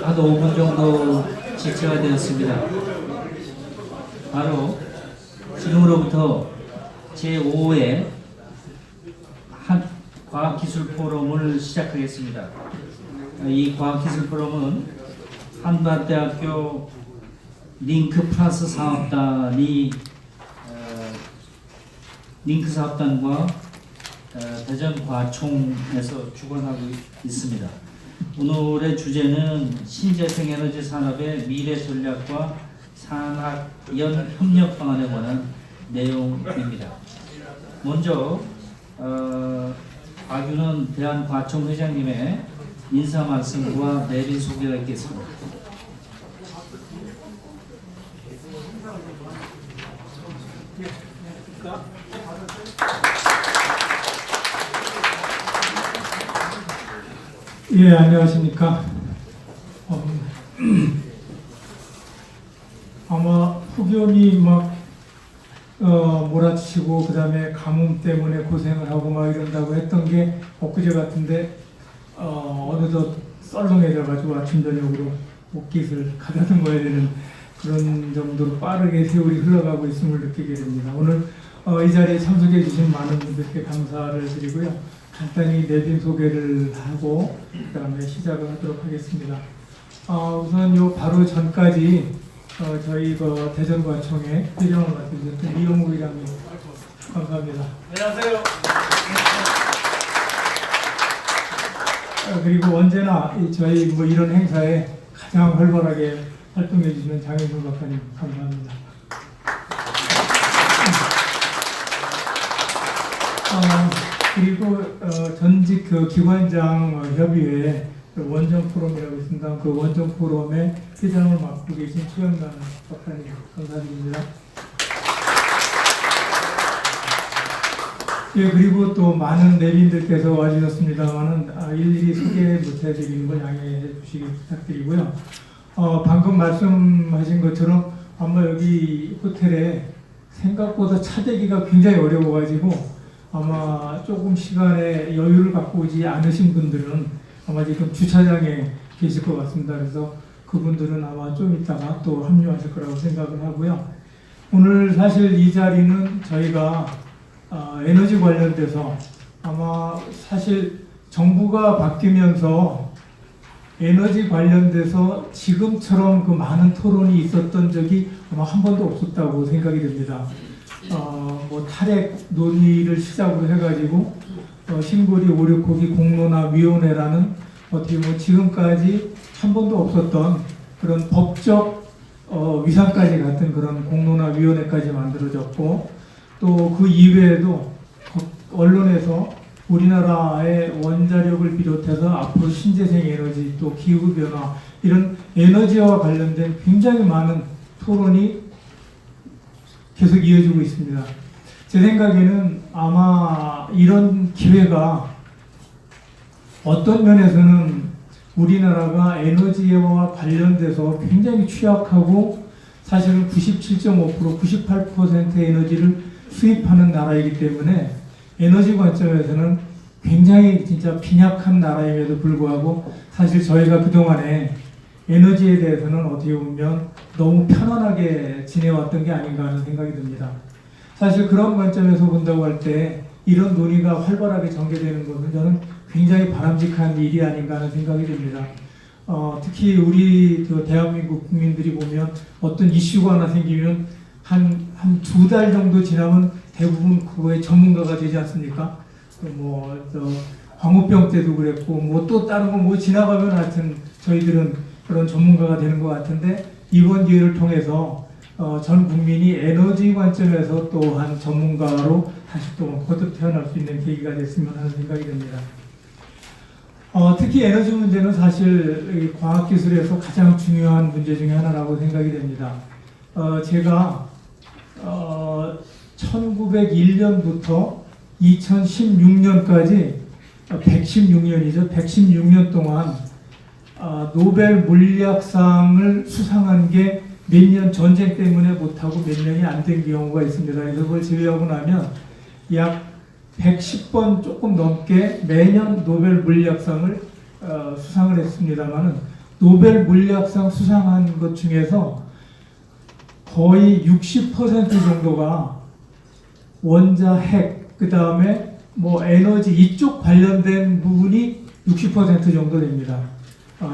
한 5분 정도 지체가 되었습니다. 바로 지금으로부터 제5회 과학기술 포럼을 시작하겠습니다. 이 과학기술 포럼은 한밭대학교 링크 플러스 사업단이 링크 사업단과 대전과총에서 주관하고 있습니다. 오늘의 주제는 신재생에너지 산업의 미래 전략과 산학연 협력 방안에 관한 내용입니다. 먼저 곽윤원 대한과총 회장님의 인사 말씀과 내린 소개가 있겠습니다. 예, 안녕하십니까. 아마 폭염이 막 몰아치고 그 다음에 가뭄 때문에 고생을 하고 막 이런다고 했던 게 엊그제 같은데 어느덧 썰렁해져가지고 아침 저녁으로 옷깃을 가다듬어야 되는 그런 정도로 빠르게 세월이 흘러가고 있음을 느끼게 됩니다. 오늘 이 자리에 참석해 주신 많은 분들께 감사를 드리고요. 간단히 내빈 소개를 하고 그 다음에 시작을 하도록 하겠습니다. 우선 요 바로 전까지 저희 대전과총의 회장을 맡으셨던 이용우 회장님 감사합니다. 안녕하세요. 그리고 언제나 저희 이런 행사에 가장 활발하게 활동해 주시는 장현준 박사님 감사합니다. 그리고 전직 기관장 협의회 원정 포럼이라고 있습니다. 그 원정 포럼의 회장을 맡고 계신 최영란 박사님 감사드립니다. 예, 그리고 또 많은 내빈들께서 와주셨습니다만은 일일이 소개 못해드리는 걸 양해해 주시기 부탁드리고요. 방금 말씀하신 것처럼 아마 여기 호텔에 생각보다 차대기가 굉장히 어려워가지고 아마 조금 시간에 여유를 갖고 오지 않으신 분들은 아마 지금 주차장에 계실 것 같습니다. 그래서 그분들은 아마 좀 이따가 또 합류하실 거라고 생각을 하고요. 오늘 사실 이 자리는 저희가 에너지 관련돼서 아마 사실 정부가 바뀌면서 에너지 관련돼서 지금처럼 그 많은 토론이 있었던 적이 아마 한 번도 없었다고 생각이 됩니다. 탈핵 논의를 시작으로 해가지고 신고리 5.6호기 공론화위원회라는 어떻게 보면 지금까지 한 번도 없었던 그런 법적 위상까지 같은 그런 공론화위원회까지 만들어졌고 또 그 이외에도 언론에서 우리나라의 원자력을 비롯해서 앞으로 신재생 에너지 또 기후변화 이런 에너지와 관련된 굉장히 많은 토론이 계속 이어지고 있습니다. 제 생각에는 아마 이런 기회가 어떤 면에서는 우리나라가 에너지와 관련돼서 굉장히 취약하고 사실은 97.5%, 98%의 에너지를 수입하는 나라이기 때문에 에너지 관점에서는 굉장히 진짜 빈약한 나라임에도 불구하고 사실 저희가 그동안에 에너지에 대해서는 어떻게 보면 너무 편안하게 지내왔던 게 아닌가 하는 생각이 듭니다. 사실 그런 관점에서 본다고 할 때 이런 논의가 활발하게 전개되는 것은 저는 굉장히 바람직한 일이 아닌가 하는 생각이 듭니다. 특히 우리 대한민국 국민들이 보면 어떤 이슈가 하나 생기면 한 2달 정도 지나면 대부분 그거에 전문가가 되지 않습니까? 광우병 때도 그랬고 또 다른 거 지나가면 하여튼 저희들은 그런 전문가가 되는 것 같은데 이번 기회를 통해서 전 국민이 에너지 관점에서 또한 전문가로 다시 또 거듭 태어날 수 있는 계기가 됐으면 하는 생각이 듭니다. 특히 에너지 문제는 사실 과학기술에서 가장 중요한 문제 중에 하나라고 생각이 됩니다. 제가 1901년부터 2016년까지 116년이죠. 116년 동안 노벨 물리학상을 수상한 게 몇 년 전쟁 때문에 못하고 몇 년이 안 된 경우가 있습니다. 그래서 그걸 제외하고 나면 약 110번 조금 넘게 매년 노벨 물리학상을 수상을 했습니다만은 노벨 물리학상 수상한 것 중에서 거의 60% 정도가 원자, 핵, 그 다음에 뭐 에너지 이쪽 관련된 부분이 60% 정도 됩니다.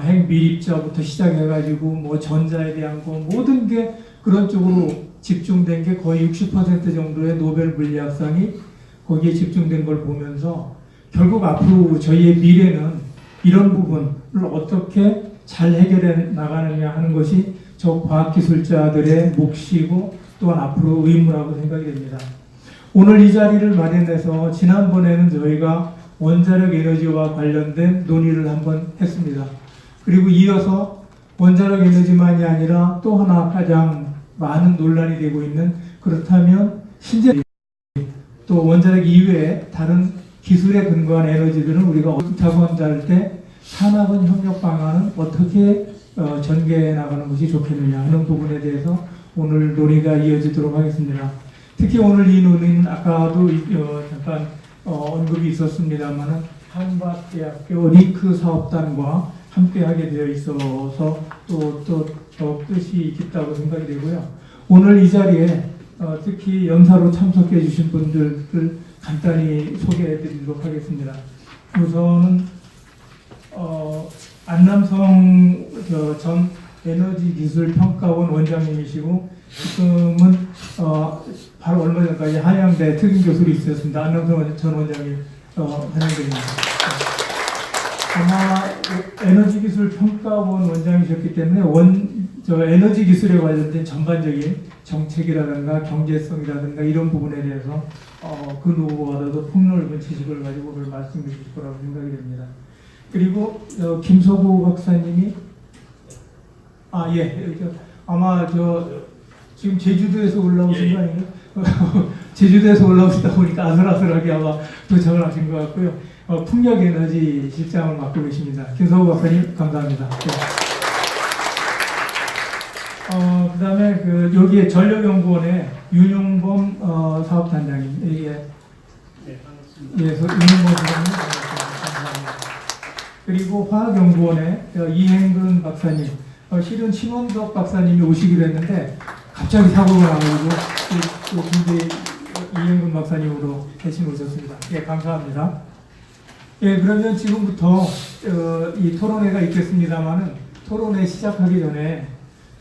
핵 미립자부터 시작해가지고 뭐 전자에 대한 거 모든 게 그런 쪽으로 집중된 게 거의 60% 정도의 노벨 물리학상이 거기에 집중된 걸 보면서 결국 앞으로 저희의 미래는 이런 부분을 어떻게 잘 해결해 나가느냐 하는 것이 저 과학기술자들의 몫이고 또한 앞으로 의무라고 생각이 됩니다. 오늘 이 자리를 마련해서 지난번에는 저희가 원자력 에너지와 관련된 논의를 한번 했습니다. 그리고 이어서 원자력 에너지만이 아니라 또 하나 가장 많은 논란이 되고 있는 그렇다면 신재 또 원자력 이외에 다른 기술에 근거한 에너지들은 우리가 작업할 때 산학원 협력 방안은 어떻게 전개해 나가는 것이 좋겠느냐 하는 부분에 대해서 오늘 논의가 이어지도록 하겠습니다. 특히 오늘 이 논의는 아까도 잠깐 언급이 있었습니다만 한밭대학교 리크 사업단과 함께하게 되어 있어서 또 더 뜻이 깊다고 생각이 되고요. 오늘 이 자리에 특히 연사로 참석해 주신 분들을 간단히 소개해 드리도록 하겠습니다. 우선은 안남성 전 에너지기술평가원 원장님이시고 지금은 바로 얼마 전까지 한양대 특임교수로 있으셨습니다. 안남성 전 원장님 환영드립니다. 아마 에너지기술평가원 원장이셨기 때문에 에너지기술에 관련된 전반적인 정책이라든가 경제성이라든가 이런 부분에 대해서 그 누구보다도 폭넓은 지식을 가지고 오늘 말씀해 주실 거라고 생각이 됩니다. 그리고 김소구 박사님이 아마 지금 제주도에서 올라오신 거 아니에요? 제주도에서 올라오시다 보니까 아슬아슬하게 아마 도착을 하신 것 같고요. 풍력에너지 실장을 맡고 계십니다. 김소구 박사님 감사합니다. 그 다음에 여기에 전력연구원의 윤용범 사업단장님, 윤용범 사장님 감사합니다. 그리고 화학연구원의 이행근 박사님, 실은 신원덕 박사님이 오시기로 했는데 갑자기 사고가 나가지고 또 군대 이행근 박사님으로 대신 오셨습니다. 감사합니다. 그러면 지금부터 이 토론회가 있겠습니다만은 토론회 시작하기 전에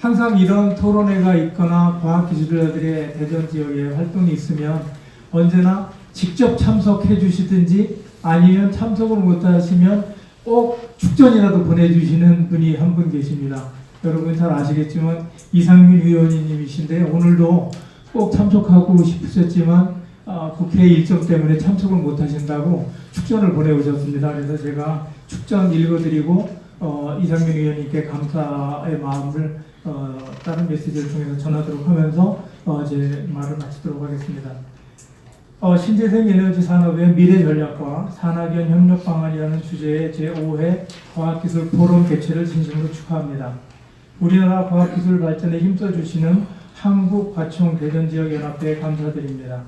항상 이런 토론회가 있거나 과학기술자들의 대전 지역에 활동이 있으면 언제나 직접 참석해 주시든지 아니면 참석을 못하시면 꼭 축전이라도 보내주시는 분이 한 분 계십니다. 여러분 잘 아시겠지만 이상민 의원님이신데 오늘도 꼭 참석하고 싶으셨지만 국회 일정 때문에 참석을 못하신다고 축전을 보내오셨습니다. 그래서 제가 축전 읽어드리고 이상민 의원님께 감사의 마음을 다른 메시지를 통해서 전하도록 하면서 제 말을 마치도록 하겠습니다. 신재생 에너지 산업의 미래 전략과 산학연 협력 방안이라는 주제의 제5회 과학기술 포럼 개최를 진심으로 축하합니다. 우리나라 과학기술 발전에 힘써주시는 한국과총대전지역연합회에 감사드립니다.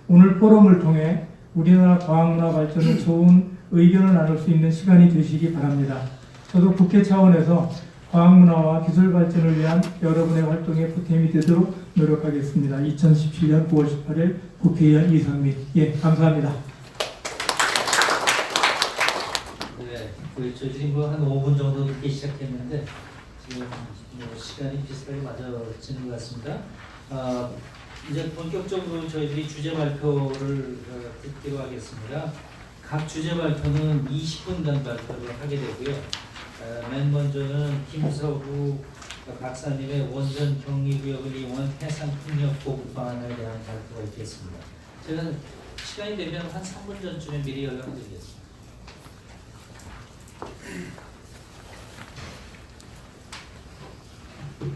오늘 포럼을 통해 우리나라 과학문화 발전에 좋은 의견을 나눌 수 있는 시간이 되시기 바랍니다. 저도 국회 차원에서 과학문화와 기술 발전을 위한 여러분의 활동에 보탬이 되도록 노력하겠습니다. 2017년 9월 18일 국회의원 이상민. 감사합니다. 저희들이 한 5분 정도 늦게 시작했는데 지금 시간이 비슷하게 맞아지는 것 같습니다. 이제 본격적으로 저희들이 주제 발표를 듣기로 하겠습니다. 각 주제 발표는 20분간 발표를 하게 되고요. 맨 먼저는 김서구 박사님의 원전 격리구역을 이용한 해상풍력 보급 방안에 대한 발표가 있겠습니다. 제가 시간이 되면 한 3분 전쯤에 미리 연락드리겠습니다.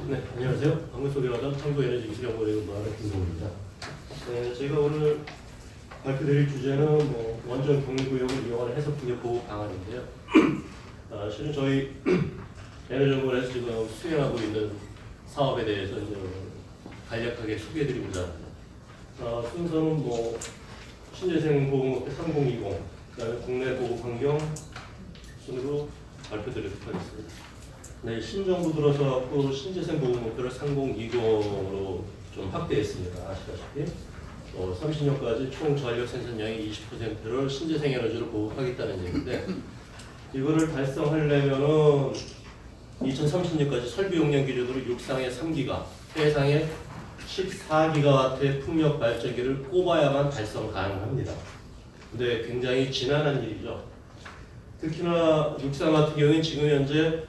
네, 안녕하세요. 방금 소개하던 한국에너지기술연구원의 근무하는 김성우입니다. 제가 오늘 발표드릴 주제는 원전 격리구역을 이용하는 해상풍력 보급 방안인데요. 실은 저희 에너지연구원에서 지금 수행하고 있는 사업에 대해서 이제 간략하게 소개해드리고자 합니다. 순서는 신재생 보호목표 3020, 그다음에 국내 보호 환경 순으로 발표드리도록 하겠습니다. 네, 신정부 들어서 갖고 신재생 보호 목표를 3020으로 좀 확대했습니다. 아시다시피 30년까지 총 전력 생산량의 20%를 신재생 에너지로 보급하겠다는 얘기인데, 이거를 달성하려면은 2030년까지 설비 용량 기준으로 육상의 3기가, 해상의 14기가와트의 풍력 발전기를 꼽아야만 달성 가능합니다. 근데 굉장히 지난한 일이죠. 특히나 육상 같은 경우는 지금 현재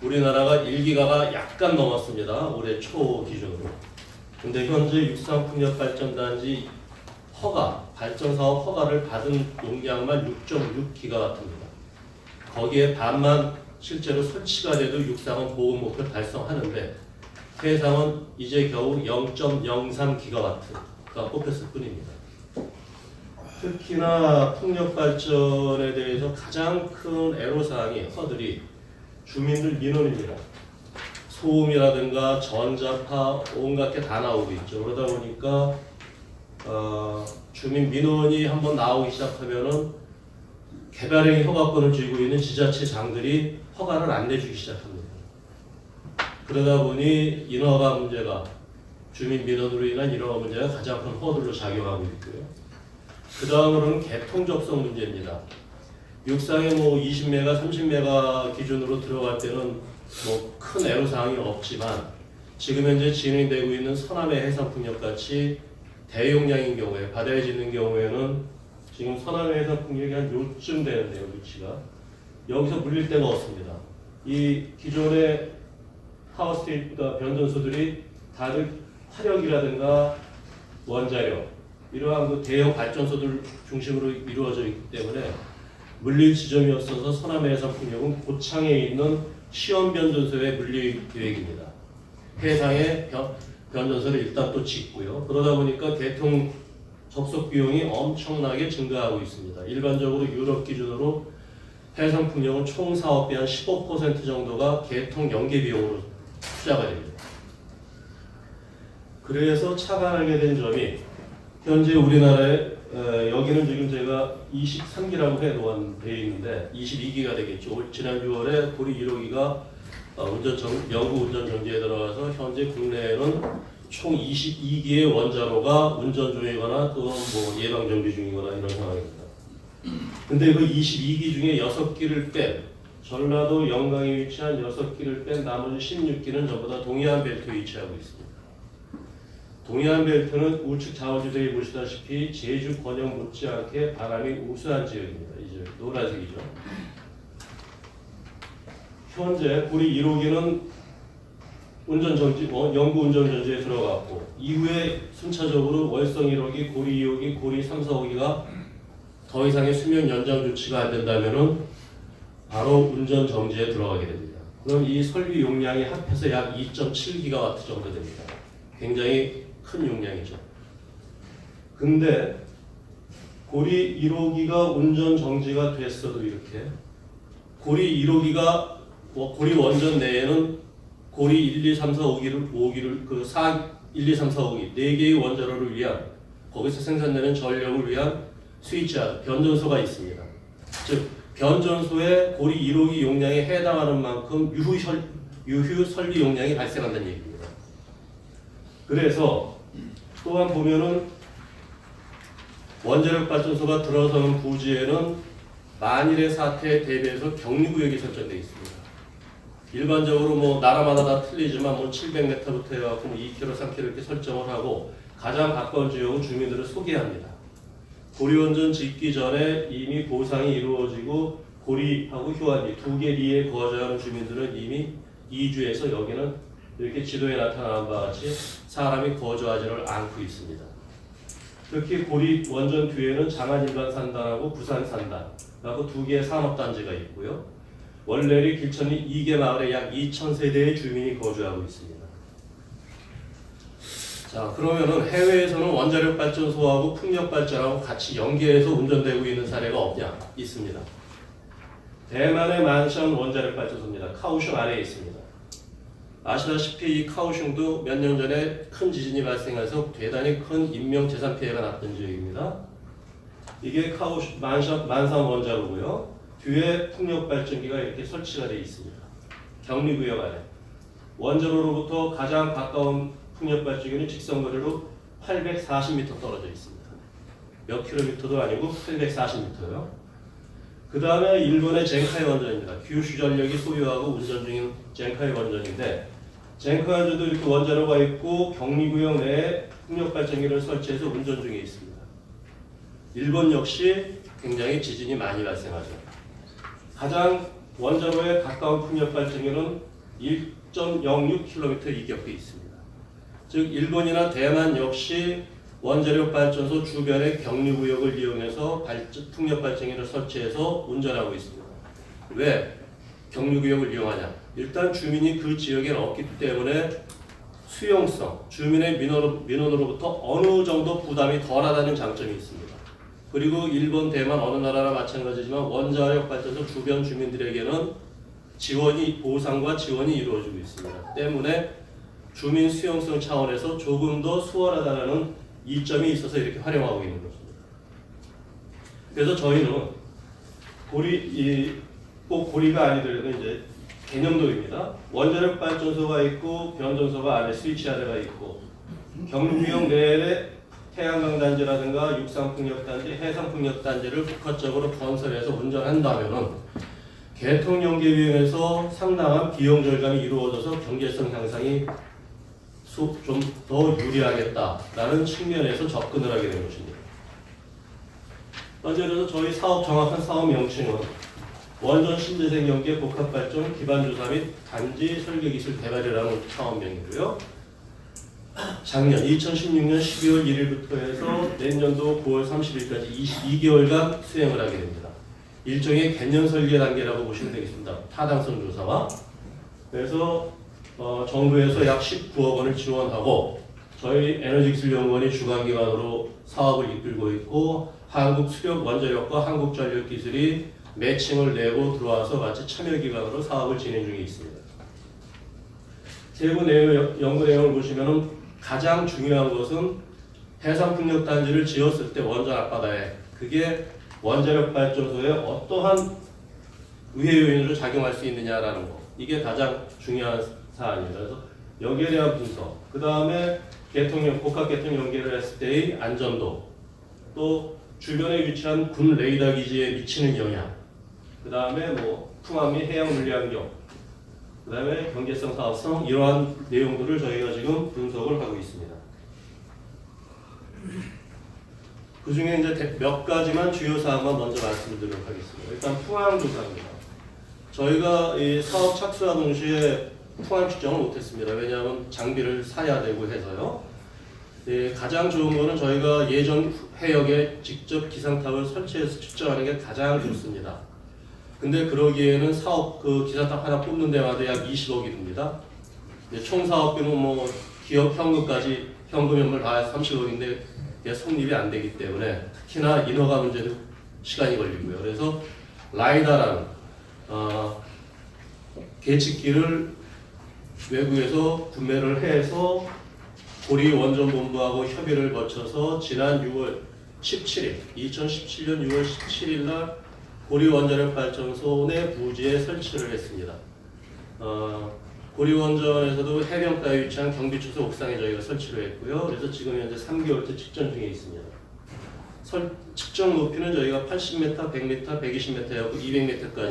우리나라가 1기가가 약간 넘었습니다. 올해 초 기준으로. 근데 현재 육상풍력발전단지 허가, 발전사업 허가를 받은 용량만 6.6기가와트입니다. 거기에 반만 실제로 설치가 돼도 육상은 보호 목표 달성하는데, 해상은 이제 겨우 0.03기가와트가 뽑혔을 뿐입니다. 특히나 풍력발전에 대해서 가장 큰 애로사항이, 허들이 주민들 민원입니다. 소음이라든가 전자파 온갖 게 다 나오고 있죠. 그러다 보니까 주민 민원이 한번 나오기 시작하면은 개발행위 허가권을 쥐고 있는 지자체장들이 허가를 안 내주기 시작합니다. 그러다 보니 인허가 문제가, 주민 민원으로 인한 인허가 문제가 가장 큰 허들로 작용하고 있고요. 그 다음으로는 개통 접속 문제입니다. 육상에 20메가, 30메가 기준으로 들어갈 때는 큰 애로사항이 없지만, 지금 현재 진행되고 있는 서남해 해상풍력 같이 대용량인 경우에, 바다에 짓는 경우에는 지금 서남해 해상풍력이 한 요쯤 되는데요, 위치가. 여기서 물릴 데가 없습니다. 이 기존의 파워스테이트가 변전소들이 다들 화력이라든가 원자력, 이러한 대형 발전소들 중심으로 이루어져 있기 때문에 물릴 지점이 없어서 서남해 해상풍력은 고창에 있는 시험 변전소에 물릴 계획입니다. 해상에 변전소를 일단 또 짓고요. 그러다 보니까 개통 접속 비용이 엄청나게 증가하고 있습니다. 일반적으로 유럽 기준으로 해상풍력은 총 사업비 한 15% 정도가 개통 연계 비용으로 투자가 됩니다. 그래서 착안하게 된 점이, 현재 우리나라에 여기는 지금 제가 23기라고 해놓은 돼 있는데 22기가 되겠죠. 지난 6월에 고리 1호기가 영구 운전 정지에 들어가서 현재 국내에는 총 22기의 원자로가 운전 중이거나 또는 예방 정비 중이거나 이런 상황입니다. 근데 그 22기 중에 6기를 뺀, 전라도 영광에 위치한 6기를 뺀 나머지 16기는 전부 다 동해안 벨트에 위치하고 있습니다. 동해안 벨트는 우측 좌우지대에 보시다시피 제주 권영 못지않게 바람이 우수한 지역입니다. 이제 노란색이죠. 현재 고리 1호기는 운전정지, 영구 운전정지에 들어갔고, 이후에 순차적으로 월성 1호기, 고리 2호기, 고리 3, 4호기가 더 이상의 수명 연장 조치가 안 된다면은 바로 운전정지에 들어가게 됩니다. 그럼 이 설비 용량이 합해서 약 2.7기가와트 정도 됩니다. 굉장히 큰 용량이죠. 근데 고리 1호기가 운전 정지가 됐어도 이렇게 고리 1호기가 고리 원전 내에는 고리 1, 2, 3, 4, 5기를 그 1, 2, 3, 4, 5기 4개의 원자로를 위한, 거기서 생산되는 전력을 위한 스위치하드 변전소가 있습니다. 즉 변전소에 고리 1호기 용량에 해당하는 만큼 유휴 설비 용량이 발생한다는 얘기입니다. 그래서 또한 보면은 원자력 발전소가 들어서는 부지에는 만일의 사태에 대비해서 격리구역이 설정되어 있습니다. 일반적으로 나라마다 다 틀리지만 700m부터 해갖고 2km, 3km 이렇게 설정을 하고, 가장 가까운 지역은 주민들을 소개합니다. 고리원전 짓기 전에 이미 보상이 이루어지고 고리하고 휴안리 2개 리에 거주하는 주민들은 이미 이주해서 여기는 이렇게 지도에 나타난 바와 같이 사람이 거주하지를 않고 있습니다. 특히 고리 원전 뒤에는 장안일반산단하고 부산산단하고 2개의 산업단지가 있고요. 원래리 길천리 2개 마을에 약 2,000세대의 주민이 거주하고 있습니다. 자, 그러면은 해외에서는 원자력 발전소하고 풍력 발전하고 같이 연계해서 운전되고 있는 사례가 없냐? 있습니다. 대만의 만션 원자력 발전소입니다. 카오슝 아래에 있습니다. 아시다시피 이 카오슝도 몇 년 전에 큰 지진이 발생해서 대단히 큰 인명재산 피해가 났던 지역입니다. 이게 만산 원자로고요. 뒤에 풍력 발전기가 이렇게 설치가 되어 있습니다. 격리구역 안에. 원자로로부터 가장 가까운 풍력 발전기는 직선거리로 840m 떨어져 있습니다. 몇 킬로미터도 아니고 840m요. 그 다음에 일본의 젠카이 원전입니다. 규슈 전력이 소유하고 운전 중인 젠카이 원전인데, 젠카이도 이렇게 원자로가 있고 격리구역 내에 풍력 발전기를 설치해서 운전 중에 있습니다. 일본 역시 굉장히 지진이 많이 발생하죠. 가장 원자로에 가까운 풍력 발전기는 1.06km 이격에 있습니다. 즉 일본이나 대만 역시 원자력 발전소 주변의 격리구역을 이용해서 풍력 발전기를 설치해서 운전하고 있습니다. 왜 격리구역을 이용하냐? 일단 주민이 그 지역에 없기 때문에 수용성, 주민의 민원으로부터 어느 정도 부담이 덜하다는 장점이 있습니다. 그리고 일본, 대만 어느 나라나 마찬가지지만 원자력 발전소 주변 주민들에게는 보상과 지원이 이루어지고 있습니다. 때문에 주민 수용성 차원에서 조금 더 수월하다는 이점이 있어서 이렇게 활용하고 있는 것입니다. 그래서 저희는 꼭 고리가 아니더라도 이제 개념도입니다. 원자력 발전소가 있고 변전소가 안에 스위치하드가 있고 격리구역 내에 태양광 단지라든가 육상풍력 단지, 해상풍력 단지를 국가적으로 건설해서 운전한다면은 개통 연계 비용에서 상당한 비용 절감이 이루어져서 경제성 향상이 좀 더 유리하겠다라는 측면에서 접근을 하게 된 것입니다. 먼저 그래서 저희 사업 정확한 사업 명칭은 원전 신재생 연계 복합발전 기반조사 및 단지 설계기술 개발이라는 사업명이고요. 작년 2016년 12월 1일부터 해서 내년도 9월 30일까지 22개월간 수행을 하게 됩니다. 일종의 개년 설계 단계라고 보시면 되겠습니다. 타당성 조사와. 그래서 정부에서 약 19억 원을 지원하고 저희 에너지기술연구원이 주관기관으로 사업을 이끌고 있고 한국수력원자력과 한국전력기술이 매칭을 내고 들어와서 마치 참여기관으로 사업을 진행 중에 있습니다. 세부 연구 내용을 보시면 가장 중요한 것은 해상풍력단지를 지었을 때 원전 앞바다에 그게 원자력 발전소에 어떠한 우회 요인으로 작용할 수 있느냐라는 거, 이게 가장 중요한 사안입니다. 그래서 여기에 대한 분석, 그 다음에 복합 개통 연계를 했을 때의 안전도, 또 주변에 위치한 군 레이더 기지에 미치는 영향, 그 다음에 풍암 및 해양 물리 환경, 그 다음에 경제성, 사업성, 이러한 내용들을 저희가 지금 분석을 하고 있습니다. 그 중에 이제 몇 가지만 주요 사항만 먼저 말씀드리도록 하겠습니다. 일단 풍암 조사입니다. 저희가 이 사업 착수와 동시에 풍암 측정을 못했습니다. 왜냐하면 장비를 사야 되고 해서요. 가장 좋은 거는 저희가 예전 해역에 직접 기상탑을 설치해서 측정하는 게 가장 좋습니다. 근데 그러기에는 기상탑 하나 뽑는 데마다 약 20억이 듭니다. 총 사업비는 기업 현금까지 현금 연물 다 30억인데 성립이 안 되기 때문에 특히나 인허가 문제도 시간이 걸리고요. 그래서 라이다라는 계측기를 외국에서 구매를 해서 고리 원전본부하고 협의를 거쳐서 지난 6월 17일, 2017년 6월 17일 날 고리 원자력 발전소 내 부지에 설치를 했습니다. 고리 원전에서도 해변가에 위치한 경비초소 옥상에 저희가 설치를 했고요. 그래서 지금 현재 3개월째 측정 중에 있습니다. 측정 높이는 저희가 80m, 100m, 120m하고 200m까지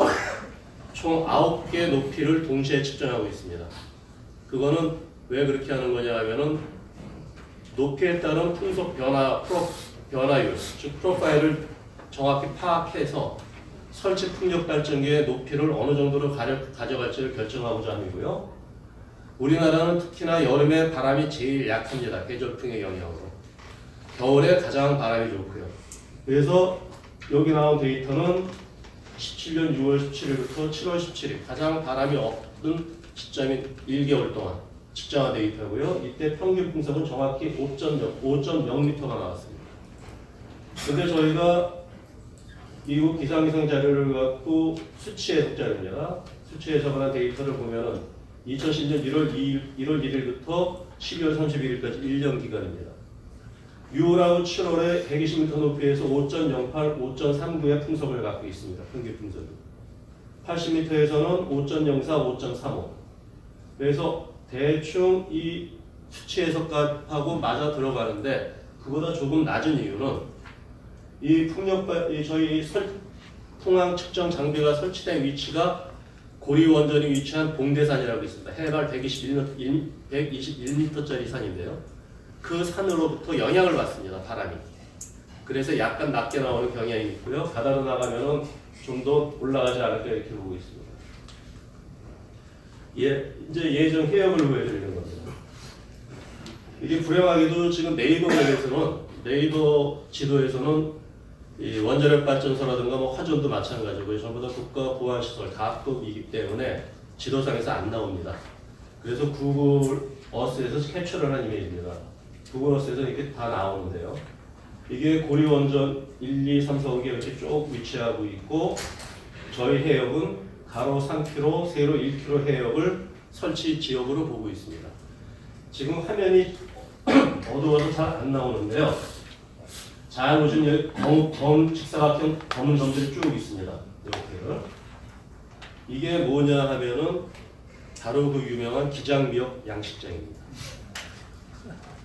총 9개 높이를 동시에 측정하고 있습니다. 그거는 왜 그렇게 하는 거냐 하면은 높이에 따른 풍속 변화율, 즉 프로파일을 정확히 파악해서 설치 풍력 발전기의 높이를 어느 정도로 가져갈지를 결정하고자 함이고요. 우리나라는 특히나 여름에 바람이 제일 약합니다. 계절풍의 영향으로. 겨울에 가장 바람이 좋고요. 그래서 여기 나온 데이터는 17년 6월 17일부터 7월 17일 가장 바람이 없던 시점인 1개월 동안 측정한 데이터고요. 이때 평균 풍속은 정확히 5.0m가 나왔습니다. 근데 저희가 미국 기상위성 자료를 갖고 수치 해석 자료입니다. 수치 해석한 데이터를 보면은 2010년 1월 1일부터 12월 31일까지 1년 기간입니다. 6월하고 7월에 120m 높이에서 5.08, 5.39의 풍속을 갖고 있습니다. 평균 풍속이. 80m에서는 5.04, 5.35. 그래서 대충 이 수치 해석하고 맞아 들어가는데 그보다 조금 낮은 이유는 이 저희 풍항 측정 장비가 설치된 위치가 고리 원전이 위치한 봉대산이라고 있습니다. 해발 121m짜리 산인데요. 그 산으로부터 영향을 받습니다. 바람이. 그래서 약간 낮게 나오는 경향이 있고요. 바다로 나가면은 좀 더 올라가지 않을까 이렇게 보고 있습니다. 이제 예정 해역을 보여드리는 겁니다. 이게 불행하게도 지금 네이버 지도에서는 이 원자력 발전소라든가 뭐 화전도 마찬가지고요. 전부 다 국가 보안 시설 가급이기 때문에 지도상에서 안 나옵니다. 그래서 구글 어스에서 캡처를 한 이미지입니다. 구글 어스에서 이렇게 다 나오는데요. 이게 고리 원전 1, 2, 3, 4, 5개 이렇게 쭉 위치하고 있고 저희 해역은 가로 3km, 세로 1km 해역을 설치 지역으로 보고 있습니다. 지금 화면이 어두워서 잘 안 나오는데요. 잘 보시면 여기 검 직사각형 검은 점들이 쭉 있습니다. 이렇게를. 이게 뭐냐 하면은 바로 그 유명한 기장미역 양식장입니다.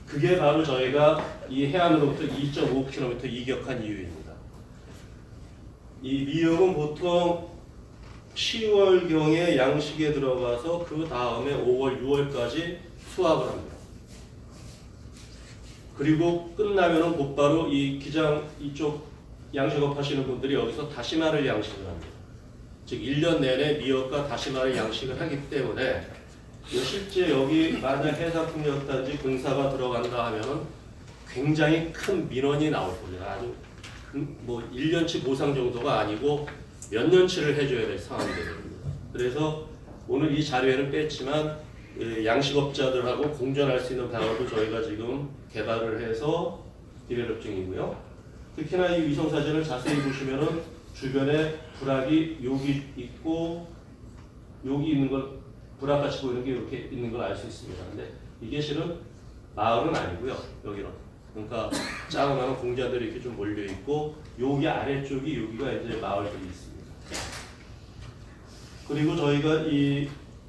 그게 바로 저희가 이 해안으로부터 2.5km 이격한 이유입니다. 이 미역은 보통 10월경에 양식에 들어가서 그 다음에 5월, 6월까지 수확을 합니다. 그리고 끝나면은 곧바로 이 기장 이쪽 양식업 하시는 분들이 여기서 다시마를 양식을 합니다. 즉 1년 내내 미역과 다시마를 양식을 하기 때문에 실제 여기 만약 해상풍력단지 공사가 들어간다 하면은 굉장히 큰 민원이 나올 겁니다. 아주 뭐 1년치 보상 정도가 아니고 몇 년치를 해줘야 될 상황이 됩니다. 그래서 오늘 이 자료에는 뺐지만 양식업자들하고 공존할 수 있는 방법도 저희가 지금 개발을 해서 디벨롭 중이고요. 특히나 이 위성 사진을 자세히 보시면은 주변에 불악이 여기 있고 여기 있는 걸 불악같이 보이는 게 이렇게 있는 걸 알 수 있습니다. 근데 이게 실은 마을은 아니고요. 여기는 그러니까 작은 공자들이 이렇게 좀 몰려 있고 여기 아래쪽이 여기가 이제 마을들이 있습니다. 그리고 저희가 이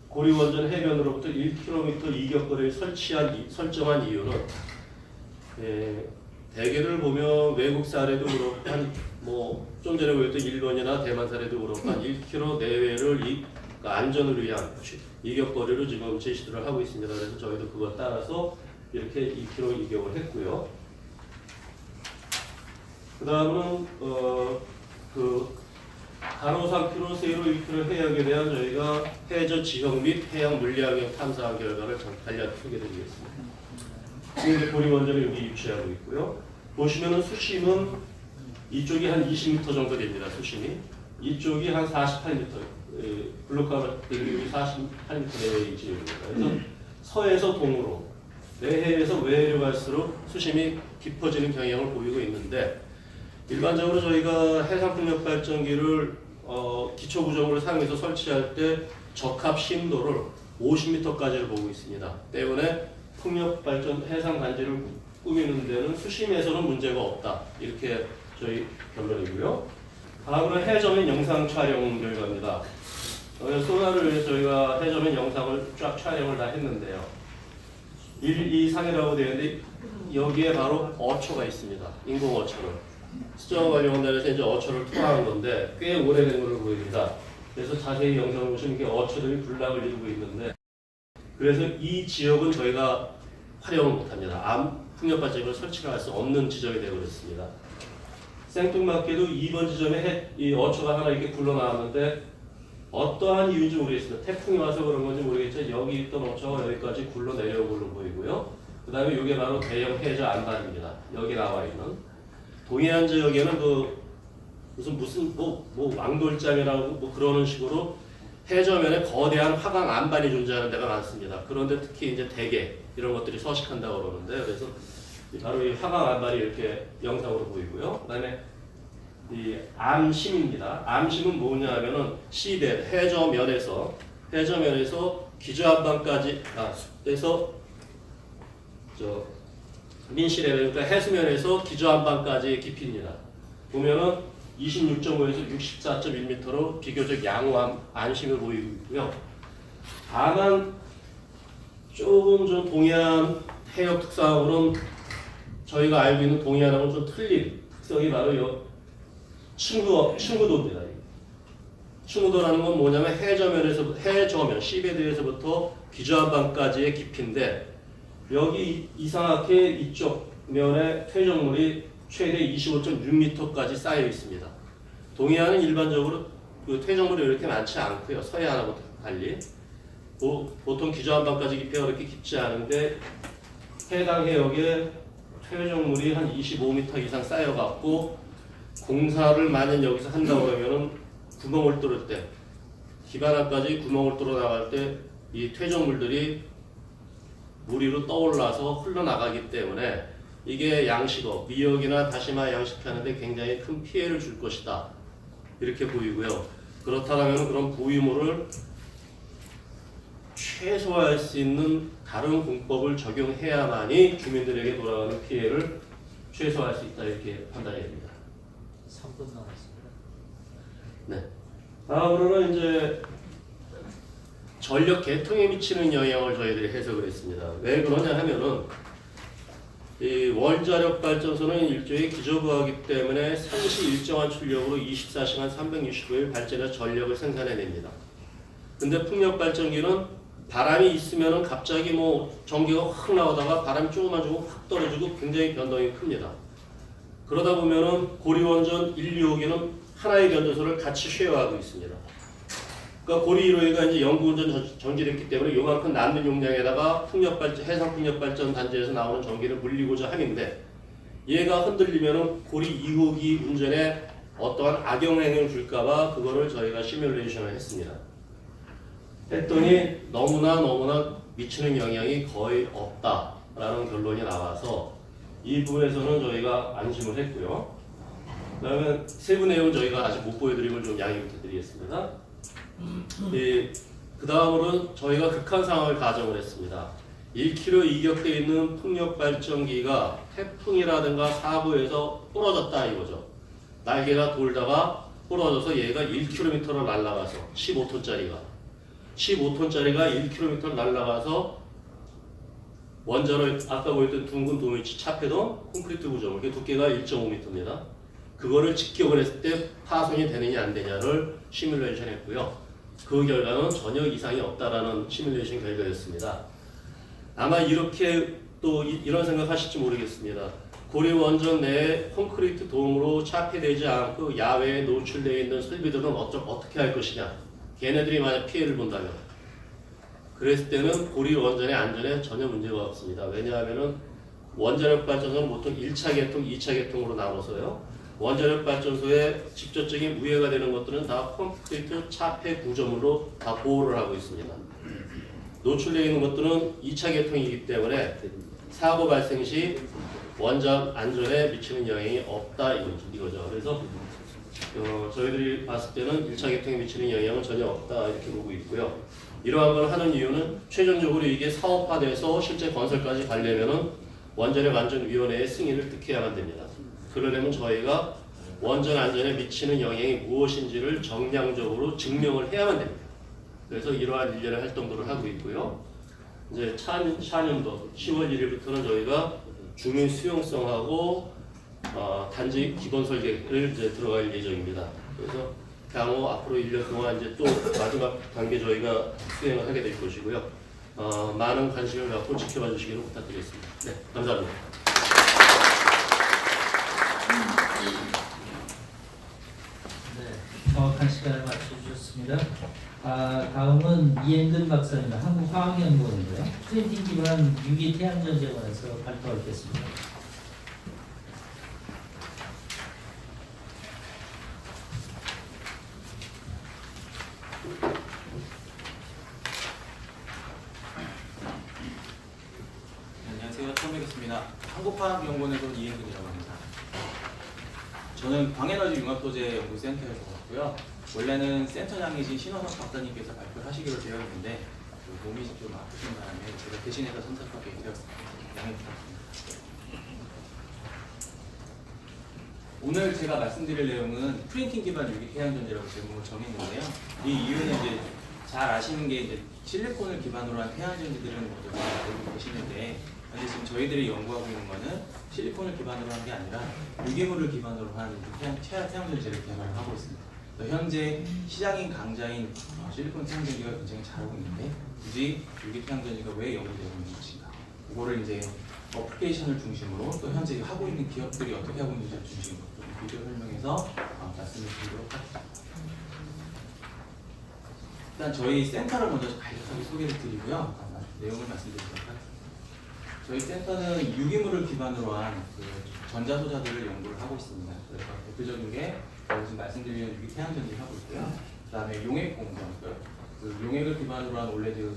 고리원전 해변으로부터 1km 이격거리를 설정한 이유는 대개를 보면 외국 사례도 그렇고 좀 전에 보였던 일본이나 대만 사례도 그렇고 한 1km 내외를 그러니까 안전을 위한 이격거리로 지금 제시를 하고 있습니다. 그래서 저희도 그거 따라서 이렇게 2km 이격을 했고요. 그 다음은 가로 3km, 세로 1km 해역에 대한 저희가 해저 지형 및 해양 물리학적 탐사한 결과를 간략히 소개드리겠습니다. 지금 고리 원전이 여기 위치하고 있고요. 보시면은 수심은 이쪽이 한 20m 정도 됩니다. 수심이 이쪽이 한 48m, 블록하우스 48m 내외의 지역입니다. 그래서 서에서 동으로, 내해에서 외해로 갈수록 수심이 깊어지는 경향을 보이고 있는데 일반적으로 저희가 해상풍력 발전기를 기초구조물을 사용해서 설치할 때 적합 심도를 50m까지를 보고 있습니다. 때문에 풍력 발전 해상 단지를 꾸미는 데는 수심에서는 문제가 없다. 이렇게 저희 결론이고요. 다음은 해저면 영상 촬영 결과입니다. 소나를 위해서 저희가 해저면 영상을 쫙 촬영을 다 했는데요. 1, 2, 3이라고 되어 있는데 여기에 바로 어초가 있습니다. 인공 어초를. 수정관리원단에서 이제 어초를 투하한 건데 꽤 오래된 걸로 보입니다. 그래서 자세히 영상을 보시면 이렇게 어초들이 군락을 이루고 있는데 그래서 이 지역은 저희가 활용을 못합니다. 풍력발전기를 설치를 할 수 없는 지점이 되어버렸습니다. 생뚱맞게도 2번 지점에 이 어초가 하나 이렇게 굴러나왔는데 어떠한 이유인지 모르겠습니다. 태풍이 와서 그런 건지 모르겠지만 여기 있던 어초가 여기까지 굴러 내려온 걸로 보이고요. 그 다음에 이게 바로 대형 해저 안반입니다. 여기 나와 있는 동해안 지역에는 무슨 왕돌장이라고 그러는 식으로 해저면에 거대한 화강 안반이 존재하는 데가 많습니다. 그런데 특히 이제 대게 이런 것들이 서식한다고 그러는데 그래서 바로 이 화강 안반이 이렇게 영상으로 보이고요. 그다음에 이 암심입니다. 암심은 뭐냐 하면은 시베 해저면에서 기저안반까지 해서 민실에 그러니까 해수면에서 기저함방까지의 깊이입니다. 보면은 26.5에서 64.1m로 비교적 양호한 안심을 보이고 있고요. 다만 조금 좀 동해안 해역 특성으로는 저희가 알고 있는 동해안하고는 좀 틀린 특성이 바로 요 층구도입니다. 층구도라는 건 뭐냐면 해저면 시베드에서부터 기저함방까지의 깊이인데 여기 이상하게 이쪽 면에 퇴적물이 최대 25.6m까지 쌓여 있습니다. 동해안은 일반적으로 그 퇴적물이 이렇게 많지 않고요. 서해안하고 달리 보통 기저함방까지 깊이가 그렇게 깊지 않은데 해당 해역에 퇴적물이 한 25m 이상 쌓여갖고 공사를 만약 여기서 한다고 그러면은 구멍을 뚫을 때 기반함까지 구멍을 뚫어 나갈 때 이 퇴적물들이 물 위로 떠올라서 흘러나가기 때문에 이게 양식업, 미역이나 다시마 양식하는데 굉장히 큰 피해를 줄 것이다. 이렇게 보이고요. 그렇다면 그런 부유물을 최소화할 수 있는 다른 공법을 적용해야만이 주민들에게 돌아가는 피해를 최소화할 수 있다. 이렇게 판단해야 됩니다. 3분 남았습니다. 네. 다음으로는 이제 전력 계통에 미치는 영향을 저희들이 해석을 했습니다. 왜 그러냐 하면은 이 원자력 발전소는 일종의 기저부하기 때문에 상시 일정한 출력으로 24시간 365일 발전해서 전력을 생산해냅니다. 근데 풍력 발전기는 바람이 있으면은 갑자기 뭐 전기가 확 나오다가 바람이 조금만 확 떨어지고 굉장히 변동이 큽니다. 그러다 보면은 고리원전 1, 2호기는 하나의 변전소를 같이 쉐어하고 있습니다. 그러니까 고리 1호기가 이제 영구운전 전기됐기 때문에 요만큼 남는 용량에다가 해상 풍력발전 단지에서 나오는 전기를 물리고자 하는데 얘가 흔들리면은 고리 2호기 운전에 어떠한 악영향을 줄까봐 그거를 저희가 시뮬레이션을 했습니다. 했더니 너무나 미치는 영향이 거의 없다라는 결론이 나와서 이 부분에서는 저희가 안심을 했고요. 그다음에 세부 내용은 저희가 아직 못 보여드린 걸 좀 양해 부탁드리겠습니다. 그 다음으로는 저희가 극한 상황을 가정을 했습니다. 1km 이격되어 있는 풍력발전기가 태풍이라든가 사고에서 부러졌다 이거죠. 날개가 돌다가 부러져서 얘가 1km를 날아가서 15톤짜리가 1km를 날아가서 원자로 아까 보였던 둥근 도미치 차폐동 콘크리트 구조물 그 두께가 1.5m입니다. 그거를 직격을 했을 때 파손이 되느냐 안 되냐를 시뮬레이션 했고요. 그 결과는 전혀 이상이 없다라는 시뮬레이션 결과였습니다. 아마 이렇게 또 이런 생각하실지 모르겠습니다. 고리 원전 내에 콘크리트 도움으로 차폐되지 않고 야외에 노출되어 있는 설비들은 어떻게 할 것이냐. 걔네들이 만약 피해를 본다면. 그랬을 때는 고리 원전의 안전에 전혀 문제가 없습니다. 왜냐하면 원자력 발전소는 보통 1차 계통, 2차 계통으로 나눠서요. 원자력 발전소에 직접적인 우회가 되는 것들은 다 콘크리트 차폐 구조물로 다 보호를 하고 있습니다. 노출되어 있는 것들은 2차 계통이기 때문에 사고 발생 시 원전 안전에 미치는 영향이 없다 이거죠. 그래서 저희들이 봤을 때는 1차 계통에 미치는 영향은 전혀 없다 이렇게 보고 있고요. 이러한 걸 하는 이유는 최종적으로 이게 사업화돼서 실제 건설까지 가려면은 원자력 안전위원회의 승인을 득해야만 됩니다. 그러려면 저희가 원전 안전에 미치는 영향이 무엇인지를 정량적으로 증명을 해야만 됩니다. 그래서 이러한 일련의 활동들을 하고 있고요. 이제 차년도 10월 1일부터는 저희가 주민 수용성하고 단지 기본 설계를 이제 들어갈 예정입니다. 그래서 향후 앞으로 1년 동안 이제 또 마지막 단계 저희가 수행을 하게 될 것이고요. 많은 관심을 갖고 지켜봐 주시기를 부탁드리겠습니다. 네, 감사합니다. 네, 정확한 시간을 맞춰주셨습니다. 다음은 이행근 박사입니다. 한국화학연구원이고요. 프린팅 기반 유기 태양전지에 관해서 발표하겠습니다. 안녕하세요. 처음 뵙겠습니다. 한국화학연구원에서 이행근이라고 합니다. 저는 광에너지 융합소재 연구센터에서 왔고요. 원래는 센터장이신 신원석 박사님께서 발표를 하시기로 되어 있는데 몸이 좀 아프신 바람에 제가 대신해서 참석하게 되었습니다. 양해 부탁드립니다. 오늘 제가 말씀드릴 내용은 프린팅 기반 유기 태양전지라고 제목을 정했는데요. 이 이유는 이제 잘 아시는 게 이제 실리콘을 기반으로 한 태양전지들은 모두 다 알고 계시는데, 근데 지금 저희들이 연구하고 있는 거는 실리콘을 기반으로 한 게 아니라 유기물을 기반으로 한 태양전지를 개발하고 있습니다. 현재 시장인 강자인 실리콘 태양전지가 굉장히 잘하고 있는데, 굳이 유기 태양전지가 왜 연구되고 있는 것인가? 그거를 이제 어플리케이션을 중심으로 또 현재 하고 있는 기업들이 어떻게 하고 있는지를 중심으로 좀 비교 설명해서 말씀을 드리도록 하겠습니다. 일단 저희 센터를 먼저 간략하게 소개를 드리고요. 내용을 말씀드리도록 하겠습니다. 저희 센터는 유기물을 기반으로 한 전자소자들을 연구를 하고 있습니다. 그래서 대표적인 게 지금 말씀드리는 유기 태양전지를 하고 있고요. 그 다음에 용액 공정, 용액을 기반으로 한 올레드를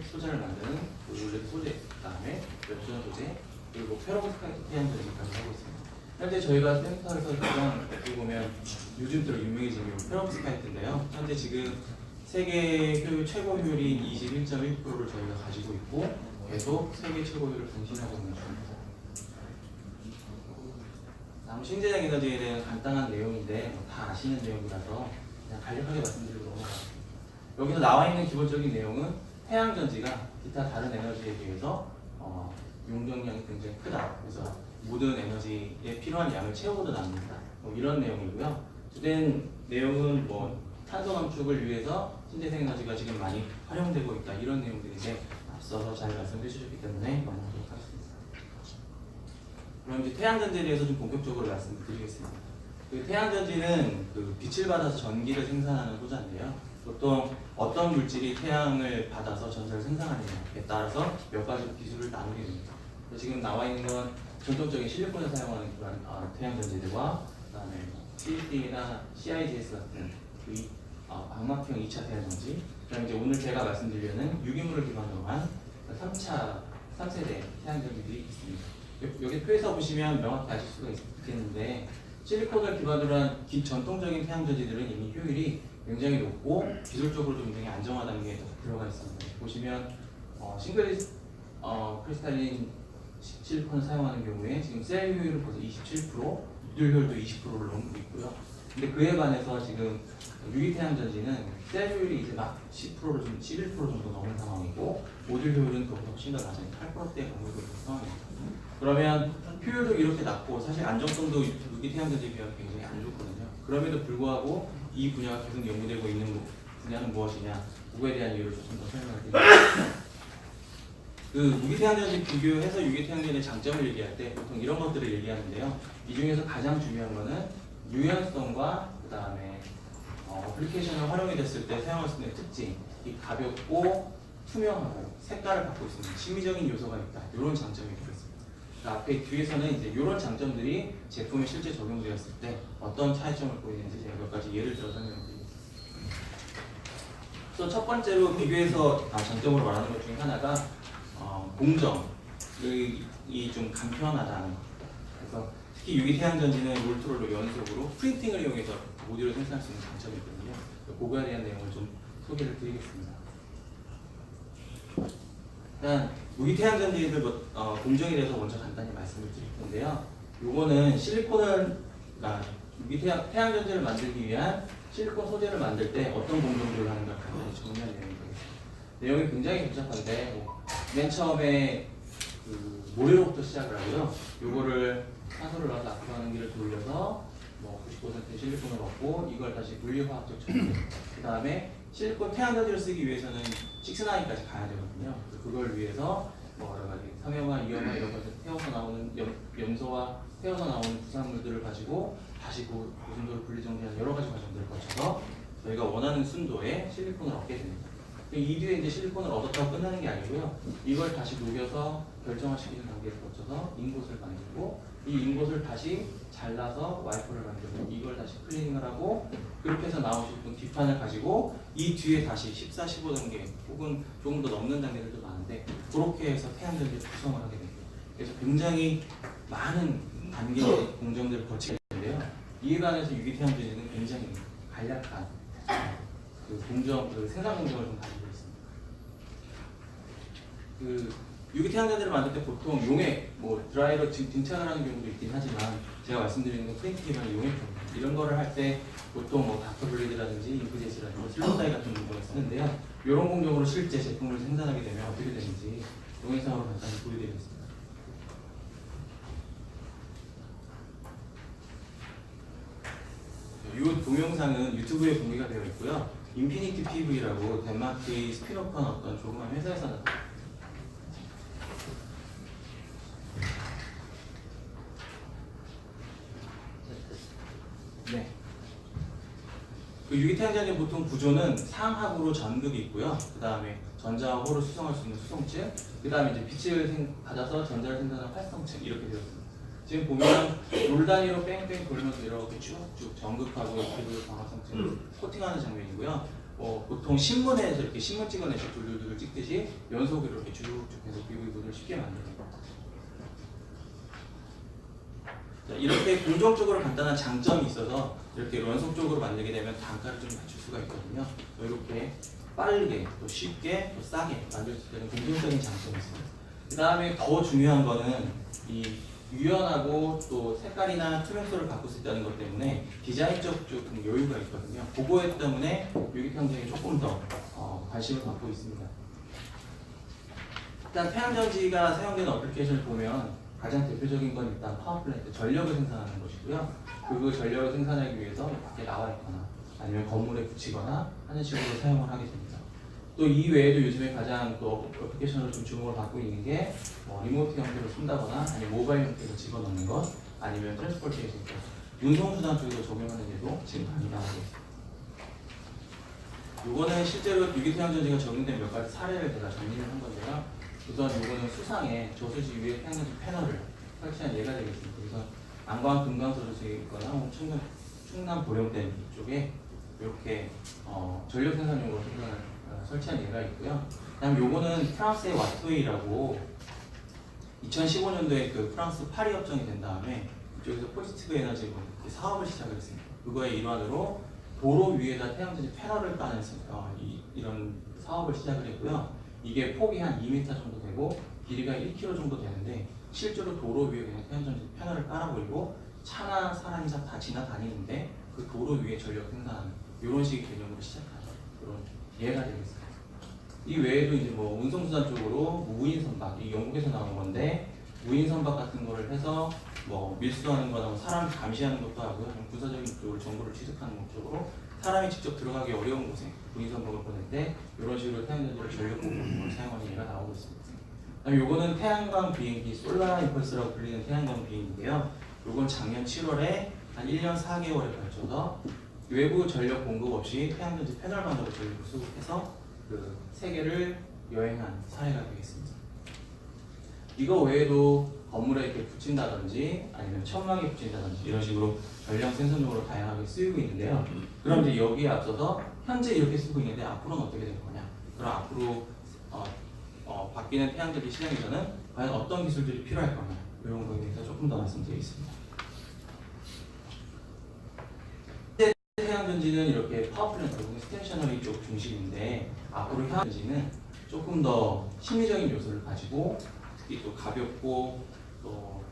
소재를 만드는 올레드 소재, 그 다음에 엽전 소재, 그리고 페로브스카이트 태양전지까지 하고 있습니다. 현재 저희가 센터에서 가장 어떻게 보면 요즘 들어 유명해진 게 페로브스카이트인데요. 현재 지금 세계 최고 효율인 21.1%를 저희가 가지고 있고 계속 세계 최고 효율을更新하고 있는 중입니다. 다음 신재생 에너지에 대한 간단한 내용인데 다 아시는 내용이라서 그냥 간략하게 말씀드리도록 하겠습니다. 여기서 나와 있는 기본적인 내용은 태양전지가 기타 다른 에너지에 비해서 용적량이 굉장히 크다. 그래서 모든 에너지에 필요한 양을 채우고도 남는다. 이런 내용이고요. 주된 내용은 탄소 감축을 위해서 신재생 에너지가 지금 많이 활용되고 있다. 이런 내용들인데 앞서서 잘 말씀해 주셨기 때문에 넘어가도록 하겠습니다. 그럼 이제 태양전지에 대해서 좀 본격적으로 말씀드리겠습니다. 태양전지는 빛을 받아서 전기를 생산하는 소자인데요. 보통 어떤 물질이 태양을 받아서 전자를 생산하느냐에 따라서 몇 가지 기술을 나누게 됩니다. 지금 나와 있는 건 전통적인 실리콘을 사용하는 기반 태양전지들과 그다음에 CCD나 CIGS 같은 망막형 2차 태양전지, 그다음에 이제 오늘 제가 말씀드리려는 유기물을 기반으로 한 3세대 태양전지들이 있습니다. 여기 표에서 보시면 명확히 아실 수가 있겠는데, 실리콘을 기반으로 한 전통적인 태양전지들은 이미 효율이 굉장히 높고 기술적으로도 굉장히 안정화된 게 들어가 있습니다. 보시면 싱글 크리스탈린 실리콘을 사용하는 경우에 지금 셀 효율은 벌써 27%, 모듈 효율도 20%를 넘고 있고요. 근데 그에 반해서 지금 유기 태양전지는 셀 효율이 이제 막 10%를 좀 11% 정도 넘은 상황이고, 모듈 효율은 그보다 훨씬 더 낮은 8%대에 가까운 상황입니다. 그러면 효율도 이렇게 낮고 사실 안정성도 유기 태양전지에 비하면 굉장히 안 좋거든요. 그럼에도 불구하고 이 분야가 계속 연구되고 있는 분야는 무엇이냐? 그거에 대한 이유를 조금 더 설명을 드리겠습니다. 무기 태양전지 비교해서 유기 태양전지의 장점을 얘기할 때 보통 이런 것들을 얘기하는데요. 이 중에서 가장 중요한 거는 유연성과 그 다음에 어플리케이션을 활용이 됐을 때 사용할 수 있는 특징, 이 가볍고 투명하고 색깔을 갖고 있습니다. 심미적인 요소가 있다. 이런 장점이 있겠습니다. 앞에 뒤에서는 이제 이런 장점들이 제품에 실제 적용되었을 때 어떤 차이점을 보이는지 제가 몇 가지 예를 들어 설명드리겠습니다. 그래서 첫 번째로 비교해서 장점으로 말하는 것 중에 하나가 공정이 좀 간편하다는 것. 그래서 특히 유기 태양전지는 롤트롤로 연속으로 프린팅을 이용해서 모듈을 생산할 수 있는 장점이 있거든요. 그거에 대한 내용을 좀 소개를 드리겠습니다. 일단 무기 태양전지들 공정에 대해서 먼저 간단히 말씀을 드릴 텐데요. 요거는 유기 태양전지를 만들기 위한 실리콘 소재를 만들 때 어떤 공정들을 하는가 간단히 정리한 내용입니다. 내용이 굉장히 복잡한데 맨 처음에 모래로부터 시작을 하고요. 요거를 산소를 넣어서 악화하는 길을 돌려서 90% 실리콘을 얻고 이걸 다시 물리화학적 처리. 그 다음에 실리콘 태양전지를 쓰기 위해서는 6-9까지 가야 되거든요. 그걸 위해서 여러 가지 삼염화, 이염화 이런 것들 태워서 나오는 염소와 태워서 나오는 부산물들을 가지고 다시 그 순도를 분리정리하는 여러 가지 과정들을 거쳐서 저희가 원하는 순도의 실리콘을 얻게 됩니다. 이 뒤에 이제 실리콘을 얻었다고 끝나는 게 아니고요. 이걸 다시 녹여서 결정화시키는 단계를 거쳐서 인곳을 만들고 이 인곳을 다시 잘라서 와이퍼를 만들고 이걸 다시 클리닝을 하고 그렇게 해서 나온 실리콘 뒷판을 가지고 이 뒤에 다시 14, 15단계 혹은 조금 더 넘는 단계들도 많은데 그렇게 해서 태양전지를 구성을 하게 됩니다. 그래서 굉장히 많은 단계의 공정들을 거치게 되는데요. 이에 반해서 유기 태양전지는 굉장히 간략한 생산 공정을 좀 가지고 있습니다. 유기 태양전지를 만들 때 보통 용액, 뭐 드라이로 등착을 하는 경우도 있긴 하지만 제가 말씀드리는 건 프린트 기반의 용액 이런 거를 할 때 보통 뭐 닥터블레이드라든지 잉크젯이라든지 슬롯다이 같은 공정을 쓰는데요. 이런 공정으로 실제 제품을 생산하게 되면 어떻게 되는지 동영상으로 간단히 보여드리겠습니다. 이 동영상은 유튜브에 공개가 되어 있고요. 인피니티 PV라고 덴마크의 스피노프한 어떤 조그만 회사에서 나왔습니다. 네. 그 유기태양전지 보통 구조는 상하부로 전극이 있고요. 그 다음에 전자와 호를 수송할 수 있는 수송층, 그 다음에 이제 빛을 받아서 전자를 생산하는 활성층 이렇게 되어 있습니다. 지금 보면 롤 단위로 뺑뺑 돌면서 이렇게 쭉쭉 전극하고 피부 방화성층을 코팅하는 장면이고요. 보통 신문에서 이렇게 신문 찍어내서 둘둘둘 찍듯이 연속으로 이렇게 쭉쭉 해서 피부를 쉽게 만듭니다. 이렇게 공정적으로 간단한 장점이 있어서 이렇게 연속적으로 만들게 되면 단가를 좀 낮출 수가 있거든요. 이렇게 빠르게 또 쉽게 또 싸게 만들 수 있는 공정적인 장점이 있습니다. 그 다음에 더 중요한 거는 이 유연하고 또 색깔이나 투명도를 바꿀 수 있다는 것 때문에 디자인적 좀 여유가 있거든요. 그거 때문에 유기태양전지에 조금 더 관심을 갖고 있습니다. 일단 태양전지가 사용되는 어플리케이션을 보면 가장 대표적인 건 일단 파워플랜트, 전력을 생산하는 것이고요. 그 전력을 생산하기 위해서 밖에 나와 있거나 아니면 건물에 붙이거나 하는 식으로 사용을 하게 됩니다. 또 이 외에도 요즘에 가장 또 어플리케이션으로 좀 주목을 받고 있는 게 리모트 형태로 쓴다거나 아니면 모바일 형태로 집어넣는 것 아니면 트랜스포테이션, 운송수단 쪽에서 적용하는 게도 지금 많이 나오고 있습니다. 요거는 실제로 유기태양전지가 적용된 몇 가지 사례를 제가 정리를 한 건데요. 우선 요거는 수상에 저수지 위에 태양전지 패널을 설치한 예가 되겠습니다. 그래서 안광 금강서주에 있거나 충남 보령댐 쪽에 이렇게 전력 생산용으로 설치한 예가 있고요. 그다음 요거는 프랑스의 와토이라고 2015년도에 그 프랑스 파리 협정이 된 다음에 이쪽에서 포지티브 에너지 사업을 시작을 했습니다. 그거의 일환으로 도로 위에다 태양전지 패널을 까는 이런 사업을 시작을 했고요. 이게 폭이 한 2m 정도 되고 길이가 1km 정도 되는데 실제로 도로 위에 그냥 태양전지 패널을 깔아버리고 차나 사람이 다 지나다니는데 그 도로 위에 전력 생산하는 이런 식의 개념으로 시작하는 그런 예가 되겠습니다. 이 외에도 이제 뭐 운송수단 쪽으로 무인 선박, 이 영국에서 나온 건데 무인 선박 같은 거를 해서 뭐 밀수하는 거나 사람 감시하는 것도 하고요. 군사적인 쪽으로 정보를 취득하는 목적으로 사람이 직접 들어가기 어려운 곳에 무인 선박을 보낼 때 이런 식으로 태양전지를 전력 공급을 사용하는 예가 나오고 있습니다. 그다음에 요거는 태양광 비행기 솔라 임펄스라고 불리는 태양광 비행기인데요. 요건 작년 7월에 한 1년 4개월에 걸쳐서 외부 전력 공급 없이 태양전지 패널만으로 전력을 수급해서 그 세계를 여행한 사례가 되겠습니다. 이거 외에도 건물에 이렇게 붙인다든지 아니면 천막에 붙인다든지 이런 식으로 전력 생산용으로 다양하게 쓰이고 있는데요. 그럼 이제 여기에 앞서서 현재 이렇게 쓰고 있는데 앞으로는 어떻게 될 거냐? 그럼 앞으로 바뀌는 태양전지 시장에서는 과연 어떤 기술들이 필요할 거냐? 이런 거에 대해서 조금 더 말씀드리겠습니다. 태양전지는 이렇게 파워플랜트, 스테이셔너리 쪽 중심인데 앞으로 태양전지는 조금 더 심리적인 요소를 가지고 특히 또 가볍고 또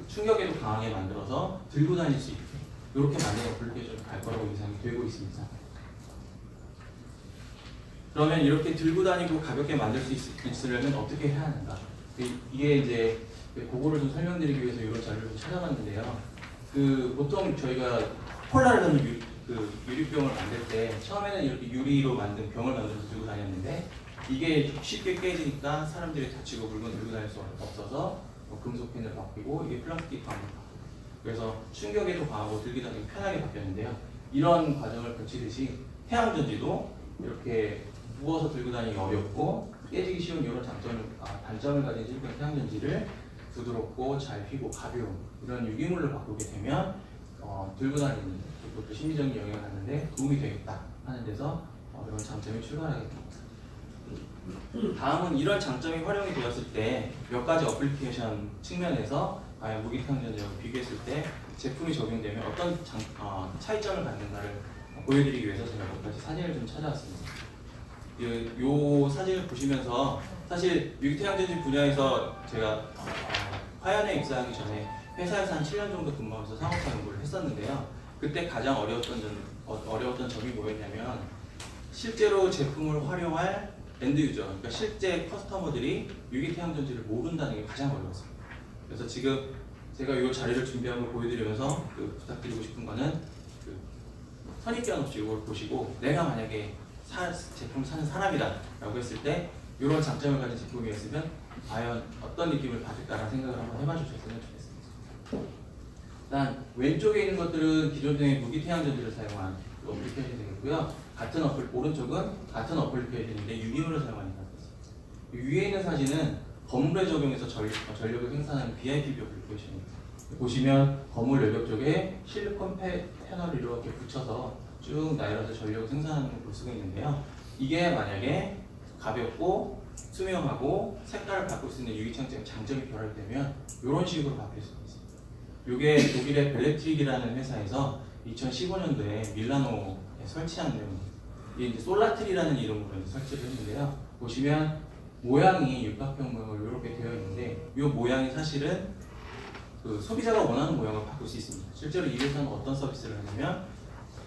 충격에도 강하게 만들어서 들고 다닐 수 있게 이렇게 만든 어플리케이션을 갈 거라고 예상이 되고 있습니다. 그러면 이렇게 들고 다니고 가볍게 만들 수 있으려면 어떻게 해야 하는가? 이게 이제 그거를 좀 설명드리기 위해서 이런 자료를 좀 찾아봤는데요. 보통 저희가 폴라라는 유리병을 만들 때 처음에는 이렇게 유리로 만든 병을 만들어서 들고 다녔는데 이게 쉽게 깨지니까 사람들이 다치고 물건 들고 다닐 수 없어서 금속펜을 바뀌고 이게 플라스틱 방으로 바뀌고 그래서 충격에도 강하고 들기 다니기 편하게 바뀌었는데요. 이런 과정을 거치듯이 태양전지도 이렇게 무거워서 들고 다니기 어렵고 깨지기 쉬운 이런 단점을 가진 실리콘 태양전지를 부드럽고 잘 휘고 가벼운 이런 유기물로 바꾸게 되면 들고 다니는 그것도 심리적인 영향을 갖는데 도움이 되겠다 하는 데서 이런 장점이 출발하게 됩니다. 다음은 이런 장점이 활용이 되었을 때 몇 가지 어플리케이션 측면에서 과연 무기태양전지하고 비교했을 때 제품이 적용되면 어떤 차이점을 갖는가를 보여드리기 위해서 제가 몇 가지 사진을 좀 찾아왔습니다. 이 사진을 보시면서 사실 유기태양전지 분야에서 제가 화연에 입사하기 전에 회사에서 한 7년 정도 근무하면서 상업화 연구를 했었는데요. 그때 가장 어려웠던 점이 뭐였냐면 실제로 제품을 활용할 엔드유저, 그러니까 실제 커스터머들이 유기태양전지를 모른다는 게 가장 어려웠어요. 그래서 지금 제가 이 자리를 준비한 걸 보여드리면서 부탁드리고 싶은 거는 선입견 없이 이걸 보시고 내가 만약에 제품을 사는 사람이다 라고 했을 때 이런 장점을 가진 제품이었으면 과연 어떤 느낌을 받을까라는 생각을 한번 해봐 주셨으면 좋겠습니다. 일단 왼쪽에 있는 것들은 기존의 무기태양전지를 사용한 어플리케이션이 되겠고요. 오른쪽은 같은 어플리케이션인데 유기물을 사용하는 사진입니다. 위에 있는 사진은 건물에 적용해서 전력을 생산하는 BIPV 어플리케이션입니다. 보시면 건물 외벽 쪽에 실리콘 패널을 이렇게 붙여서 쭉 나열해서 전력을 생산하는 걸 볼 수가 있는데요. 이게 만약에 가볍고 투명하고 색깔을 바꿀 수 있는 유기창적인 장점이 결합되면 이런 식으로 바뀔 수가 있습니다. 이게 독일의 벨레트릭이라는 회사에서 2015년도에 밀라노에 설치한 내용입니다. 이게 이제 솔라트리라는 이름으로 설치를 했는데요. 보시면 모양이 육각형 모양으로 이렇게 되어 있는데 이 모양이 사실은 소비자가 원하는 모양을 바꿀 수 있습니다. 실제로 이 회사는 어떤 서비스를 하냐면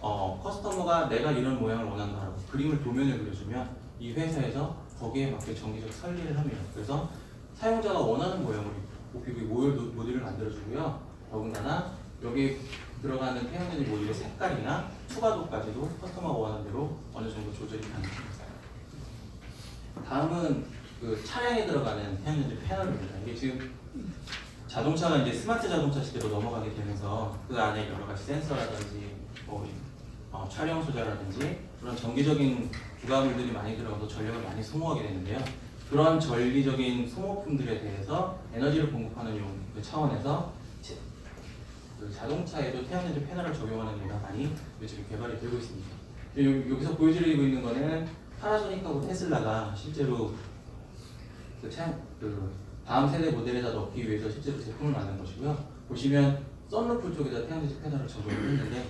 커스터머가 내가 이런 모양을 원한다라고 그림을 도면을 그려주면 이 회사에서 거기에 맞게 정기적 설계를 합니다. 그래서 사용자가 원하는 모양으로 OPV 모듈을 만들어주고요. 더군다나 여기 들어가는 태양전지 모듈의 색깔이나 투과도까지도 커스터머가 원하는 대로 어느 정도 조절이 가능합니다. 다음은 차량에 들어가는 태양전지 패널입니다. 이게 지금 자동차가 이제 스마트 자동차 시대로 넘어가게 되면서 그 안에 여러 가지 센서라든지 촬영 소자라든지 그런 정기적인 부가물들이 많이 들어가서 전력을 많이 소모하게 되는데요. 그런 전기적인 소모품들에 대해서 에너지를 공급하는 차원에서 자동차에도 태양전지 패널을 적용하는 데가 많이 요즘 개발이 되고 있습니다. 여기서 보여드리고 있는 거는 파나소닉하고 테슬라가 실제로 다음 세대 모델에다 넣기 위해서 실제로 제품을 만든 것이고요. 보시면 썬루프 쪽에다 태양전지 패널을 적용을 했는데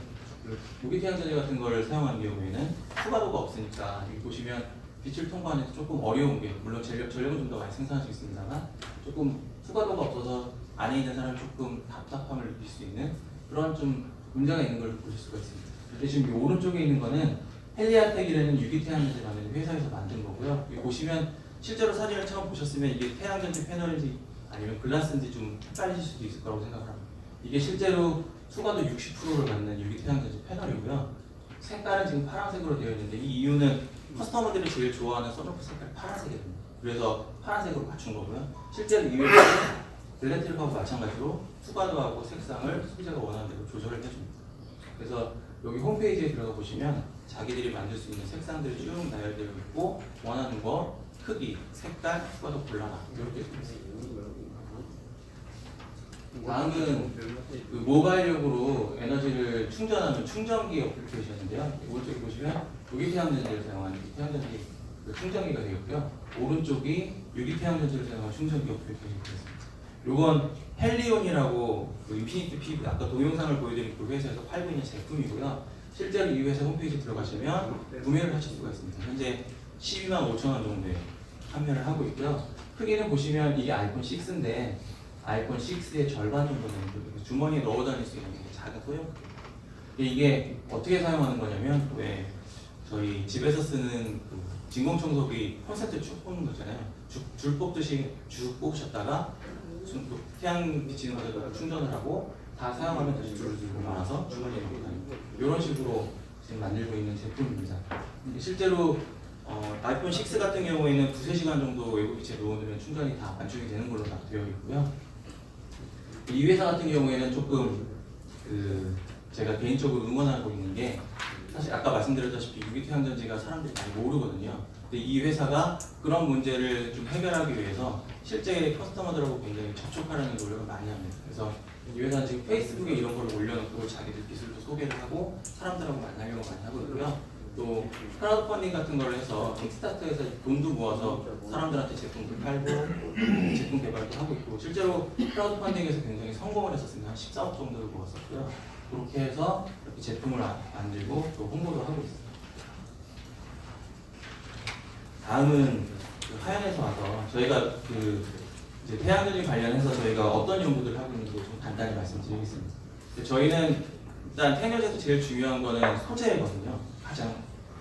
무기태양전지 같은 걸 사용하는 경우에는 투과도가 없으니까 여기 보시면 빛을 통과하는 데 조금 어려운 게 물론 전력은 좀 더 많이 생산할 수 있습니다만 조금 투과도가 없어서 안에 있는 사람이 조금 답답함을 느낄 수 있는 그런 좀 문제가 있는 걸 보실 수가 있습니다. 근데 지금 이 오른쪽에 있는 거는 헬리아텍이라는 유기태양전지 만드는 회사에서 만든 거고요. 여기 보시면 실제로 사진을 처음 보셨으면 이게 태양전지 패널인지 아니면 글라스인지 좀 헷갈리실 수도 있을 거라고 생각을 합니다. 이게 실제로 수과도 60%를 갖는 유기태양전지 패널이고요. 색깔은 지금 파란색으로 되어 있는데 이 이유는 커스터머들이 제일 좋아하는 썬루프 색깔이 파란색이거든요. 그래서 파란색으로 맞춘 거고요. 실제로 이 외에는 벨레트릭하고 마찬가지로 투과도하고 색상을 소비자가 원하는 대로 조절을 해줍니다. 그래서 여기 홈페이지에 들어가 보시면 자기들이 만들 수 있는 색상들이 쭉 나열되어 있고 원하는 거, 크기, 색깔, 투과도 골라라 이렇게 되어 있습니다. 다음은 모바일용으로 에너지를 충전하는 충전기 어플리케이션인데요. 오른쪽에 보시면 유기태양전지를 사용하는 태양전지 충전기가 되겠고요. 오른쪽이 유기태양전지를 사용하는 충전기 어플리케이션이 되겠습니다. 이건 헬리온이라고 인피니티 PV 아까 동영상을 보여드린 그 회사에서 팔고 있는 제품이고요. 실제로 이 회사 홈페이지 들어가시면 구매를 하실 수가 있습니다. 현재 12만 5천 원 정도에 판매를 하고 있고요. 크기는 보시면 이게 아이폰 6인데 아이폰 6의 절반 정도 되는 주머니에 넣어 다닐 수 있는 작은 소형. 이게 어떻게 사용하는 거냐면 왜 저희 집에서 쓰는 진공청소기 콘센트 쭉 뽑는 거잖아요. 줄 뽑듯이 쭉 뽑으셨다가 태양 비치는 것에다가 충전을 하고 다 사용하면 다시 줄을 들고 나와서 주머니에 넣고 다니고 이런 식으로 지금 만들고 있는 제품입니다. 실제로 아이폰 6 같은 경우에는 2~3시간 정도 외부 빛에 놓으면 충전이 다 완충이 되는 걸로 다 되어 있고요. 이 회사 같은 경우에는 조금 제가 개인적으로 응원하고 있는 게 사실 아까 말씀드렸다시피 유기태양전지가 사람들이 많이 모르거든요. 근데 이 회사가 그런 문제를 좀 해결하기 위해서 실제 커스터머들하고 굉장히 접촉하려는 노력을 많이 합니다. 그래서 이 회사는 지금 페이스북에 이런 걸 올려놓고 자기들 기술도 소개를 하고 사람들하고 만나려고 많이 하거든요. 또 크라우드 펀딩 같은 걸 해서 킥스타터에서 돈도 모아서 사람들한테 제품도 팔고 제품 개발도 하고 있고 실제로 크라우드 펀딩에서 굉장히 성공을 했었습니다. 한 14억 정도를 모았었고요. 그렇게 해서 이렇게 제품을 만들고 또 홍보도 하고 있습니다. 다음은 하연에서 와서 저희가 이제 태양전지 관련해서 저희가 어떤 연구들을 하고 있는지 좀 간단히 말씀드리겠습니다. 저희는 일단 태양전지에서 제일 중요한 거는 소재거든요. 가장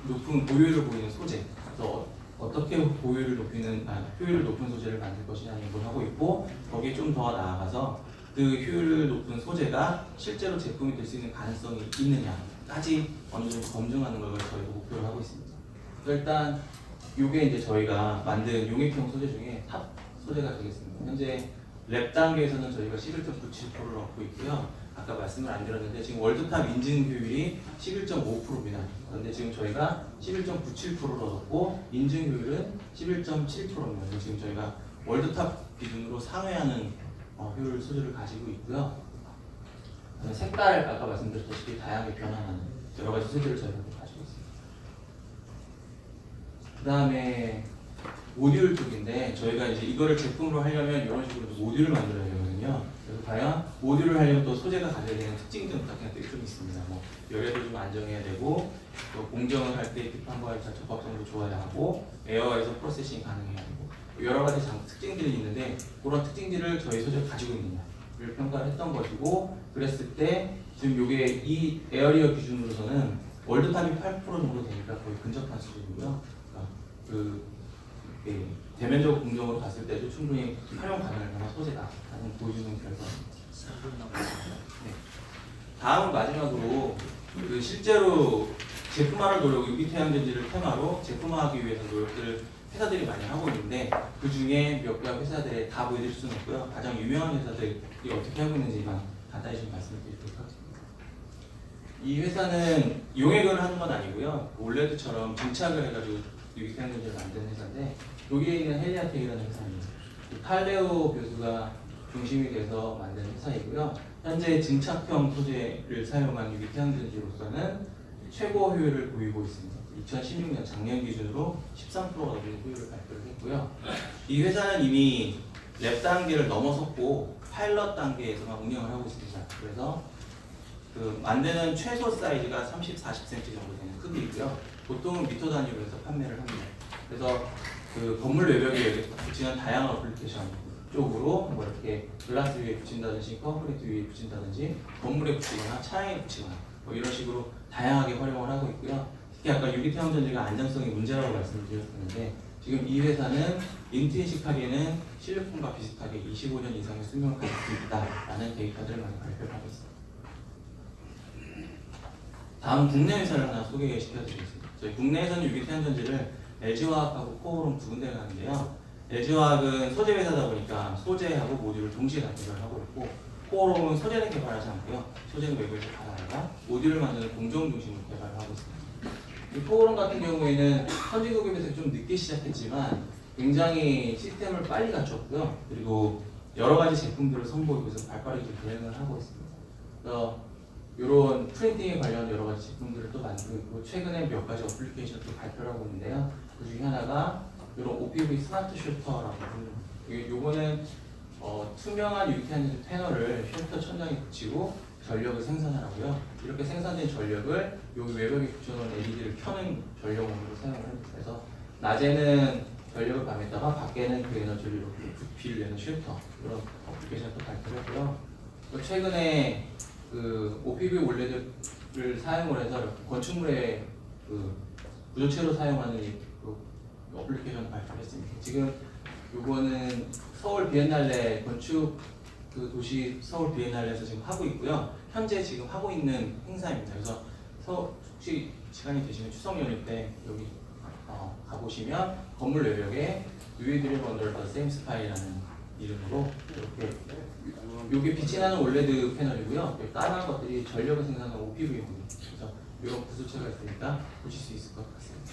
높은 보유율을 보이는 소재. 그래서 어떻게 효율을 높은 소재를 만들 것이냐는 걸 하고 있고, 거기에 좀 더 나아가서 그 효율 높은 소재가 실제로 제품이 될 수 있는 가능성이 있느냐까지 어느 정도 검증하는 걸 저희가 목표로 하고 있습니다. 일단 이게 이제 저희가 만든 용액형 소재 중에 탑 소재가 되겠습니다. 현재 랩 단계에서는 저희가 11.97%를 얻고 있고요. 아까 말씀을 안 드렸는데 지금 월드탑 인증 효율이 11.5%입니다. 그런데 지금 저희가 11.97%를 얻었고 인증 효율은 11.7%입니다. 지금 저희가 월드탑 기준으로 상회하는 효율 소재를 가지고 있고요. 색깔 아까 말씀드렸다시피 다양하게 변화하는 여러 가지 소재를 저희가 가지고 있습니다. 그 다음에 모듈 쪽인데 저희가 이제 이거를 제품으로 하려면 이런 식으로 모듈을 만들어야 되거든요. 그래서 과연 모듈을 하려면 또 소재가 가져야 되는 특징들 같은 것들이 좀 있습니다. 뭐 열에도 좀 안정해야 되고, 또 공정을 할 때 뒷판과의 적합성도 좋아야 하고, 에어에서 프로세싱이 가능해야 되고, 여러 가지 특징들이 있는데 그런 특징들을 저희 소재가 가지고 있느냐를 평가를 했던 것이고, 그랬을 때 지금 이게 이 에어리어 기준으로서는 월드탑이 8% 정도 되니까 거의 근접한 수준이고요. 대면적 공정으로 봤을 때도 충분히 활용 가능할 만한 소재다라는 보여주는 결과입니다. 네. 다음 마지막으로 실제로 제품화를 노력, 유기태양전지를 테마로 제품화하기 위해서 노력들을 회사들이 많이 하고 있는데 그 중에 몇몇 회사들에 다 보여드릴 수는 없고요. 가장 유명한 회사들이 어떻게 하고 있는지만 간단히 좀 말씀드리도록 하겠습니다. 이 회사는 용액을 하는 건 아니고요. 올레드처럼 증착을 해가지고 유기태양전지를 만드는 회사인데 독일에 있는 헬리아텍이라는 회사입니다. 칼레오 교수가 중심이 돼서 만든 회사이고요. 현재 증착형 소재를 사용한 유기태양전지로서는 최고 효율을 보이고 있습니다. 2016년 작년 기준으로 13%가 넘는 효율을 발표를 했고요. 이 회사는 이미 랩 단계를 넘어섰고 파일럿 단계에서만 운영을 하고 있습니다. 그래서 만드는 최소 사이즈가 30, 40cm 정도 되는 크기이고요. 보통은 미터 단위로 해서 판매를 합니다. 그래서 건물 외벽에 붙이는 다양한 어플리케이션 쪽으로 뭐 이렇게 글라스 위에 붙인다든지 콘크리트 위에 붙인다든지 건물에 붙이거나 차량에 붙이거나 뭐 이런 식으로 다양하게 활용을 하고 있고요. 특히 아까 유기태양전지가 안정성이 문제라고 말씀을 드렸었는데 지금 이 회사는 인트리식하게는 실리콘과 비슷하게 25년 이상의 수명을 가질 수 있다라는 데이터들을 많이 발표를 하고 있습니다. 다음 국내 회사를 하나 소개시켜드리겠습니다. 저희 국내에서는 유기태양전지를 LG화학하고 코오롱 두 군데가 하는데요. LG화학은 소재 회사다 보니까 소재하고 모듈을 동시에 다 개발하고 있고, 코오롱은 소재는 개발하지 않고요. 소재는 외부에서 받아다가 모듈을 만드는 공정 중심으로 개발을 하고 있습니다. 이 코오롱 같은 경우에는 선진국에서 좀 늦게 시작했지만 굉장히 시스템을 빨리 갖췄고요. 그리고 여러 가지 제품들을 선보이면서 발빠르게 대응을 하고 있습니다. 그래서 이런 프린팅에 관련 여러 가지 제품들을 또 만들고 있고, 최근에 몇 가지 어플리케이션을 또 발표를 하고 있는데요. 그 중에 하나가 이런 OPV 스마트 쉘터라고 합니다. 요거는 투명한 유기태양전지 패널을 쉘터 천장에 붙이고 전력을 생산하고요. 이렇게 생산된 전력을 여기 외벽에 붙여놓은 LED를 켜는 전력원으로 사용을 합니다. 그래서 낮에는 전력을 받았다가 밖에는 그 에너지를 이렇게 부피를 내는 쉘터, 이런 어플리케이션을 또 발표를 했고요. 또 최근에 OPV 올레드를 사용을 해서 건축물에 부조체로 사용하는 어플리케이션을 발표했습니다. 지금 요거는 서울 비엔날레 건축 도시 서울 비엔날레에서 지금 하고 있고요. 현재 지금 하고 있는 행사입니다. 그래서 혹시 시간이 되시면 추석 연휴 때 여기 가보시면 건물 외벽에 We Dream Under the Same Sky라는 이름으로 이렇게 요게 빛이 나는 올레드 패널이고요. 까만 것들이 전력을 생산하는 OPV입니다. 그래서 이런 부수체가 있으니까 보실 수 있을 것 같습니다.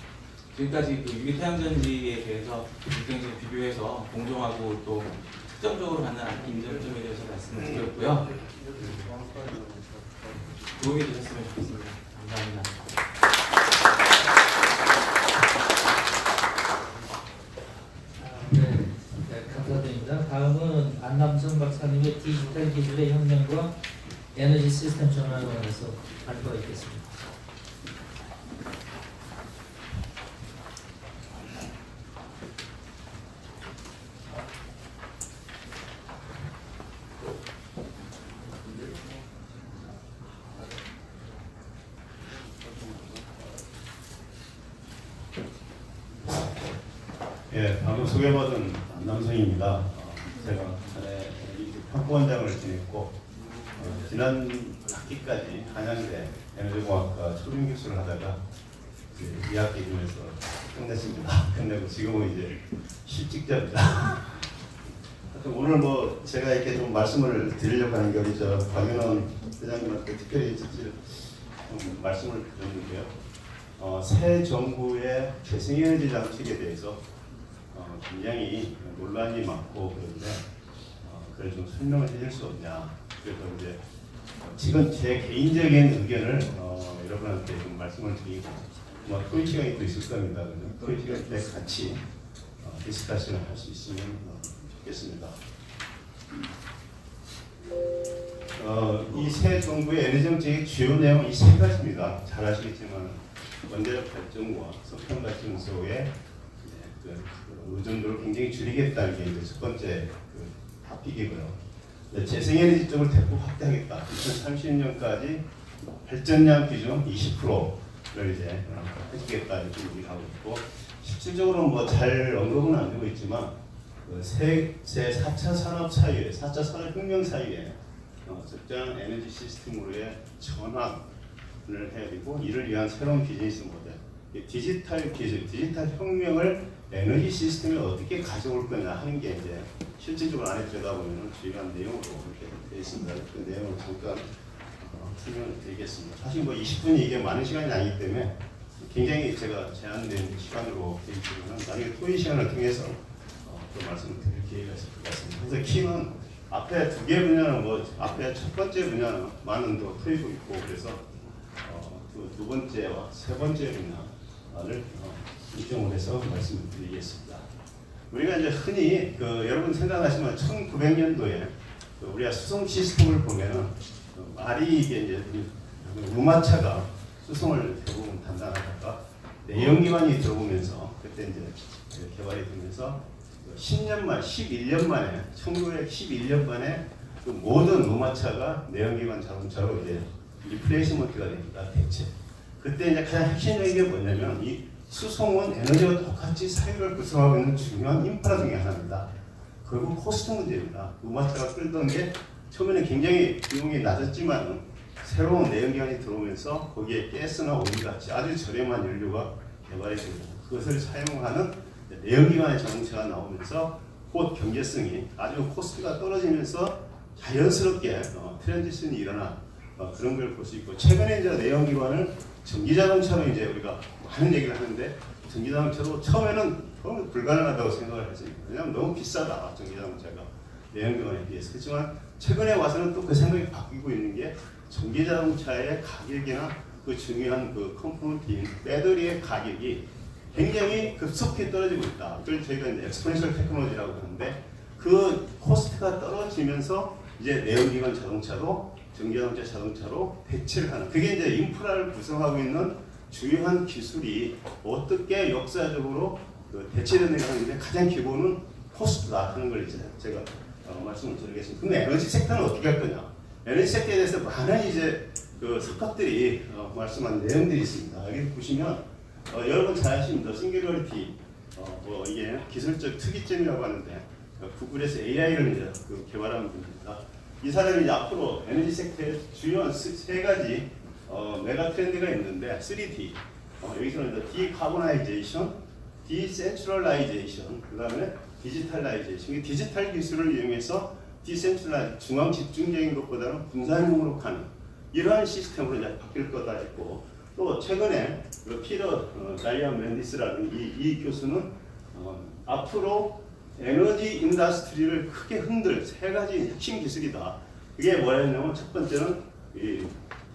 지금까지 유기태양전지에 대해서 굉장히 비교해서 공정하고 또 특정적으로 받는 인정점에 대해서 말씀을 드렸고요. 도움이 되셨으면 좋겠습니다. 감사합니다. 네, 감사드립니다. 다음은 안남성 박사님의 디지털 기술의 혁명과 에너지 시스템 전환에 관해서 발표가 있겠습니다. 예, 방금 소개받은 남성입니다. 제가 전에 평가원장을 지냈고 지난 학기까지 한양대 에너지공학과 초빙교수를 하다가 2학기 중에서 끝냈습니다. 끝내고 지금은 이제 실직자입니다. 하여튼 오늘 뭐 제가 이렇게 좀 말씀을 드리려고 하는 게 우리 박윤원 회장님한테 특별히 좀 말씀을 드렸는데요. 새 정부의 재생에너지 정책에 대해서 굉장히 논란이 많고 그런데 그걸 좀 설명을 해줄 수 없냐. 그래서 이제 지금 제 개인적인 의견을 여러분한테 좀 말씀을 드리고 토의 시간이 또 있을 겁니다. 토의 시간 때 같이 디스커션을 할 수 있으면 좋겠습니다. 이 새 정부의 에너지 정책의 주요 내용은 이 세 가지입니다. 잘 아시겠지만 원자력 발전과 석탄 발전소의 의존도를 굉장히 줄이겠다는 게 이제 첫 번째 토픽이고요. 재생에너지 쪽을 대폭 확대하겠다. 2030년까지 발전량 비중 20%를 이제 해주겠다 이렇게 얘기를 하고 있고, 실질적으로 뭐 잘 언급은 안 되고 있지만 새 4차 산업 사이에, 4차 산업혁명 사이에 적절한 에너지 시스템으로의 전환을 해야 되고, 이를 위한 새로운 비즈니스 모델, 디지털 기술, 디지털 혁명을 에너지 시스템에 어떻게 가져올 거냐 하는 게 이제 실질적으로 안에 들여다보면 주요한 내용으로 이렇게 되어 있습니다. 그 내용을 잠깐 설명을 드리겠습니다. 사실 뭐 20분이 이게 많은 시간이 아니기 때문에 굉장히 제가 제한된 시간으로 되어 있지만 나중에 토의 시간을 통해서 또 말씀을 드릴 기회가 있을 것 같습니다. 그래서 키는 앞에 두 개 분야는 뭐 앞에 첫 번째 분야는 많은 더 토의도 있고, 그래서 두 번째와 세 번째 분야를 인정을 해서 말씀을 드리겠습니다. 우리가 이제 흔히 여러분 생각하시면 1900년도에 우리가 수송 시스템을 보면은 말이 이게 이제 유마차가 수송을 대부분 담당하다가 내연기관이 들어오면서 그때 이제 개발이 되면서 10년 만, 11년 만에 1911년 만에 그 모든 유마차가 내연기관 자동차로 이제 리플레이스먼트가 됩니다. 대체. 그때 이제 가장 핵심적인 게 뭐냐면 이 수송은 에너지와 똑같이 사유를 구성하고 있는 중요한 인프라 중에 하나입니다. 결국 코스트 문제입니다. 유마차가 끌던 게 처음에는 굉장히 비용이 낮았지만 새로운 내연기관이 들어오면서 거기에 가스나 오일 같이 아주 저렴한 연료가 개발이 되고, 그것을 사용하는 내연기관의 자동차가 나오면서 곧 경제성이 아주 코스트가 떨어지면서 자연스럽게 트랜지션이 일어나 그런 걸 볼 수 있고, 최근에 이제 내연기관을 전기자동차로 이제 우리가 많은 얘기를 하는데, 전기자동차도 처음에는 불가능하다고 생각을 했습니다. 왜냐하면 너무 비싸다, 전기자동차가 내연기관에 비해서. 그렇지만 최근에 와서는 또 그 생각이 바뀌고 있는 게, 전기자동차의 가격이나 그 중요한 그 컴포넌트인 배터리의 가격이 굉장히 급속히 떨어지고 있다. 그걸 저희가 이제 엑스포넨셜 테크놀로지라고 하는데, 그 코스트가 떨어지면서 이제 내연기관 자동차도 전기자동차 자동차로 대체를 하는, 그게 이제 인프라를 구성하고 있는 주요한 기술이 어떻게 역사적으로 대체되는가 하는데, 가장 기본은 코스트다 하는 걸 이제 제가 말씀을 드리겠습니다. 근데 에너지 섹터는 어떻게 할 거냐? 에너지 섹터에 대해서 많은 이제 석학들이 말씀한 내용들이 있습니다. 여기 보시면 여러분 잘 아십니다. 싱귤러리티, 뭐 이게 기술적 특이점이라고 하는데, 구글에서 AI를 이제 개발한 분입니다. 이 사람이 이제 앞으로 에너지 섹터의 주요한 세 가지 메가 트렌드가 있는데, 3D, 여기서는 이제 디카보나이제이션, 디센트럴라이제이션, 그 다음에 디지털라이제이션. 디지털 기술을 이용해서 디센트럴라이즈, 중앙 집중적인 것보다는 분산형으로 가는 이러한 시스템으로 이제 바뀔 거다 했고, 또 최근에 피터 다이아멘디스라는 이 교수는 앞으로 에너지 인더스트리를 크게 흔들 세 가지 핵심 기술이다. 그게 뭐였냐면, 첫 번째는 이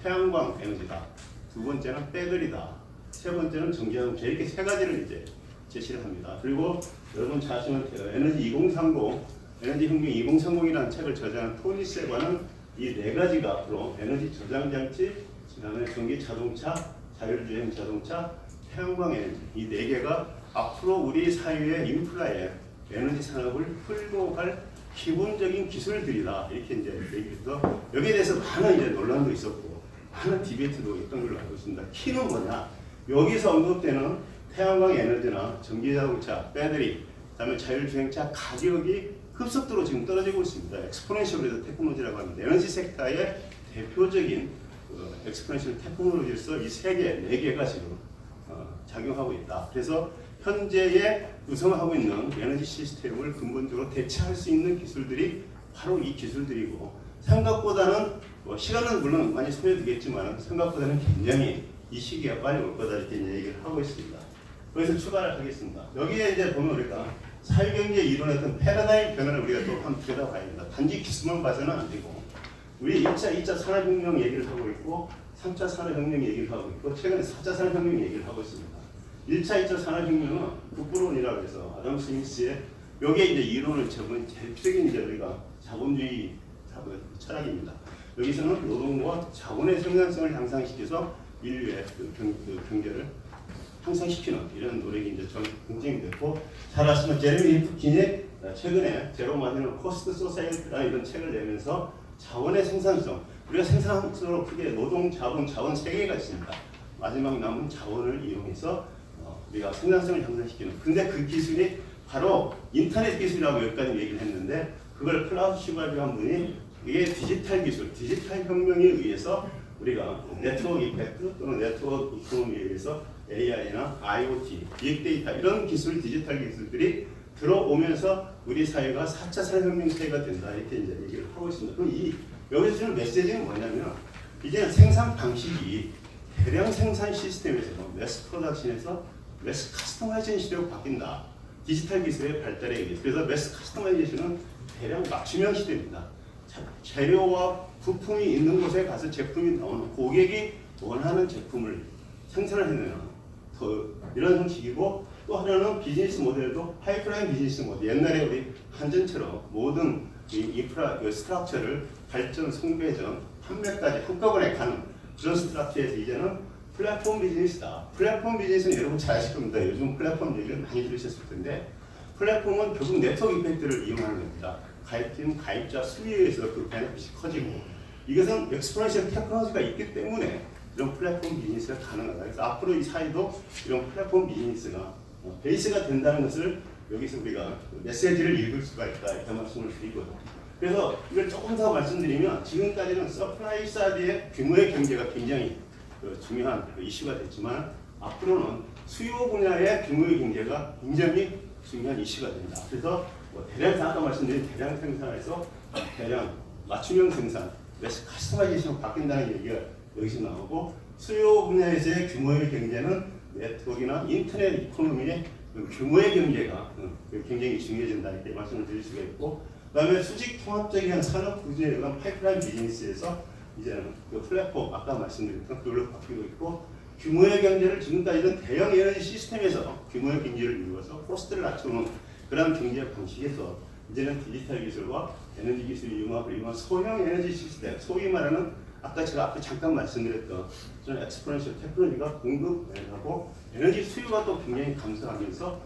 태양광 에너지다, 두 번째는 배터리다, 세 번째는 전기자동차, 이렇게 세 가지를 이제 제시를 합니다. 그리고 여러분 잘 아시면 돼요. 에너지 2030, 에너지 혁명 2030이라는 책을 저자한 토니 세관은 이 네 가지가 앞으로 에너지 저장 장치, 그다음에 전기 자동차, 자율주행 자동차, 태양광 에너지, 이 네 개가 앞으로 우리 사회의 인프라에 에너지 산업을 풀고 갈 기본적인 기술들이다, 이렇게 이제 얘기해서 여기에 대해서 많은 이제 논란도 있었고 많은 디베이트도 있던 걸로 알고 있습니다. 키는 뭐냐? 여기서 언급되는 태양광 에너지나 전기자동차, 배터리, 그다음에 자율주행차 가격이 급속도로 지금 떨어지고 있습니다. 엑스포넨셜 테크놀로지라고 합니다. 에너지 섹터의 대표적인 엑스포넨셜 테크놀로지로서 이 세 개, 네 개가 지금 작용하고 있다. 그래서 현재의 구성하고 있는 에너지 시스템을 근본적으로 대체할 수 있는 기술들이 바로 이 기술들이고, 생각보다는 시간은 물론 많이 소요되겠지만 생각보다는 굉장히 이 시기가 빨리 올 거다 이렇게 이제 얘기를 하고 있습니다. 그래서 출발을 하겠습니다. 여기에 이제 보면 우리가 사회경제 이론의 어떤 패러다임 변화를 우리가 또 한번 들여다봐야 합니다. 단지 기술만 봐서는 안 되고, 우리 2차 산업혁명 얘기를 하고 있고 3차 산업혁명 얘기를 하고 있고 최근에 4차 산업혁명 얘기를 하고 있습니다. 1차, 2차 산업혁명은 국부론이라고 해서 아담 스미스의 여기에 이제 이론을 적은 대표적인 이제 우리가 자본주의 철학입니다. 여기서는 노동과 자본의 생산성을 향상시켜서 인류의 경제를 향상시키는 이런 노력이 이제 굉장히 됐고, 잘 아시는 제레미 리프킨이 최근에 제로 마지노 코스트 소사이어티라는 이런 책을 내면서 자원의 생산성, 우리가 생산성으로 크게 노동, 자원 세 개가 있습니다. 마지막 남은 자원을 이용해서 우리가 생산성을 향상시키는. 근데 그 기술이 바로 인터넷 기술이라고 여기까지 얘기를 했는데, 그걸 클라우스 슈바비한 분이 이게 디지털 기술, 디지털 혁명에 의해서 우리가 네트워크 이펙트 또는 네트워크 이코노미에 의해서 AI나 IoT, 빅데이터 이런 기술, 디지털 기술들이 들어오면서 우리 사회가 4차 산업혁명 사회가 된다 이렇게 이제 얘기를 하고 있습니다. 그럼 여기서 주는 메시지는 뭐냐면, 이제 생산 방식이 대량 생산 시스템에서 매스 프로덕션에서 매스 커스터마이제이션 시대로 바뀐다. 디지털 기술의 발달에 의해서. 그래서 매스 커스터마이제이션은 대량 맞춤형 시대입니다. 재료와 부품이 있는 곳에 가서 제품이 나오는, 고객이 원하는 제품을 생산을 해내는 이런 형식이고, 또 하나는 비즈니스 모델도 파이프라인 비즈니스 모델. 옛날에 우리 한전처럼 모든 인프라 스트럭처를 발전, 송배전, 판매까지 한꺼번에 가는 그런 스트럭처에서 이제는 플랫폼 비즈니스다. 플랫폼 비즈니스는 여러분 잘 아실 겁니다. 요즘 플랫폼 얘기를 많이 들으셨을 텐데, 플랫폼은 결국 네트워크 이펙트를 이용하는 겁니다. 가입팀, 가입자 수에 의해서 그 베네핏이 커지고, 이것은 엑스포넨셜 테크놀로지가 있기 때문에 이런 플랫폼 비즈니스가 가능하다. 그래서 앞으로 이 사회도 이런 플랫폼 비즈니스가 베이스가 된다는 것을 여기서 우리가 메시지를 읽을 수가 있다 이렇게 말씀을 드리고요. 그래서 이걸 조금 더 말씀드리면, 지금까지는 서플라이 사이드의 규모의 경제가 굉장히 중요한 이슈가 됐지만, 앞으로는 수요 분야의 규모의 경제가 굉장히 중요한 이슈가 된다. 그래서 대량, 아까 말씀드린 대량 생산에서 대량 맞춤형 생산, 매스 커스터마이제이션으로 바뀐다는 얘기가 여기서 나오고, 수요 분야에서의 규모의 경제는 네트워크나 인터넷 이코노미의 규모의 경제가 굉장히 중요해진다 이렇게 말씀을 드릴 수가 있고, 그다음에 수직 통합적인 산업 구조에 의한 파이프라인 비즈니스에서 이제는 그 플랫폼 아까 말씀드렸던 그걸로 바뀌고 있고, 규모의 경제를 지금까지는 대형 에너지 시스템에서 규모의 경제를 이루어서 코스트를 낮추는 그런 경제 방식에서 이제는 디지털 기술과 에너지 기술이 융합을 이루는 소형 에너지 시스템, 소위 말하는 아까 제가 앞에 잠깐 말씀드렸던 저는 엑스포넨셜 테크놀로지가 공급하고 에너지 수요가 또 굉장히 감소하면서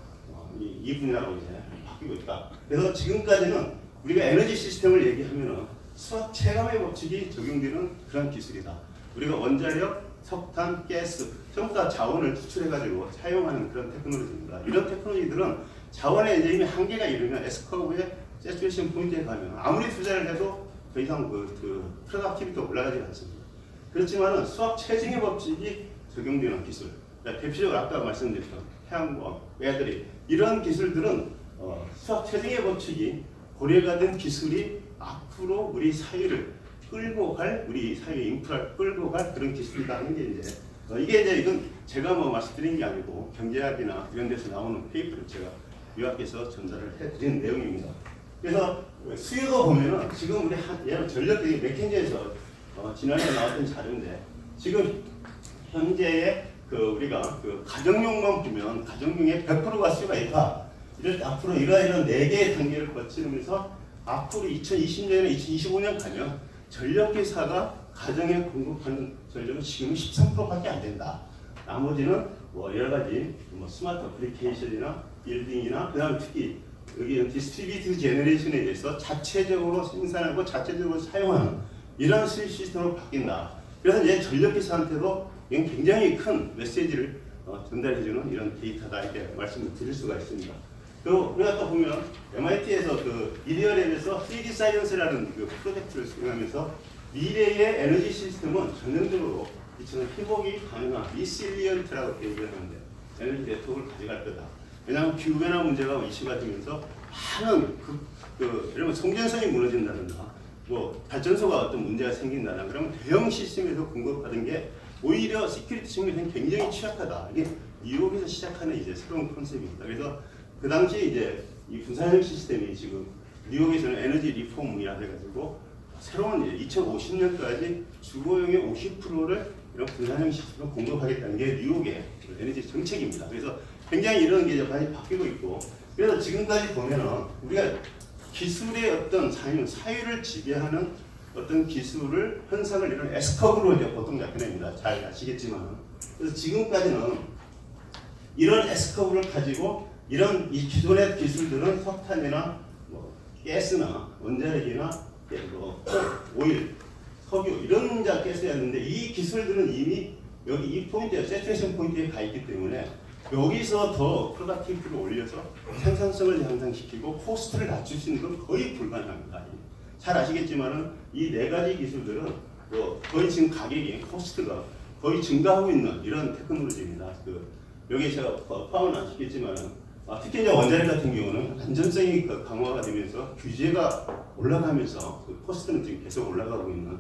이 분야로 이제 바뀌고 있다. 그래서 지금까지는 우리가 에너지 시스템을 얘기하면은 수학 체감의 법칙이 적용되는 그런 기술이다. 우리가 원자력, 석탄, 가스 전부 다 자원을 투출해가지고 사용하는 그런 테크놀로지입니다. 이런 테크놀로지들은 자원에 이제 이미 한계가 이르면 S커브의 세츄레이션 포인트에 가면 아무리 투자를 해도 더 이상 프로덕티비티가 올라가지 않습니다. 그렇지만은 수학 체증의 법칙이 적용되는 기술, 대표적으로 아까 말씀드렸던 태양광, 배터리 이런 기술들은 수학 체증의 법칙이 고려가 된 기술이 앞으로 우리 사회를 끌고 갈, 우리 사회 인프라를 끌고 갈 그런 기술이라는 게 이제 이건 제가 뭐 말씀드린 게 아니고 경제학이나 이런 데서 나오는 페이퍼를 제가 유학에서 전달을 해드린 내용입니다. 그래서 수요도 보면은 지금 우리 예를 전력이 맥킨지에서 지난해 나왔던 자료인데, 지금 현재의 우리가 가정용만 보면 가정용의 100%가 수요가 있다. 이럴 때 앞으로 이러한 4개의 단계를 거치면서 앞으로 2020년에 2025년 가면 전력회사가 가정에 공급하는 전력은 지금 13%밖에 안 된다. 나머지는 여러 가지 스마트 어플리케이션이나 빌딩이나 그다음 특히 여기는 디스트리뷰티드 제너레이션에 의해서 자체적으로 생산하고 자체적으로 사용하는 이런 시스템으로 바뀐다. 그래서 이제 전력회사한테도 굉장히 큰 메시지를 전달해주는 이런 데이터다 이렇게 말씀을 드릴 수가 있습니다. 그리고 우리가 또 보면 MIT에서 그 미디어랩에서 3D 사이언스라는 그 프로젝트를 수행하면서 미래의 에너지 시스템은 전형적으로 이처럼 회복이 가능한 리실리언트라고 얘기하는데 에너지 네트워크를 가져갈 거다. 왜냐하면 기후변화 문제가 이슈가 되면서 많은 여러분 송전선이 무너진다든가 뭐 발전소가 어떤 문제가 생긴다나 그러면 대형 시스템에서 공급받은 게 오히려 시큐리티 측면에서는 굉장히 취약하다. 이게 뉴욕에서 시작하는 이제 새로운 컨셉입니다. 그래서 그 당시 이제 이 분산형 시스템이 지금 뉴욕에서는 에너지 리폼이라 해가지고 새로운 2050년까지 주거용의 50%를 이런 분산형 시스템을 공급하겠다는 게 뉴욕의 에너지 정책입니다. 그래서 굉장히 이런 게 많이 바뀌고 있고, 그래서 지금까지 보면은 우리가 기술의 어떤 사유를 지배하는 어떤 기술을 현상을 이런 S커브로 이제 보통 나타냅니다. 잘 아시겠지만, 그래서 지금까지는 이런 S커브를 가지고 이런 이 기존의 기술들은 석탄이나 뭐 가스나 원자력이나 뭐 오일, 석유 이런 가스였는데 이 기술들은 이미 여기 이 포인트에 세츄레이션 포인트에 가 있기 때문에 여기서 더 프로덕티비티를 올려서 생산성을 향상시키고 코스트를 낮출 수 있는 건 거의 불가능합니다. 잘 아시겠지만은 이 네 가지 기술들은 뭐 거의 지금 가격이 코스트가 거의 증가하고 있는 이런 테크놀로지입니다. 여기 제가 포함은 안 시켰지만은 특히 이제 원자력 같은 경우는 안전성이 강화가 되면서 규제가 올라가면서 코스트는 지금 계속 올라가고 있는.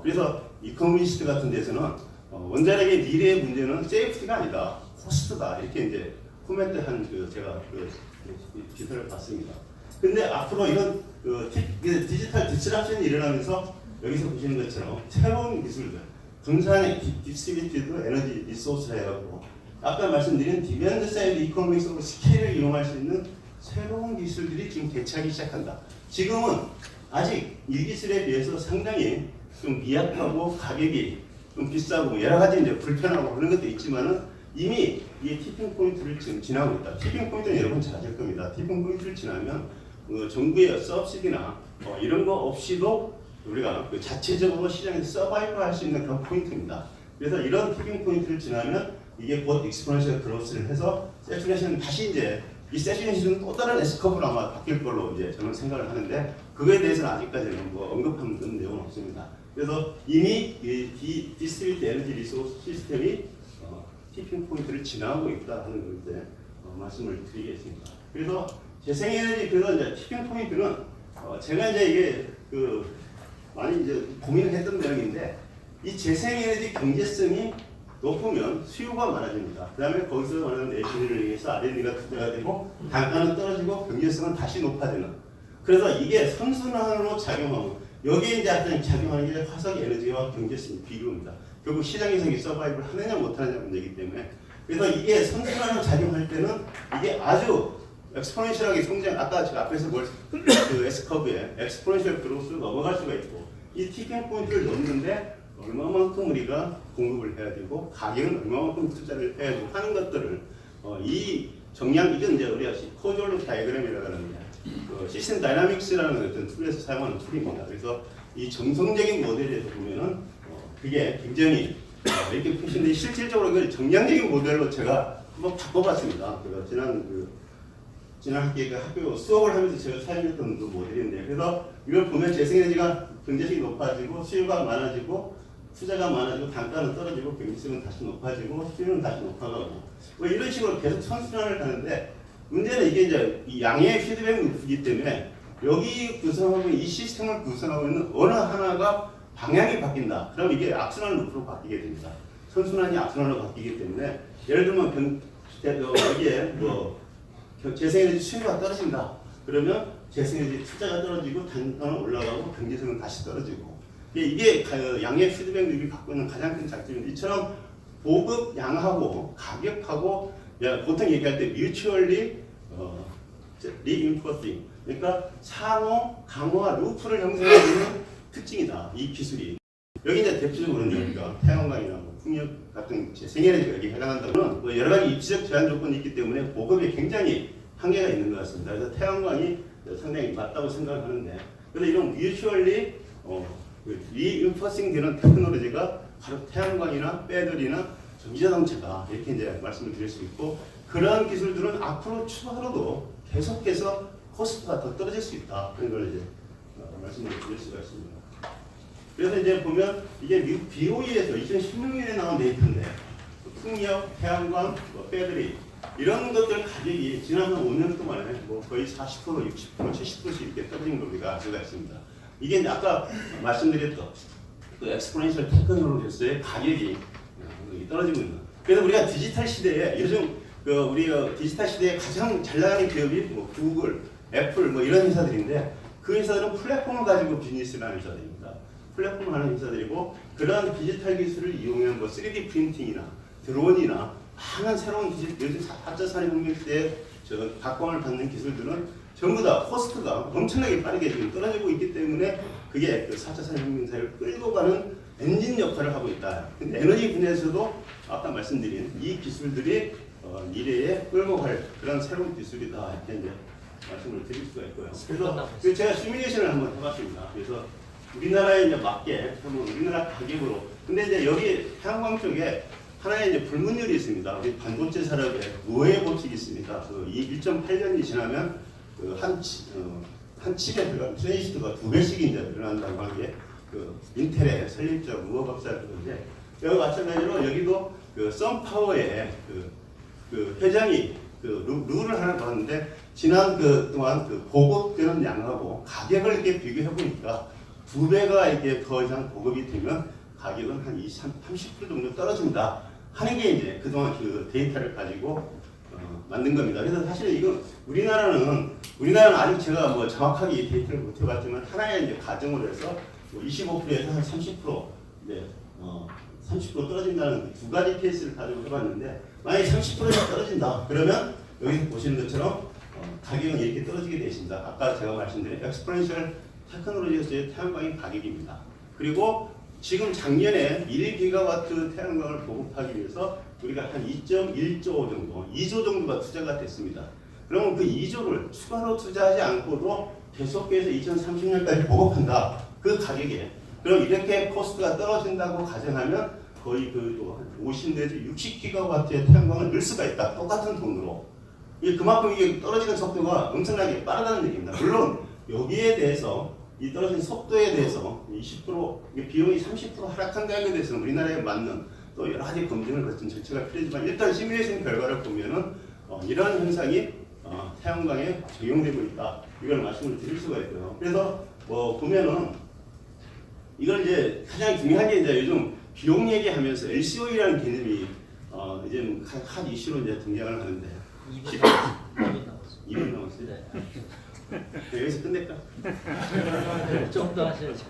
그래서 이코노미스트 같은 데서는 원자력의 미래의 문제는 세이프티가 아니다, 코스트다 이렇게 이제 코멘트한 제가 기사를 봤습니다. 근데 앞으로 이런 디지털 디스럽션이 일어나면서 여기서 보시는 것처럼 새로운 기술들, 분산의 디스트리뷰티드 에너지 리소스라 해가지고 아까 말씀드린 디밴드 사이드 이코노믹스로 스케일을 이용할 수 있는 새로운 기술들이 지금 대체하기 시작한다. 지금은 아직 이 기술에 비해서 상당히 좀 미약하고 가격이 좀 비싸고 여러 가지 이제 불편하고 그런 것도 있지만은 이미 이 티핑 포인트를 지금 지나고 있다. 티핑 포인트는 여러분 잘 아실 겁니다. 티핑 포인트를 지나면 정부의 서브시디나 이런 거 없이도 우리가 자체적으로 시장에서 서바이브 할 수 있는 그런 포인트입니다. 그래서 이런 티핑 포인트를 지나면 이게 곧 익스포넨셜 그로스를 해서 세츄레이션 다시 이제 이 세츄레이션은 또 다른 S커브로 아마 바뀔 걸로 이제 저는 생각을 하는데 그거에 대해서는 아직까지는 뭐 언급한 내용은 없습니다. 그래서 이미 이 디스트리뷰트 에너지 리소스 시스템이 티핑 포인트를 지나고 있다 하는 걸 이제 말씀을 드리겠습니다. 그래서 재생에너지 그래서 이제 티핑 포인트는 제가 이제 이게 많이 이제 고민을 했던 내용인데 이 재생에너지 경제성이 높으면 수요가 많아집니다. 그 다음에 거기서 말하는 내실을 위해서 R&D가 투자가 되고 단가는 떨어지고 경제성은 다시 높아지는. 그래서 이게 선순환으로 작용하고 여기에 이제 어떤 작용하는 게 화석 에너지와 경제성의 비교입니다. 결국 시장에서 이 서바이브를 하느냐 못하느냐 문제이기 때문에 그래서 이게 선순환으로 작용할 때는 이게 아주 엑스포넨셜하게 성장, 아까 제가 앞에서 그 S커브에 엑스포넨셜 그로스로 넘어갈 수가 있고 이 티핑 포인트를 넘는데 얼마만큼 우리가 공급을 해야 되고 가격은 얼마만큼 투자를 해야 되고 하는 것들을 이 정량 이건 이제 우리가 코졸로 다이그램이라고 하는데 시스템 다이나믹스라는 어떤 툴에서 사용하는 툴입니다. 그래서 이 정성적인 모델에서 보면은 그게 굉장히 이렇게 표시인데 실질적으로 그 정량적인 모델로 제가 한번 바꿔봤습니다. 지난 학기에 학교 수업을 하면서 제가 사용했던 그 모델인데 그래서 이걸 보면 재생에너지가 경제성이 높아지고 수요가 많아지고 투자가 많아지고 단가는 떨어지고 경제성은 다시 높아지고 수요는 다시 높아가고 뭐 이런 식으로 계속 선순환을 가는데 문제는 이게 이제 이 양의 피드백 루프이기 때문에 여기 구성하고 이 시스템을 구성하고 있는 어느 하나가 방향이 바뀐다. 그럼 이게 악순환 루프로 바뀌게 됩니다. 선순환이 악순환으로 바뀌기 때문에 예를 들면 여기에 뭐 재생에너지 수요가 떨어진다. 그러면 재생에너지 투자가 떨어지고 단가는 올라가고 경제성은 다시 떨어지고 이게 양의 피드백 룰이 갖고 있는 가장 큰 장점인데 이처럼 보급 양하고 가격하고 보통 얘기할 때 뮤추얼리 리인포싱 그러니까 상호 강화 루프를 형성하는 특징이다. 이 기술이 여기 이제 대표적으로는 우리가 태양광이나 뭐 풍력 같은 재생에너지가 여기 해당한다면 뭐 여러 가지 입지적 제한 조건이 있기 때문에 보급에 굉장히 한계가 있는 것 같습니다. 그래서 태양광이 상당히 맞다고 생각하는데 그래서 이런 뮤추얼리 리인포싱 되는 테크놀로지가 바로 태양광이나 배터리나 전기자동차다 이렇게 이제 말씀을 드릴 수 있고 그러한 기술들은 앞으로 추가로도 계속해서 코스트가 더 떨어질 수 있다 그런 걸 이제 말씀을 드릴 수가 있습니다. 그래서 이제 보면 이게 미국 BOE에서 2016년에 나온 데이터인데 풍력, 태양광, 배터리 이런 것들 가격이 지난 한 5년 동안에 뭐 거의 40%, 60%, 70%씩 이렇게 떨어진 걸 우리가 알 수가 있습니다. 이게 이제 아까 말씀드렸던 그 엑스포넨셜 테크놀로지의 가격이 떨어지고 있는. 그래서 우리가 디지털 시대에 요즘 우리 디지털 시대에 가장 잘 나가는 기업이 뭐 구글, 애플 뭐 이런 회사들인데 그 회사들은 플랫폼을 가지고 비즈니스를 하는 회사들입니다. 플랫폼을 하는 회사들이고 그러한 디지털 기술을 이용한 뭐 3D 프린팅이나 드론이나 많은 새로운 기술, 요즘 4차 산업혁명 시대에 각광을 받는 기술들은 전부 다 코스트가 엄청나게 빠르게 지금 떨어지고 있기 때문에 그게 그 4차 산업혁명 사회를 끌고 가는 엔진 역할을 하고 있다. 근데 에너지 분야에서도 아까 말씀드린 이 기술들이 미래에 끌고 갈 그런 새로운 기술이다. 이렇게 이제 말씀을 드릴 수가 있고요. 그래서 제가 시뮬레이션을 한번 해봤습니다. 그래서 우리나라에 이제 맞게 한번 우리나라 가격으로. 근데 이제 여기 태양광 쪽에 하나의 이제 불문율이 있습니다. 우리 반도체 산업의 노예 법칙이 있습니다. 그 1.8년이 지나면 한 칩에 들어간 트랜지스터가 2배씩 이제 늘어난다고 하는 게 그 인텔의 설립자 무어박사가 그런데 여기 마찬가지로 여기도 그 썬파워의 그 회장이 그 룰을 하나 봤는데 지난 그 동안 그 보급되는 양하고 가격을 이렇게 비교해 보니까 2배가 이렇게 더 이상 보급이 되면 가격은 한 30% 정도 떨어진다 하는 게 이제 그동안 그 데이터를 가지고 만든 겁니다. 그래서 사실 이건 우리나라는 아직 제가 뭐 정확하게 이 데이터를 못 해봤지만 하나의 이제 가정으로 해서 뭐 25%에서 한 30% 이제 30% 떨어진다는 두 가지 케이스를 가지고 해봤는데 만약에 30%가 떨어진다 그러면 여기 보시는 것처럼 가격은 이렇게 떨어지게 되어 있습니다. 아까 제가 말씀드린 엑스포넨셜 테크놀로지에서의 태양광의 가격입니다. 그리고 지금 작년에 1기가와트 태양광을 보급하기 위해서 우리가 한 2.1조 정도, 2조 정도가 투자가 됐습니다. 그러면 그 2조를 추가로 투자하지 않고도 계속해서 2030년까지 보급한다. 그 가격에. 그럼 이렇게 코스트가 떨어진다고 가정하면 거의 그 50 내지 60기가와트의 태양광을 넣을 수가 있다. 똑같은 돈으로. 그만큼 이게 떨어지는 속도가 엄청나게 빠르다는 얘기입니다. 물론 여기에 대해서 이 떨어진 속도에 대해서 20% 비용이 30% 하락한다는 데 대해서는 우리나라에 맞는 또 여러 가지 검증을 거친 절차가 필요하지만 일단 시뮬레이션 결과를 보면은 이런 현상이 태양광에 적용되고 있다. 이걸 말씀을 드릴 수가 있고요. 그래서 뭐 보면은 이걸 이제 가장 중요한 게 이제 요즘 비용 얘기하면서 LCOE라는 개념이 이제 한 이슈로 이제 등장을 하는데 2분 남았어요. 네. 여기서 끝낼까? 좀 더 하셔야죠.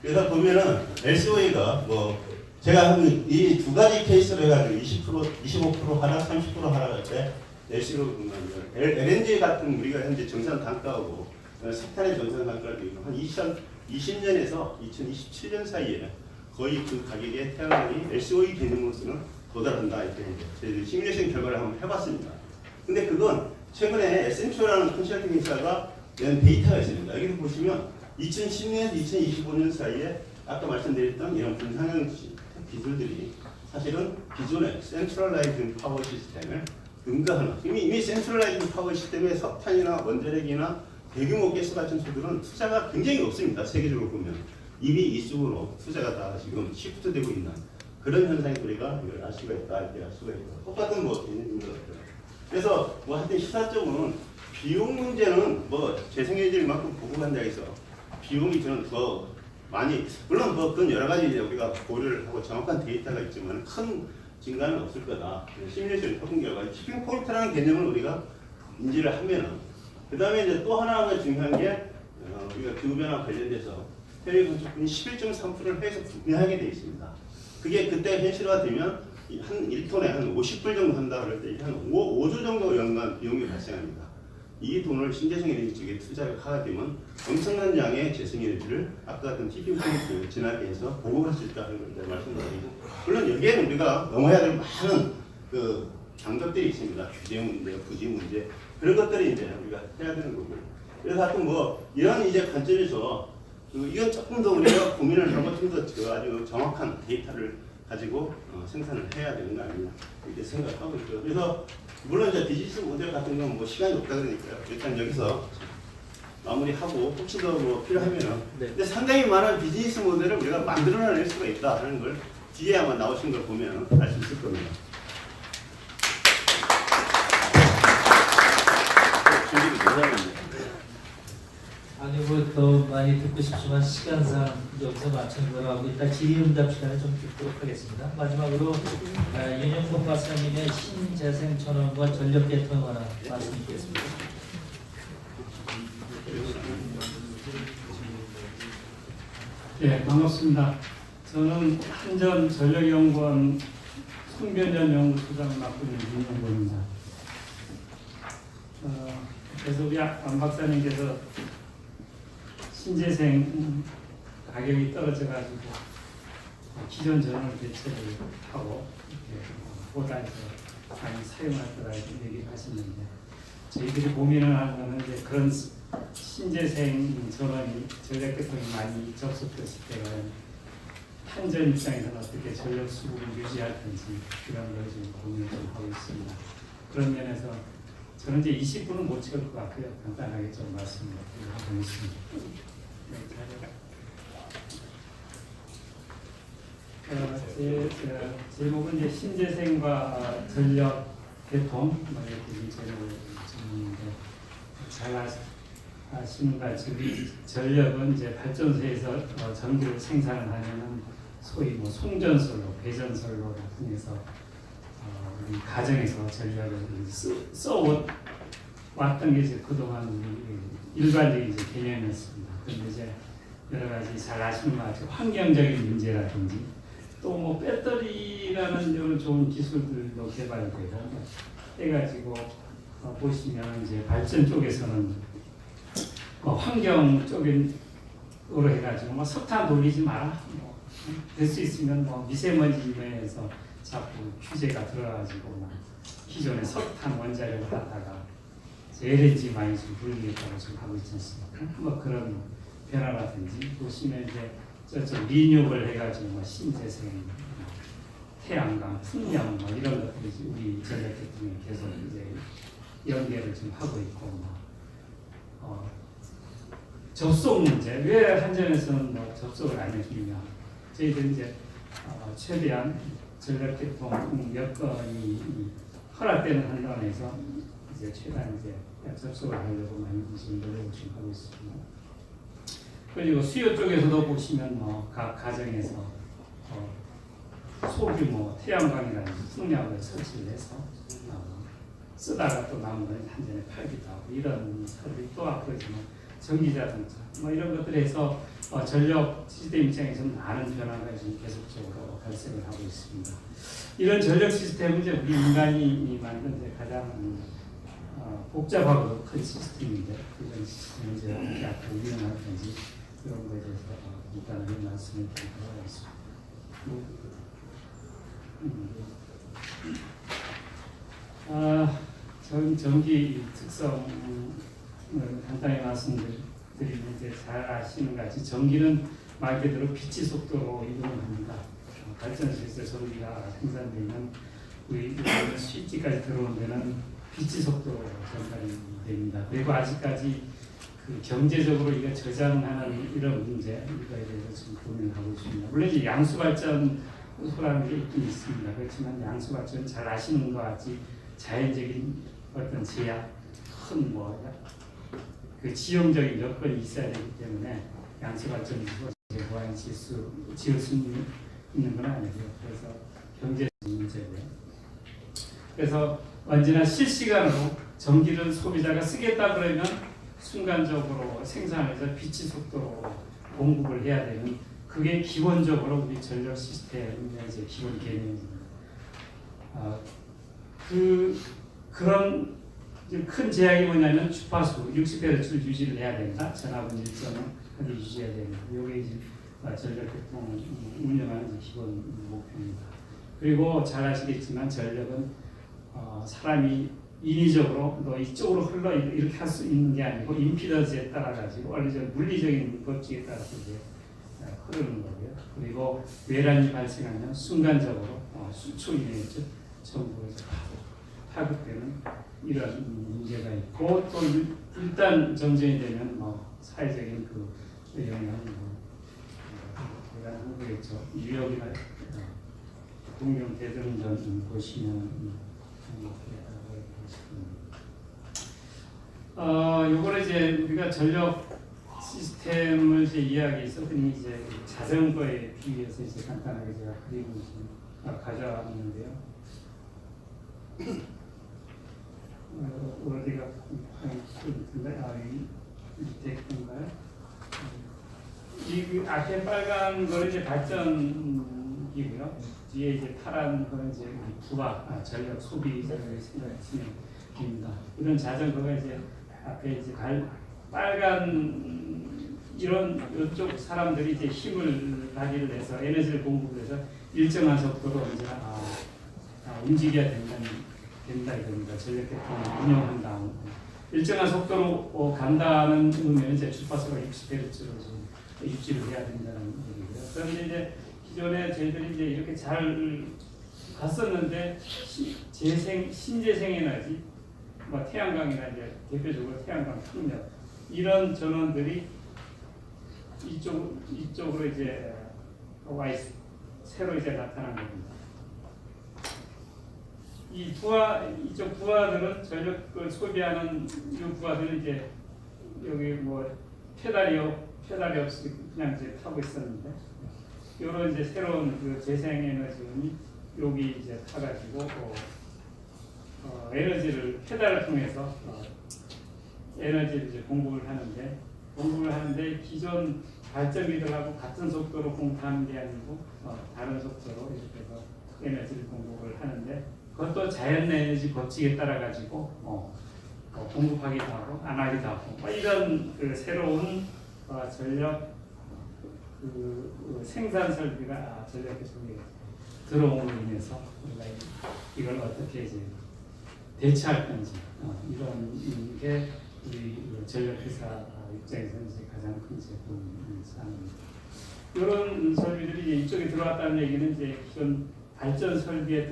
그래서 보면은 LCOE가 뭐 제가 이 두 가지 케이스로 해가지고 20%, 25% 하락, 30% 하락할 때 LCOE가 보면 LNG 같은 우리가 현재 정산 단가하고 석탄의 정산 단가를 한 2020년에서 2027년 사이에 거의 그 가격의 태양광이 LCOE 개념으로서는 도달한다 이렇게 저희들이 시뮬레이션 결과를 한번 해봤습니다. 근데 그건 최근에 에센초라는 컨설팅 회사가 낸 데이터가 있습니다. 여기도 보시면 2010년에서 2025년 사이에 아까 말씀드렸던 이런 분산형 기술들이 사실은 기존의 센트럴라이징 파워 시스템을 능가하는 이미 센트럴라이징 파워 시스템에 석탄이나 원자력이나 대규모 가스 발전소들은 투자가 굉장히 없습니다. 세계적으로 보면 이미 이쪽으로 투자가 다 지금 시프트되고 있는 그런 현상이 우리가 이걸 알 수가 있다 이렇게 알 수가 있고 똑같은 뭐 개념인 것 같아요. 그래서 뭐 하여튼 시사적으로는 비용 문제는 뭐 재생에너지만큼 보급한다 해서 비용이 저는 더 많이 물론 뭐 그건 여러 가지 우리가 고려를 하고 정확한 데이터가 있지만 큰 증가는 없을 거다. 시뮬레이션 해본 결과 티핑 포인트라는 개념을 우리가 인지를 하면은 그 다음에 이제 또 하나가 중요한 게 우리가 기후변화 관련돼서 해외 건축분이 11.3%를 해외에서 분배하게 되어 있습니다. 그게 그때 현실화되면 한 1톤에 한 50불 정도 한다 그럴 때 한 5조 정도 연간 비용이 발생합니다. 이 돈을 신재생 에너지 쪽에 투자를 하게 되면 엄청난 양의 재생 에너지를 아까 같은 티핑 포인트 지나게 해서 보급할 수 있다는 걸 말씀드리고 물론 여기에는 우리가 넘어야 될 많은 그 장벽들이 있습니다. 규제 문제, 부지 문제 그런 것들이 이제 우리가 해야 되는 거고요. 그래서 하여튼 뭐 이런 이제 관점에서 이건 조금 더 우리가 고민을 하고 좀 더 아주 정확한 데이터를 가지고 생산을 해야 되는 거 아니냐 이렇게 생각하고 있고요. 그래서 물론 이제 비즈니스 모델 같은 건 뭐 시간이 없다 그러니까요. 일단 여기서 마무리하고 혹시 더 뭐 필요하면은 근데 상당히 많은 비즈니스 모델을 우리가 만들어낼 수가 있다 하는 걸 뒤에 아마 나오신 걸 보면 알 수 있을 겁니다. 준비를 못하겠네요. 아니 뭐 더 많이 듣고 싶지만 시간상 여기서 마치는 거로 하고 일단 질의응답 시간을 좀 듣도록 하겠습니다. 마지막으로 윤영동 박사님의 신재생 전환과 전력 개통에 관한 말씀 드리겠습니다. 네, 반갑습니다. 저는 한전전력연구원 송변전 연구소장을 맡고 있는 윤영동입니다. 그래서 우리 안 박사님께서 신재생 가격이 떨어져가지고 기존 전원을 대체를 하고 보다에서 많이 사용할 거라 이렇게 얘기를 하시는데 저희들이 고민을 하는 것은 이제 그런 신재생 전원이 전력 개통이 많이 접속됐을 때는 한전 입장에서는 어떻게 전력 수급을 유지할 건지 그런 걸 지금 고민을 좀 하고 있습니다. 그런 면에서 저는 이제 20분은 못 찍을 것 같고요. 간단하게 좀 말씀을 하고 있습니다. 제목은 이제 신재생과 전력 개통 이렇게 제목을 정했는데 잘 아시는 것 같이 우리 전력은 이제 발전소에서 전기를 생산을 하면은 소위 뭐 송전솔로, 배전솔로 통해서 우리 가정에서 전력을 써왔던 게 이제 그동안 우리 일반적인 이제 개념이었습니다. 그런데 이제 여러 가지 잘 아시는 것 같이 환경적인 문제라든지 또 뭐 배터리라는 이런 좋은 기술들도 개발되고 해가지고 보시면 이제 발전 쪽에서는 환경 쪽으로 해가지고 뭐 석탄 돌리지 마라. 될 수 있으면 뭐 미세먼지에서 자꾸 규제가 들어가지고 기존의 석탄 원자력을 갖다가 LNG 많이 좀 불리겠다고 지금 하고 있지 않습니까? 뭐 그런 변화라든지 보시면 이제 저쪽 리뉴얼 해가지고 뭐 신재생, 태양광, 풍력 뭐 이런 것들이 우리 전력 계통에 계속 이제 연계를 좀 하고 있고 접속 문제 왜 한전에서는 뭐 접속을 안 해주냐 저희들 이제 최대한 전력 계통 여건이 허락되는 한도에서 이제 최대한 이제 접속을 하려고 많이 노력을 지금 하고 있습니다. 그리고 수요 쪽에서도 보시면 각 가정에서 소규모 태양광이라든지 풍력을 설치를 해서 쓰다가 또 남은 걸 한전에 팔기도 하고 이런 사업이 또 앞으로 전기자동차 뭐 이런 것들에서 전력 시스템 입장에서는 많은 변화가 지금 계속적으로 발생을 하고 있습니다. 이런 전력 시스템은 이제 우리 인간이 만든 데 가장 복잡하고 큰 시스템인데 그런 시스템을 이제 어떻게 앞으로 운영할 건지 그런 거에 대해서 간단하게 말씀을 드리도록 하겠습니다. 전기 특성을 간단히 말씀드리면 이제 잘 아시는 것 같이 전기는 말 그대로 빛의 속도로 이동을 합니다. 발전소에서 전기가 생산되면 우리 스위치까지 들어오는 데는 빛의 속도로 전달이 됩니다. 그리고 아직까지 그 경제적으로 이거 저장하는 이런 문제 이거에 대해서 지금 고민을 하고 있습니다. 물론 이제 양수 발전소라는 게 있긴 있습니다. 그렇지만 양수 발전 잘 아시는 것 같이 자연적인 어떤 제약, 큰 그 지형적인 여건이 있어야 되기 때문에 양수 발전소가 무한 지을 수 있는 건 아니고요. 그래서 경제적 문제고요. 그래서 언제나 실시간으로 전기를 소비자가 쓰겠다 그러면 순간적으로 생산해서 빛의 속도로 공급을 해야 되는 그게 기본적으로 우리 전력 시스템의 이제 기본 개념입니다. 그런 큰 제약이 뭐냐면 주파수 60Hz를 유지를 해야 된다. 전압은 일정을 유지해야 된다. 이게 이제 전력 계통을 운영하는 기본 목표입니다. 그리고 잘 아시겠지만 전력은 사람이 인위적으로 너 이쪽으로 흘러 이렇게 할 수 있는 게 아니고 임피던스에 따라 가지고 원리적 물리적인 법칙에 따라서 이제 흐르는 거고요. 그리고 외란이 발생하면 순간적으로 수초 이내에 전부 이제 파급되는 이런 문제가 있고 또 일단 정전이 되면 사회적인 그 영향은 대단한 거겠죠. 뉴욕이나 동경 대등전 보시면 요거를 이제 우리가 전력 시스템을 이제 이야기해서 흔히 이제 자전거에 비유해서 이제 간단하게 제가 그림을 가져왔는데요. 어디가 밑에 건가요? 이 앞에 빨간 거는 이제 발전기고요. 뒤에 이제 파란 거는 이제 부하 전력 소비자를 생각하시면 됩니다. 이런 자전거가 이제 앞에 이제 빨간 이런 이쪽 사람들이 이제 힘을 발휘를 해서 에너지를 공급을 해서 일정한 속도로 이제 움직여야 된다 이겁니다. 전력계통을 운영한다. 일정한 속도로 간다는 의미는 이제 주파수가 60Hz로 유지를 해야 된다는 얘기고요. 그런데 이제 기존에 저희들이 이제 이렇게 잘 갔었는데 신재생 에너지, 태양광이나 이제 대표적으로 태양광 풍력 이런 전원들이 이쪽으로 이제 새로 이제 나타난 겁니다. 이쪽 부하들은 전력을 소비하는 이 부하들은 이제 여기 페달이 없이 그냥 이제 타고 있었는데 이런 이제 새로운 그 재생에너지원이 여기 이제 타가지고 에너지를 페달을 통해서 에너지를 이제 공급을 하는데 기존 발전기들하고 같은 속도로 공급하는 게 아니고 다른 속도로 이렇게 해서 에너지를 공급을 하는데 그것도 자연 에너지 법칙에 따라 가지고 공급하기도 하고 안 하기도 하고 이런 그 새로운 전력 생산 설비가 전력 계통에 들어옴으로 인해서 우리가 이걸 어떻게 이제 대체할 건지 이런 게 우리 전력회사 입장에서 이제 가장 큰 사항입니다. 이런 설비들이 이쪽에 들어왔다는 얘기는 이제 기존 발전 설비에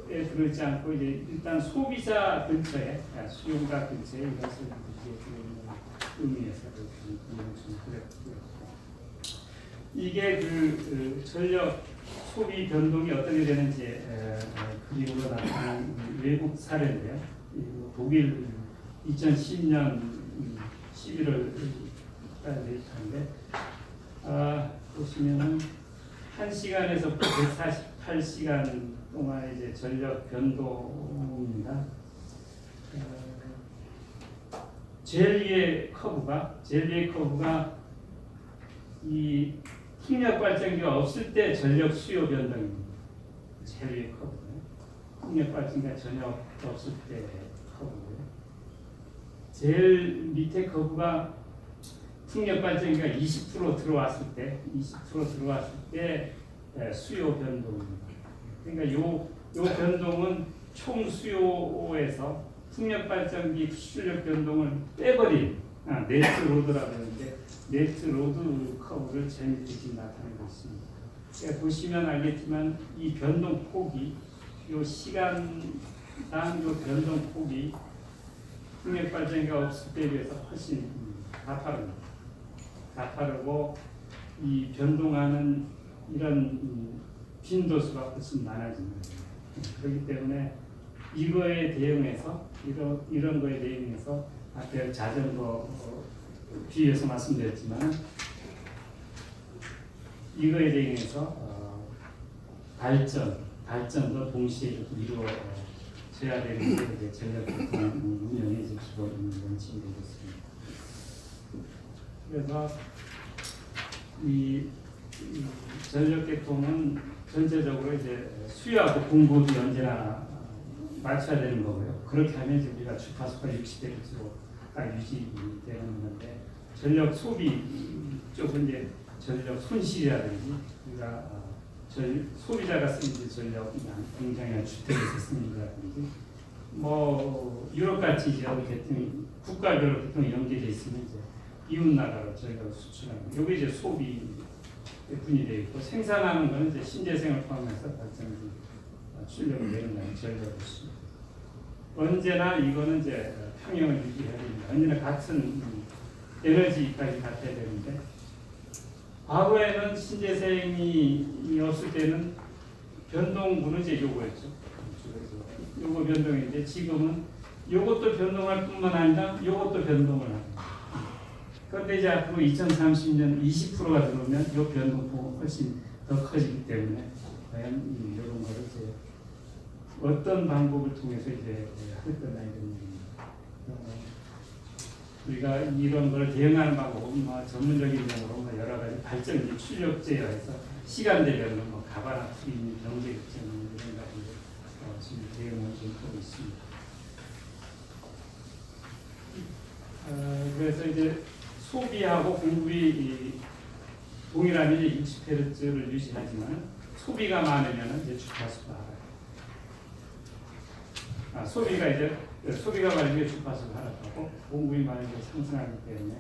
들어있지 않고 이제 일단 소비자 근처에 수용가 근처에 이런 설비들이 들어있는 의미에서 그랬고요. 이게 그 전력 소비 변동이 어떻게 되는지 그림으로 나타난 외국 사례인데요. 독일 2010년 11월 데이터인데 보시면은 1시간에서 148시간 동안 이제 전력 변동입니다. 제일 위의 커브가 이 풍력 발전기가 없을 때 전력 수요 변동입니다. 제일 위의 커브는 풍력 발전기가 전혀 없을 때 커브고요. 제일 밑에 커브가 풍력 발전기가 20% 들어왔을 때 수요 변동입니다. 그러니까 요 변동은 총 수요에서 풍력 발전기 수출력 변동을 빼버린 네트 로드라고 하는데 네트 로드 커브를 제 밑에 지금 나타내고 있습니다. 그러니까 보시면 알겠지만 이 변동 폭이 요 시간당 요 변동 폭이 풍력 발전기가 없을 때에 비해서 훨씬 가파르고 이 변동하는 이런 빈도수가 훨씬 많아집니다. 그렇기 때문에 이거에 대응해서 이런 거에 대응해서 앞에 자전거 비유해서 말씀드렸지만 이거에 대응해서 발전도 동시에 이루어져야 되는 게 전력 운영의 기본 원칙이 되겠습니다. 그래서 이 전력계통은 전체적으로 이제 수요하고 공급이 언제나 맞춰야 되는 거고요. 그렇게 하면 이제 우리가 주파수가 60Hz로 딱 유지되는 건데 전력 소비 쪽은 이제 전력 손실이라든지 우리가 소비자가 쓰는 전력 굉장히 주택에서 쓰는 거라든지 유럽 같이 이제 국가별로 계통이 연계되어 있으면 이제 이웃 나라로 전력을 수출하는 거. 여기 이제 소비 분이 되어 있고 생산하는 거는 이제 신재생을 포함해서 발전기 출력을 내는 거는 전력을 있습니다. 언제나 이거는 이제 평형을 유지해야 됩니다. 언제나 같은 에너지까지 갖춰야 되는데 과거에는 신재생이 없을 때는 변동분은 이제 요거였죠. 요거 변동인데 지금은 요것도 변동할 뿐만 아니라 요것도 변동을 합니다. 그런데 이제 앞으로 2030년 20%가 들어오면 요 변동폭은 훨씬 더 커지기 때문에 과연 이런 거를 이제 어떤 방법을 통해서 이제 할 거냐 이런 얘기입니다. 우리가 이런 걸 대응하는 방법은 뭐 전문적인 용어로 뭐 여러 가지 발전기 출력제여서 시간 대별로 뭐 가바나 프리미 경제 급증 이런 가지 지금 대응을 좀 하고 있습니다. 그래서 이제 소비하고 공급이 동일하면 이제 60Hz를 유지하지만 소비가 많으면 이제 주파수가 소비가 많으면 주파수가 하락하고 공급이 많으면 상승하기 때문에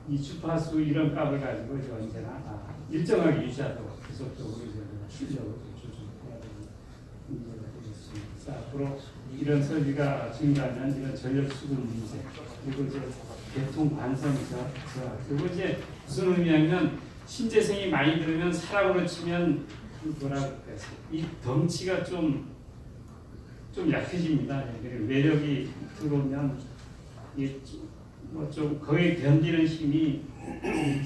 이 주파수 이런 값을 가지고 이제 언제나 일정하게 유지하도록 계속적으로 출력을 조절해야 되는 문제가 되겠습니다. 그래서 앞으로 이런 설비가 증가하면 이런 전력 수급 문제 그리고 이제 개통 관성 저하 그리고 이제 무슨 의미냐면 신재생이 많이 들으면 사람으로 치면 뭐라고 할까요? 이 덩치가 좀 약해집니다. 외력이 들어오면 좀 거의 견디는 힘이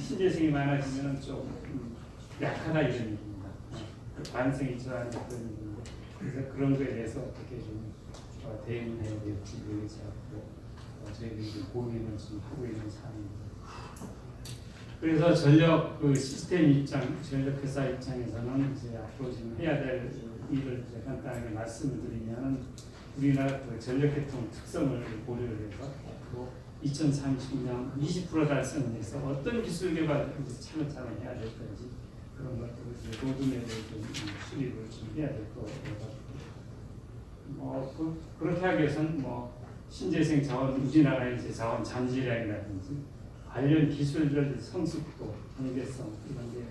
신재생이 많아지면 좀 약하다 이런 얘기입니다. 관성이 저하는 그런 얘기인데 그래서 그런 거에 대해서 어떻게 좀 대응을 해야 될지 저희들이 고민을 지금 하고 있는 사안입니다. 그래서 전력 시스템 입장, 전력 회사 입장에서는 이제 앞으로 지금 해야 될 일을 이제 간단하게 말씀을 드리면 우리나라 전력 계통 특성을 고려를 해서 또 2030년 20% 달성을 위해서 어떤 기술 개발을 차근차근 해야 될 건지 그런 것들을 이제 로드맵을 좀 수립을 좀 해야 될 거고 그렇게 하기 위해서는 신재생 자원 우리나라의 이제 자원 잠재량이라든지 관련 기술들 성숙도, 경제성 이런 게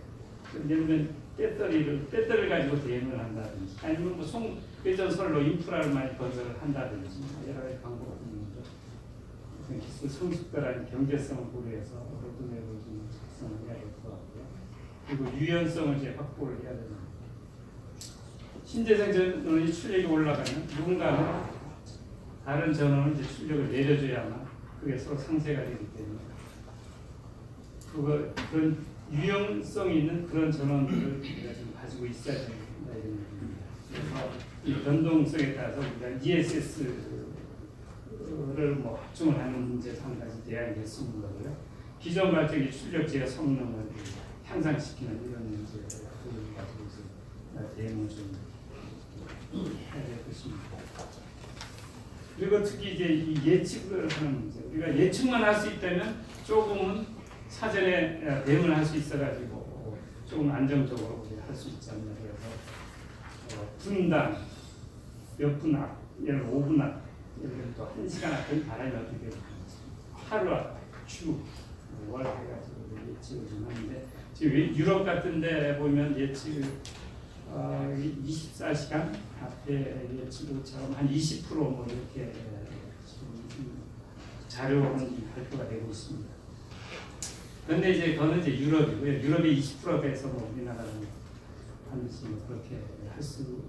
예를 들면 배터리를 가지고 대응을 한다든지 아니면 송배전설로 인프라를 많이 건설을 한다든지 여러 가지 방법이 있는데 기술 성숙도라는 경제성을 고려해서 로드맵을 좀 작성을 해야 될 것 같고요. 그리고 유연성을 이제 확보를 해야 됩니다. 신재생 전원이 출력이 올라가면 누군가는 다른 전원은 이제 출력을 내려줘야만 그게 서로 상쇄가 되기 때문에 그런 유용성 있는 그런 전원들을 우리가 좀 가지고 있어야 된다 이런 얘기입니다. 그래서 이 변동성에 따라서 우리가 ESS를 합중을 하는 문제도 한 가지 대안이 될 수 있는 거고요. 기존 발전기 출력제의 성능을 향상시키는 이런 문제를 가지고 이제 대응을 좀 해야 될 것입니다. 그리고 특히 이제 이 예측을 하는 문제. 우리가 예측만 할 수 있다면 조금은 사전에 대응을 할 수 있어가지고 조금 안정적으로 할 수 있지 않나. 그래서 분당 몇 분 앞, 예를 5분 앞, 예를 들면 또 1시간 앞에 바람이 어떻게 되는지 하루 앞, 주, 월 해가지고 예측을 좀 하는데 지금 유럽 같은데 보면 예측을 24시간 앞에 예측처럼 한 20% 이렇게 자료는 발표가 되고 있습니다. 그런데 이제 그거는 이제 유럽이고요. 유럽이 20%가 돼서 우리나라는 반드시 그렇게 할 수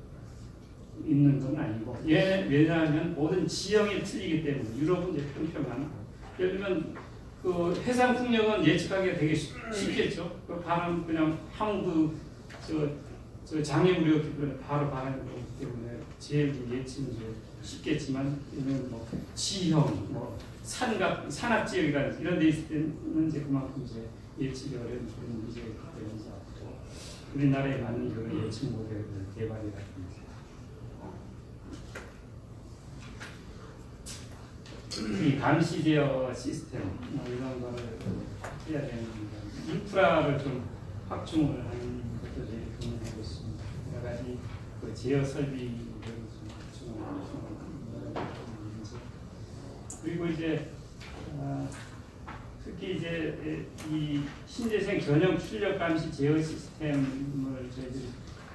있는 건 아니고 왜냐하면 모든 지형이 틀리기 때문에 유럽은 이제 평평한 예를 들면 그 해상 풍력은 예측하기가 되게 쉽겠죠. 그 바람 그냥 항구 저 장애물이었기 때문에 바로 바람이 불기 때문에 제일 예측은 쉽겠지만 지형, 산악 지역이라든지 이런 데 있을 때는 이제 그만큼 이제 예측이 어려운 그런 문제가 있기 때문에 우리나라에 맞는 그 예측 모델을 개발이라든지 이 감시 제어 시스템 이런 거를 해야 되는 겁니다. 인프라를 좀 확충을 하는 것도 제일 고민하고 있습니다. 여러 가지 그 제어 설비를 좀 확충을 하는 문제. 그리고 이제 특히 이제 이 신재생 전용 출력 감시 제어 시스템을 저희들이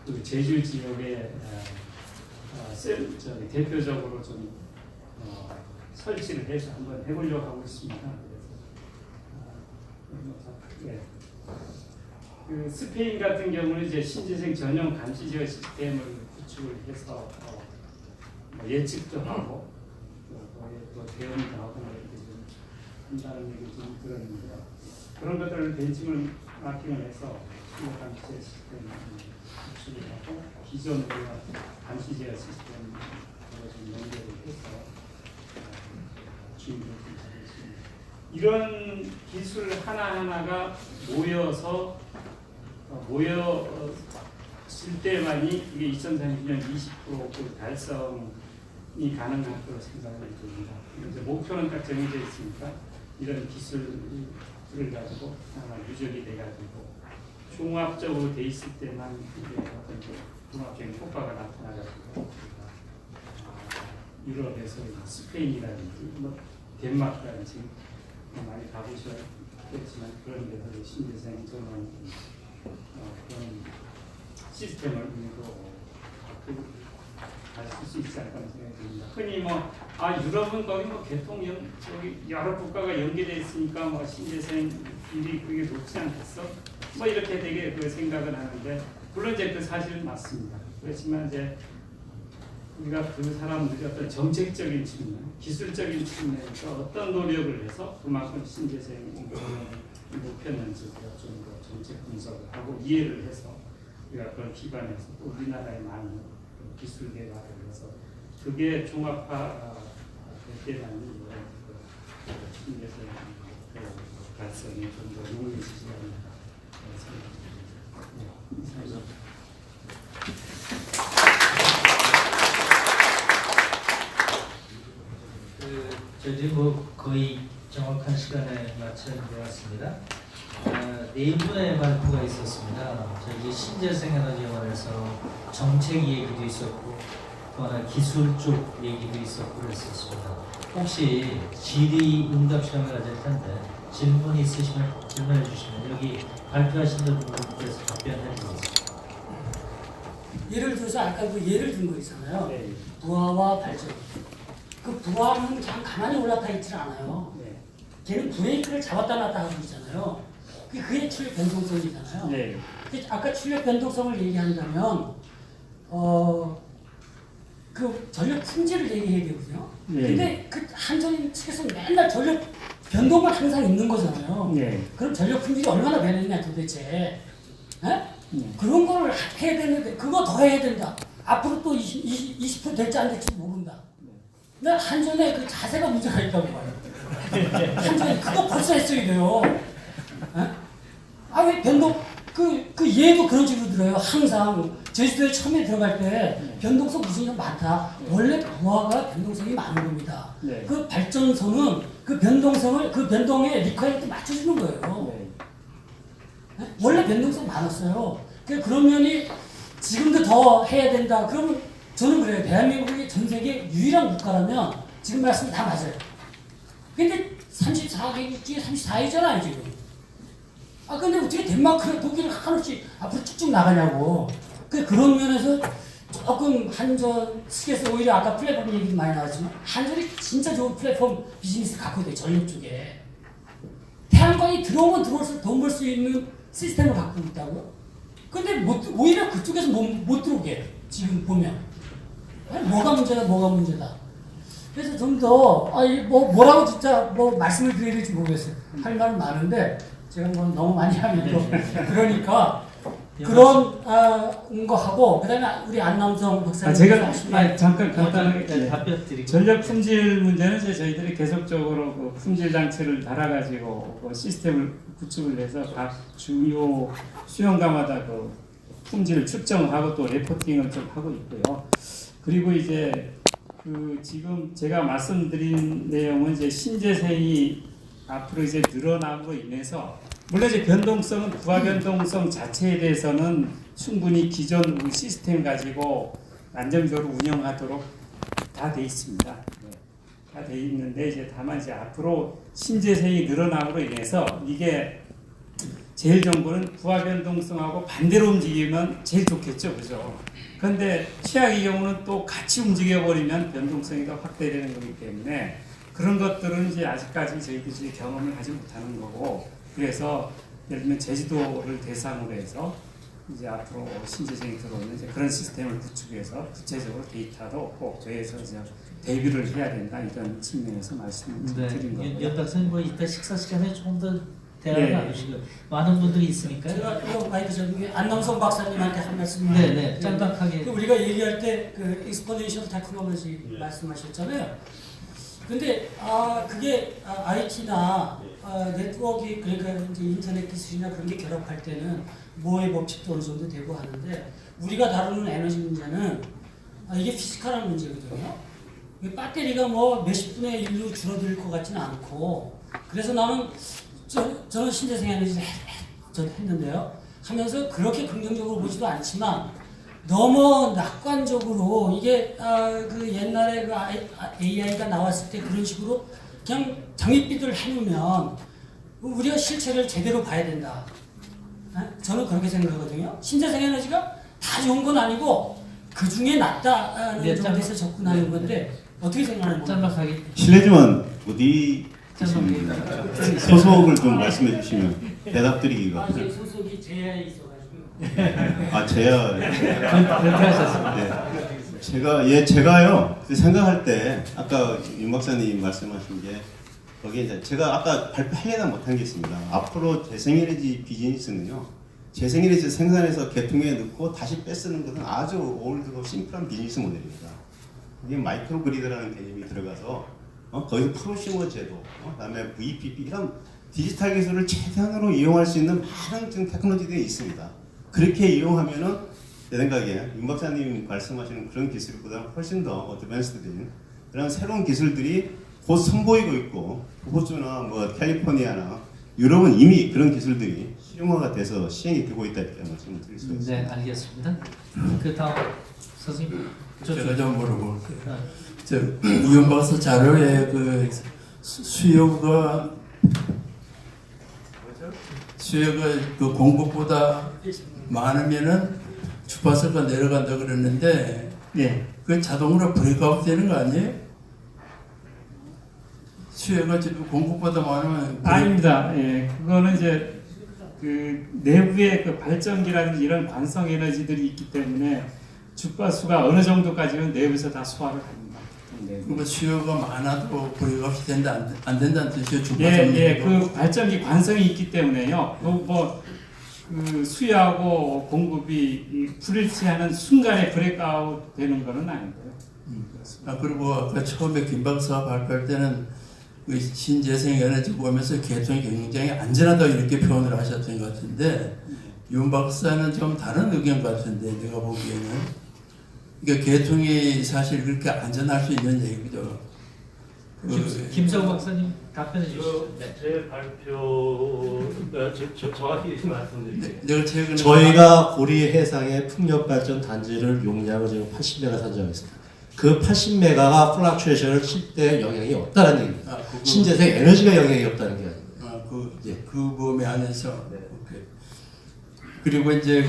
그 제주 지역에 대표적으로 좀 설치를 해서 한번 해보려고 하고 있습니다. 그래서 그 스페인 같은 경우는 이제 신재생 전용 감시 제어 시스템을 구축을 해서 뭐 예측도 하고 또 대응도 하고 이렇게 좀 한다는 얘기 좀 들었는데요. 그런 것들을 벤치를 마킹을 해서 출력 감시 제어 시스템을 구축을 하고 기존 감시 제어 시스템을 좀 연결을 해서 주인들을 좀 하고 있습니다. 이런 기술 하나하나가 모였을 때만이 이게 2030년 20% 달성이 가능할 거로 생각을 됩니다. 이제 목표는 딱 정해져 있으니까 이런 기술을 가지고 하나 누적이 돼가지고 종합적으로 돼 있을 때만 이게 어떤 종합적인 효과가 나타나가지고 유럽에서 스페인이라든지 뭐 덴마크라든지 많이 가보셨겠지만 그런 데서 신재생 전원 그런 시스템을 우리도 가질 수 있지 않을까 생각이 듭니다. 흔히 유럽은 거기 개통형 저기 여러 국가가 연계되어 있으니까 신재생 비율이 그게 높지 않겠어? 이렇게 되게 그 생각을 하는데 물론 이제 그 사실은 맞습니다. 그렇지만 이제 우리가 그 사람들이 어떤 정책적인 측면, 기술적인 측면에서 어떤 노력을 해서 그만큼 신재생 높였는지 우리가 좀 더 정책 분석을 하고 이해를 해서 우리가 그걸 기반해서 또 우리나라의 많은 기술 개발을 해서 그게 종합화 될 때만이 신재생 발전이 좀 더 용이해지지 않을까 생각합니다. 저희들이 거의 정확한 시간에 맞춰 들어왔습니다. 네 분의 발표가 있었습니다. 저희 신재생 에너지에 관해서 정책 얘기도 있었고 또 하나 기술 쪽 얘기도 있었고 그랬었습니다. 혹시 질의 응답 시간을 가질 텐데 질문 있으시면 질문해 주시면 여기 발표하신 분께서 답변해 드리겠습니다. 예를 들어서 아까 그 예를 든 거 있잖아요. 네. 부하와 발전. 그 부하는 그냥 가만히 올라타 있질 않아요. 네. 걔는 브레이크를 잡았다 놨다 하고 있잖아요. 그게 출력 변동성이잖아요. 네. 아까 출력 변동성을 얘기한다면 그 전력 품질을 얘기해야 되거든요. 네. 근데 그 한전 측에서 맨날 전력 변동만 항상 있는 거잖아요. 네. 그럼 전력 품질이 얼마나 되느냐 도대체. 그런 거를 해야 되는데 그거 더 해야 된다. 앞으로 또 20% 될지 안 될지 모른다. 나 한전에 그 자세가 문제가 있다고 봐요. 한전에 그거 벌써 했어야 돼요. 왜 변동 그 얘도 그런 식으로 들어요. 항상 제주도에 처음에 들어갈 때 변동성 무슨 좀 많다. 원래 부하가 변동성이 많은 겁니다. 네. 그 발전소는 그 변동성을 그 변동에 리퀘어리티 맞춰주는 거예요. 원래 변동성 많았어요. 그런 면이 지금도 더 해야 된다. 그러면 저는 그래요. 대한민국이 전 세계 유일한 국가라면 지금 말씀 다 맞아요. 근데 34개국 중에 34위잖아요 지금. 근데 어떻게 덴마크, 독일은 한없이 앞으로 쭉쭉 나가냐고. 그런 면에서 조금 한전 측에서 오히려 아까 플랫폼 얘기도 많이 나왔지만 한전이 진짜 좋은 플랫폼 비즈니스 갖고 있대요. 전력 쪽에. 태양광이 들어오면 들어올수록 돈 벌 수 있는 시스템을 갖고 있다고요. 근데 오히려 그쪽에서 못 들어오게 해요. 지금 보면. 뭐가 문제다. 그래서 좀 더, 뭐라고 진짜 말씀을 드려야 될지 모르겠어요. 할 말은 많은데, 제가 너무 많이 하면 또, 그러니까, 그런, 거 하고, 그 다음에 우리 안남성 박사님. 제가 잠깐 간단하게 답변 드리겠습니다. 전력 품질 문제는 이제 저희들이 계속적으로 그 품질 장치를 달아가지고 시스템을 구축을 해서 각 주요 수용가마다 그 품질을 측정하고 또 레포팅을 좀 하고 있고요. 그리고 이제 그 지금 제가 말씀드린 내용은 이제 신재생이 앞으로 이제 늘어남으로 인해서 물론 이제 변동성은 부하 변동성 자체에 대해서는 충분히 기존 우리 시스템 가지고 안정적으로 운영하도록 다 돼 있습니다. 돼 있는데 이제 다만 이제 앞으로 신재생이 늘어남으로 인해서 이게 제일 좋은 거는 부하 변동성하고 반대로 움직이면 제일 좋겠죠, 그죠? 그런데 최악의 경우는 또 같이 움직여 버리면 변동성이 더 확대되는 거기 때문에 그런 것들은 이제 아직까지 저희들이 경험을 하지 못하는 거고, 그래서 예를 들면 제주도를 대상으로 해서 이제 앞으로 신재생이 들어오는 이제 그런 시스템을 구축해서 구체적으로 데이터도 꼭 저희에서 이제 대비를 해야 된다, 이런 측면에서 말씀을 드린 겁니다. 연 박사님 뭐 이따 식사 시간에 조금 더 대화를 네. 나누시고 많은 분들이 있으니까요. 제가 이거 마이크 저기 안남성 박사님한테 한 말씀. 네네, 짤막하게. 그 우리가 얘기할 때 그 익스포넨셜 테크놀로지 예. 말씀하셨잖아요. 근데 그게 IT나 네트워크, 그러니까 이제 인터넷 기술이나 그런 게 결합할 때는 모의 법칙도 어느 정도 되고 하는데, 우리가 다루는 에너지 문제는 이게 피지컬한 문제거든요. 이 배터리가 뭐 몇십 분의 1로 줄어들 것 같지는 않고, 그래서 나는 저는 신재생 에너지 했는데요. 하면서 그렇게 긍정적으로 보지도 않지만 너무 낙관적으로 이게 그 옛날에 그 AI가 나왔을 때 그런 식으로 그냥 장밋빛을 해놓으면 우리가 실체를 제대로 봐야 된다. 저는 그렇게 생각하거든요. 신재생 에너지가 다 좋은 건 아니고 그 중에 낫다는 네, 정도에서 접근하는 건데 어떻게 생각하는 거예요? 짤막하게. 실례지만 어디 계십니까? 소속을 좀 말씀해 주시면 대답드리기가. 제 소속이 제야에 있어가지고. 제가 그렇게 하셨습니다. 네. 제가요 생각할 때 아까 윤 박사님 말씀하신 게 거기에 이제 제가 아까 발표하려다 못한 게 있습니다. 앞으로 재생에너지 비즈니스는요, 재생에너지 생산해서 개통에 넣고 다시 빼쓰는 것은 아주 올드고 심플한 비즈니스 모델입니다. 이게 마이크로 그리드라는 개념이 들어가서 거기서 프로시머 제도, 그다음에 VPP 이런 디지털 기술을 최대한으로 이용할 수 있는 많은 지금 테크놀로지들이 있습니다. 그렇게 이용하면은 내 생각에 윤 박사님 말씀하시는 그런 기술보다 훨씬 더 어드밴스드된 그런 새로운 기술들이 곧 선보이고 있고, 호주나 뭐 캘리포니아나 유럽은 이미 그런 기술들이 실용화가 돼서 시행이 되고 있다, 이렇게 말씀을 드릴 수 있습니다. 네, 알겠습니다. 그 다음 선생님. 제가 좀 물어볼게요. 이윤 박사 자료에 그 수요가 그 공급보다 많으면은 주파수가 내려간다 그랬는데, 예. 그 자동으로 브레이크아웃 되는 거 아니에요? 수요가 지금 공급보다 많으면 아닙니다. 예, 그거는 이제 그 내부의 그 발전기라든지 이런 관성 에너지들이 있기 때문에 주파수가 어느 정도까지는 내부에서 다 소화를 합니다. 네. 그 수요가 많아도 브레이크아웃이 된다 안 된다는 뜻이에요. 주파수. 예, 그 발전기 관성이 있기 때문에요. 그 수요하고 공급이 불일치하는 순간에 브레이크아웃 되는 거는 아니고요. 그리고 아까 처음에 김 박사 발표할 때는 그 신재생 에너지 보면서 개통이 굉장히 안전하다 이렇게 표현을 하셨던 것 같은데, 윤 박사는 좀 다른 의견 같은데 내가 보기에는, 그러니까 개통이 사실 그렇게 안전할 수 있는 얘기죠. 김성 박사님 답변해 주시죠. 네. 제 발표 정확히 말씀드릴게요. 내가 최근에 저희가 고리 해상의 풍력 발전 단지를 용량을 지금 80메가 산정했습니다. 그 80메가가 플락추에이션을 칠 때 영향이 없다는 얘기입니다. 신재생 에너지가 영향이 없다는 게 아니에요. 그 범위 안에서. 오케이. 그리고 이제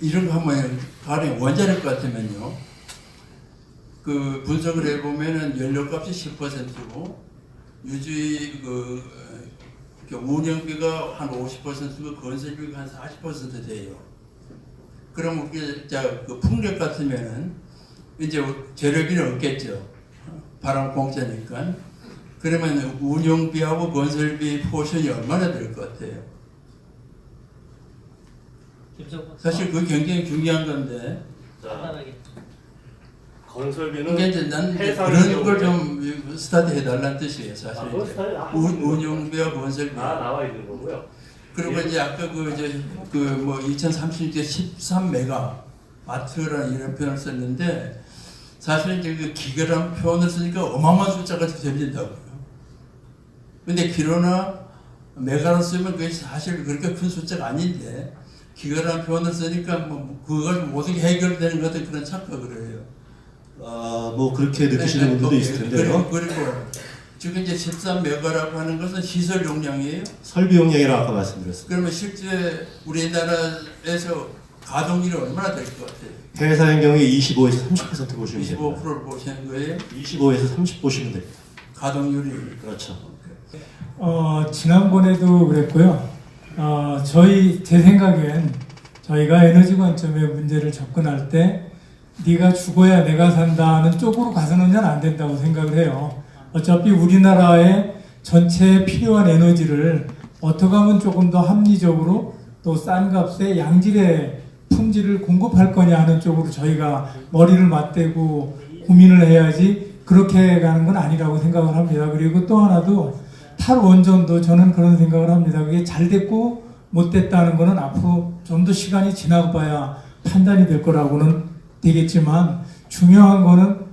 이런 거 한번 가령 원자력 같으면요, 그 분석을 해보면은 연료값이 10%고 유지 운영비가 한 50%고 건설비가 한 40% 돼요. 그럼 우리 그 풍력 같으면은 이제 재료비는 없겠죠. 바람 공짜니까. 그러면 운영비하고 건설비 포션이 얼마나 될 것 같아요? 김성 박사. 사실 그게 굉장히 중요한 건데. 간단하게. 건설비는 그러니까 이제 난 해상의 그런 걸 경우에- 좀 스타트 해달라는 뜻이에요, 사실. 그건 스타일 운영비와 건설비. 나와 있는 거고요. 그리고 예. 이제 아까 2030년 13메가 와트라는 이런 표현을 썼는데, 사실 이제 그 기계라는 표현을 쓰니까 어마어마한 숫자가 들린다고요. 근데 기로나 메가로 쓰면 그게 사실 그렇게 큰 숫자가 아닌데, 기계라는 표현을 쓰니까 뭐 그걸 모든 게 해결되는 것 같은 그런 착각을 해요. 뭐 그렇게 느끼시는 분들도 있을 텐데요. 그리고 지금 이제 13메가라고 하는 것은 시설 용량이에요? 설비 용량이라고 아까 말씀드렸습니다. 그러면 실제 우리나라에서 가동률이 얼마나 될 것 같아요? 회사의 경우에 25에서 30% 보시면 됩니다. 25%를 보시는 거예요? 25에서 30 보시면 됩니다. 가동률이. 그렇죠. 지난번에도 그랬고요. 제 생각엔 저희가 에너지 관점의 문제를 접근할 때 네가 죽어야 내가 산다는 쪽으로 가서는 안 된다고 생각을 해요. 어차피 우리나라의 전체 필요한 에너지를 어떻게 하면 조금 더 합리적으로 또 싼 값에 양질의 품질을 공급할 거냐 하는 쪽으로 저희가 머리를 맞대고 고민을 해야지 그렇게 가는 건 아니라고 생각을 합니다. 그리고 또 하나도 탈원전도 저는 그런 생각을 합니다. 그게 잘 됐고 못 됐다는 거는 앞으로 좀 더 시간이 지나봐야 판단이 될 거라고는 되겠지만 중요한 거는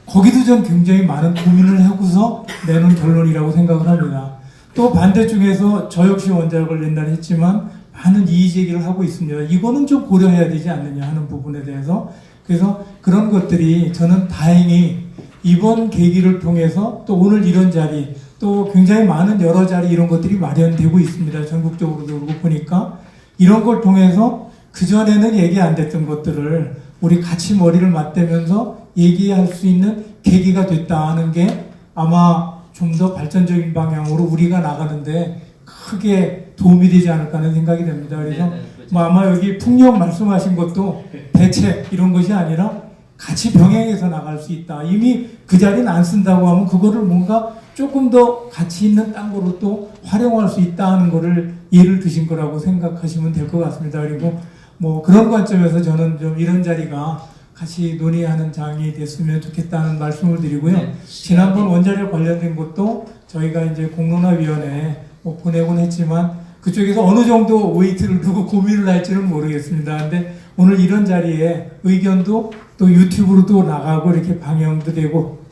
거기도 전 굉장히 많은 고민을 하고서 내놓은 결론이라고 생각을 합니다. 또 반대쪽에서 저 역시 원자력을 낸다는 했지만 많은 이의 제기를 하고 있습니다. 이거는 좀 고려해야 되지 않느냐 하는 부분에 대해서 그래서 그런 것들이 저는 다행히 이번 계기를 통해서 또 오늘 이런 자리 또 굉장히 많은 여러 자리 이런 것들이 마련되고 있습니다. 전국적으로도 그러고 보니까 이런 걸 통해서 그전에는 얘기 안 됐던 것들을 우리 같이 머리를 맞대면서 얘기할 수 있는 계기가 됐다 하는 게 아마 좀 더 발전적인 방향으로 우리가 나가는데 크게 도움이 되지 않을까 하는 생각이 됩니다. 그래서 뭐 아마 여기 풍력 말씀하신 것도 대책 이런 것이 아니라 같이 병행해서 나갈 수 있다. 이미 그 자리는 안 쓴다고 하면 그거를 뭔가 조금 더 가치 있는 딴 거로 또 활용할 수 있다 하는 거를 예를 드신 거라고 생각하시면 될 것 같습니다. 그리고 뭐 그런 관점에서 저는 좀 이런 자리가 같이 논의하는 장이 됐으면 좋겠다는 말씀을 드리고요. 지난번 원자력 관련된 것도 저희가 이제 공론화위원회에 뭐 보내곤 했지만 그쪽에서 어느 정도 웨이트를 두고 고민을 할지는 모르겠습니다. 근데 오늘 이런 자리에 의견도 또 유튜브로도 나가고 이렇게 방영도 되고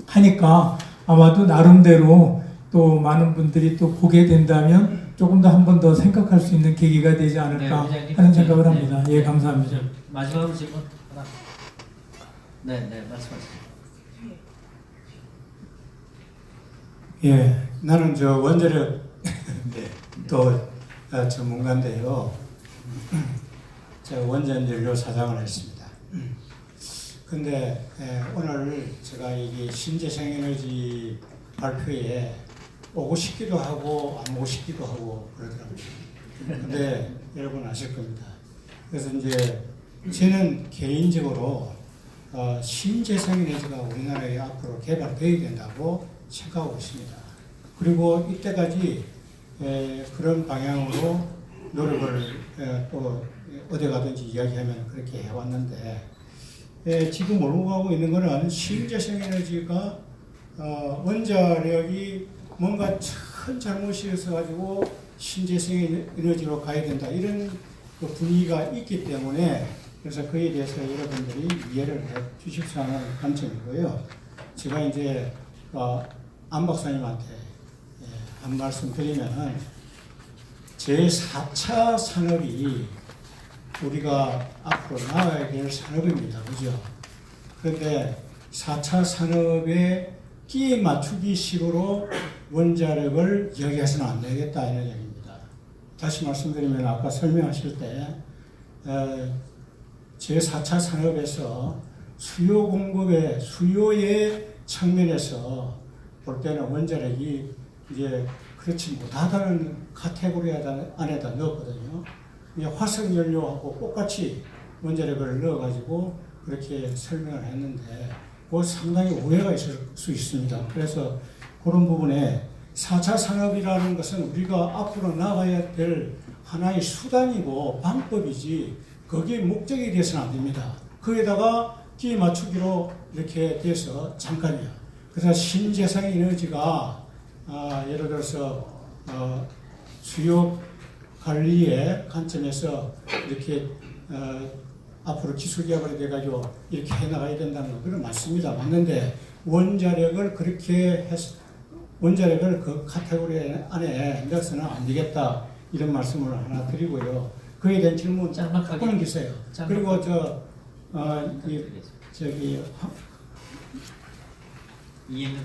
하니까 아마도 나름대로 또 많은 분들이 또 보게 된다면 조금 더 한 번 더 생각할 수 있는 계기가 되지 않을까 하는 생각을 합니다. 예, 감사합니다. 마지막으로 질문 하나. 네, 말씀하세요. 예, 나는 저 원자력 또 전문가인데요. 제가 원전연료 사장을 했습니다. 근데 오늘 제가 이게 신재생에너지 발표에 오고 싶기도 하고 안 오고 싶기도 하고 그러더라고요. 근데 여러분 아실 겁니다. 그래서 이제 저는 개인적으로 신재생에너지가 우리나라에 앞으로 개발되어야 된다고 생각하고 있습니다. 그리고 이때까지 그런 방향으로 노력을 또 어디 가든지 이야기하면 그렇게 해왔는데 지금 몰고 가고 있는 것은 신재생에너지가 원자력이 뭔가 큰 잘못이 있어가지고 신재생에너지로 가야 된다 이런 그 분위기가 있기 때문에 그래서 그에 대해서 여러분들이 이해를 해 주십사 하는 관점이고요. 제가 이제 안 박사님한테 한 말씀 드리면은 제4차 산업이 우리가 앞으로 나가야 될 산업입니다. 그죠? 그런데 4차 산업에 끼 맞추기 식으로 원자력을 여기에서는 안 되겠다 이런 얘기입니다. 다시 말씀드리면 아까 설명하실 때 제4차 산업에서 수요 공급의 수요의 측면에서 볼 때는 원자력이 이제 그렇지 못하다는 카테고리 안에다 넣었거든요. 화석연료하고 똑같이 원자력을 넣어가지고 그렇게 설명을 했는데 그 상당히 오해가 있을 수 있습니다. 그래서 그런 부분에 4차 산업이라는 것은 우리가 앞으로 나가야 될 하나의 수단이고 방법이지 거기에 목적이 돼서는 안 됩니다. 거기에다가 끼 맞추기로 이렇게 돼서 잠깐이야. 그래서 신재생에너지가 예를 들어서 수요 관리의 관점에서 이렇게 앞으로 기술 개발이 돼가지고 이렇게 해나가야 된다는 건 그건 맞습니다. 맞는데 원자력을 그렇게 원자력을 그 카테고리 안에 넣어서는 안 되겠다 이런 말씀을 하나 드리고요. 그에 대한 질문 바꾸는 게 있어요. 그리고 저기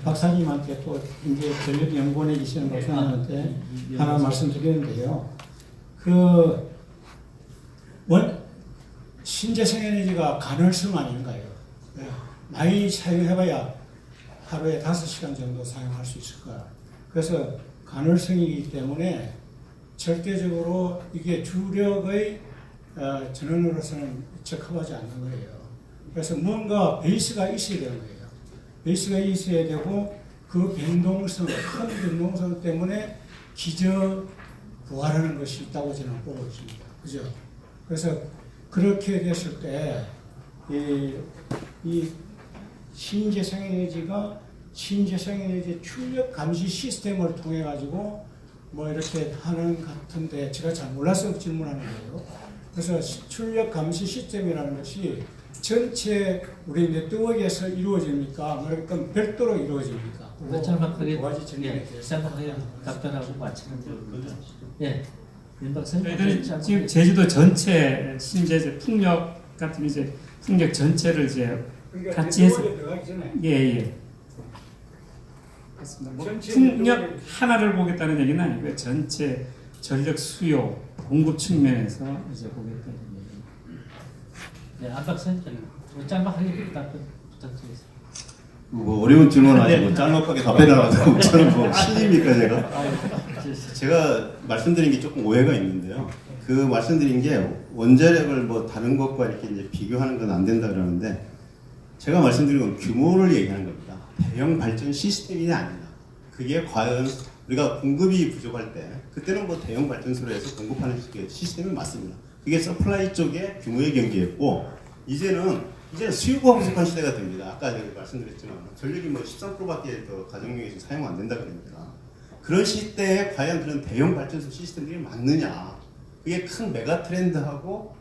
박사님한테 또 이제 전력연구원에 계시는 박사님한테 하나 말씀드리는데요. 신재생 에너지가 가능성 아닌가요? 많이 사용해봐야 하루에 5시간 정도 사용할 수 있을 거야. 그래서 가능성이기 때문에 절대적으로 이게 주력의 전원으로서는 적합하지 않는 거예요. 그래서 뭔가 베이스가 있어야 되는 거예요. 베이스가 있어야 되고 그 변동성, 큰 변동성 때문에 기저 부활하는 것이 있다고 저는 보고 있습니다. 그죠? 그래서 그렇게 됐을 때 이 신재생에너지가 신재생에너지 출력 감시 시스템을 통해 가지고 뭐 이렇게 하는 같은데 제가 잘 몰라서 질문하는 거예요. 그래서 출력 감시 시스템이라는 것이 전체 우리 네트워크에서 이루어집니까? 그러니까 별도로 이루어집니까? 짤막하게 네, 짤막하게 답변하고 마치는 겁니다. 예, 윤 박사님. 저희들이 지금 제주도 전체 신재생 풍력 같은 이제 풍력 전체를 이제 같이 해서 예. 그렇습니다. 뭐 풍력 하나를 보겠다는 얘기는 아니고요. 전체 전력 수요 공급 측면에서 이제 보겠다는 얘기입니다. 네, 안 박사님 짤막하게 답변 부탁드리겠습니다. 뭐 어려운 질문하시고 짤막하게 답변하라고 저는 뭐 신입니까 제가 말씀드린 게 조금 오해가 있는데요. 그 말씀드린 게 원자력을 뭐 다른 것과 이렇게 이제 비교하는 건 안 된다 그러는데 제가 말씀드린 건 규모를 얘기하는 겁니다. 대형 발전 시스템이 아니다. 그게 과연 우리가 공급이 부족할 때 그때는 뭐 대형 발전소로 해서 공급하는 시스템이 맞습니다. 그게 서플라이 쪽의 규모의 경기였고 이제는 수요가 부족한 시대가 됩니다. 아까 제가 말씀드렸지만 전력이 뭐 13%밖에 더 가정용에서 사용 안 된다 그러니까 그런 시대에 과연 그런 대형 발전소 시스템들이 맞느냐? 그게 큰 메가 트렌드하고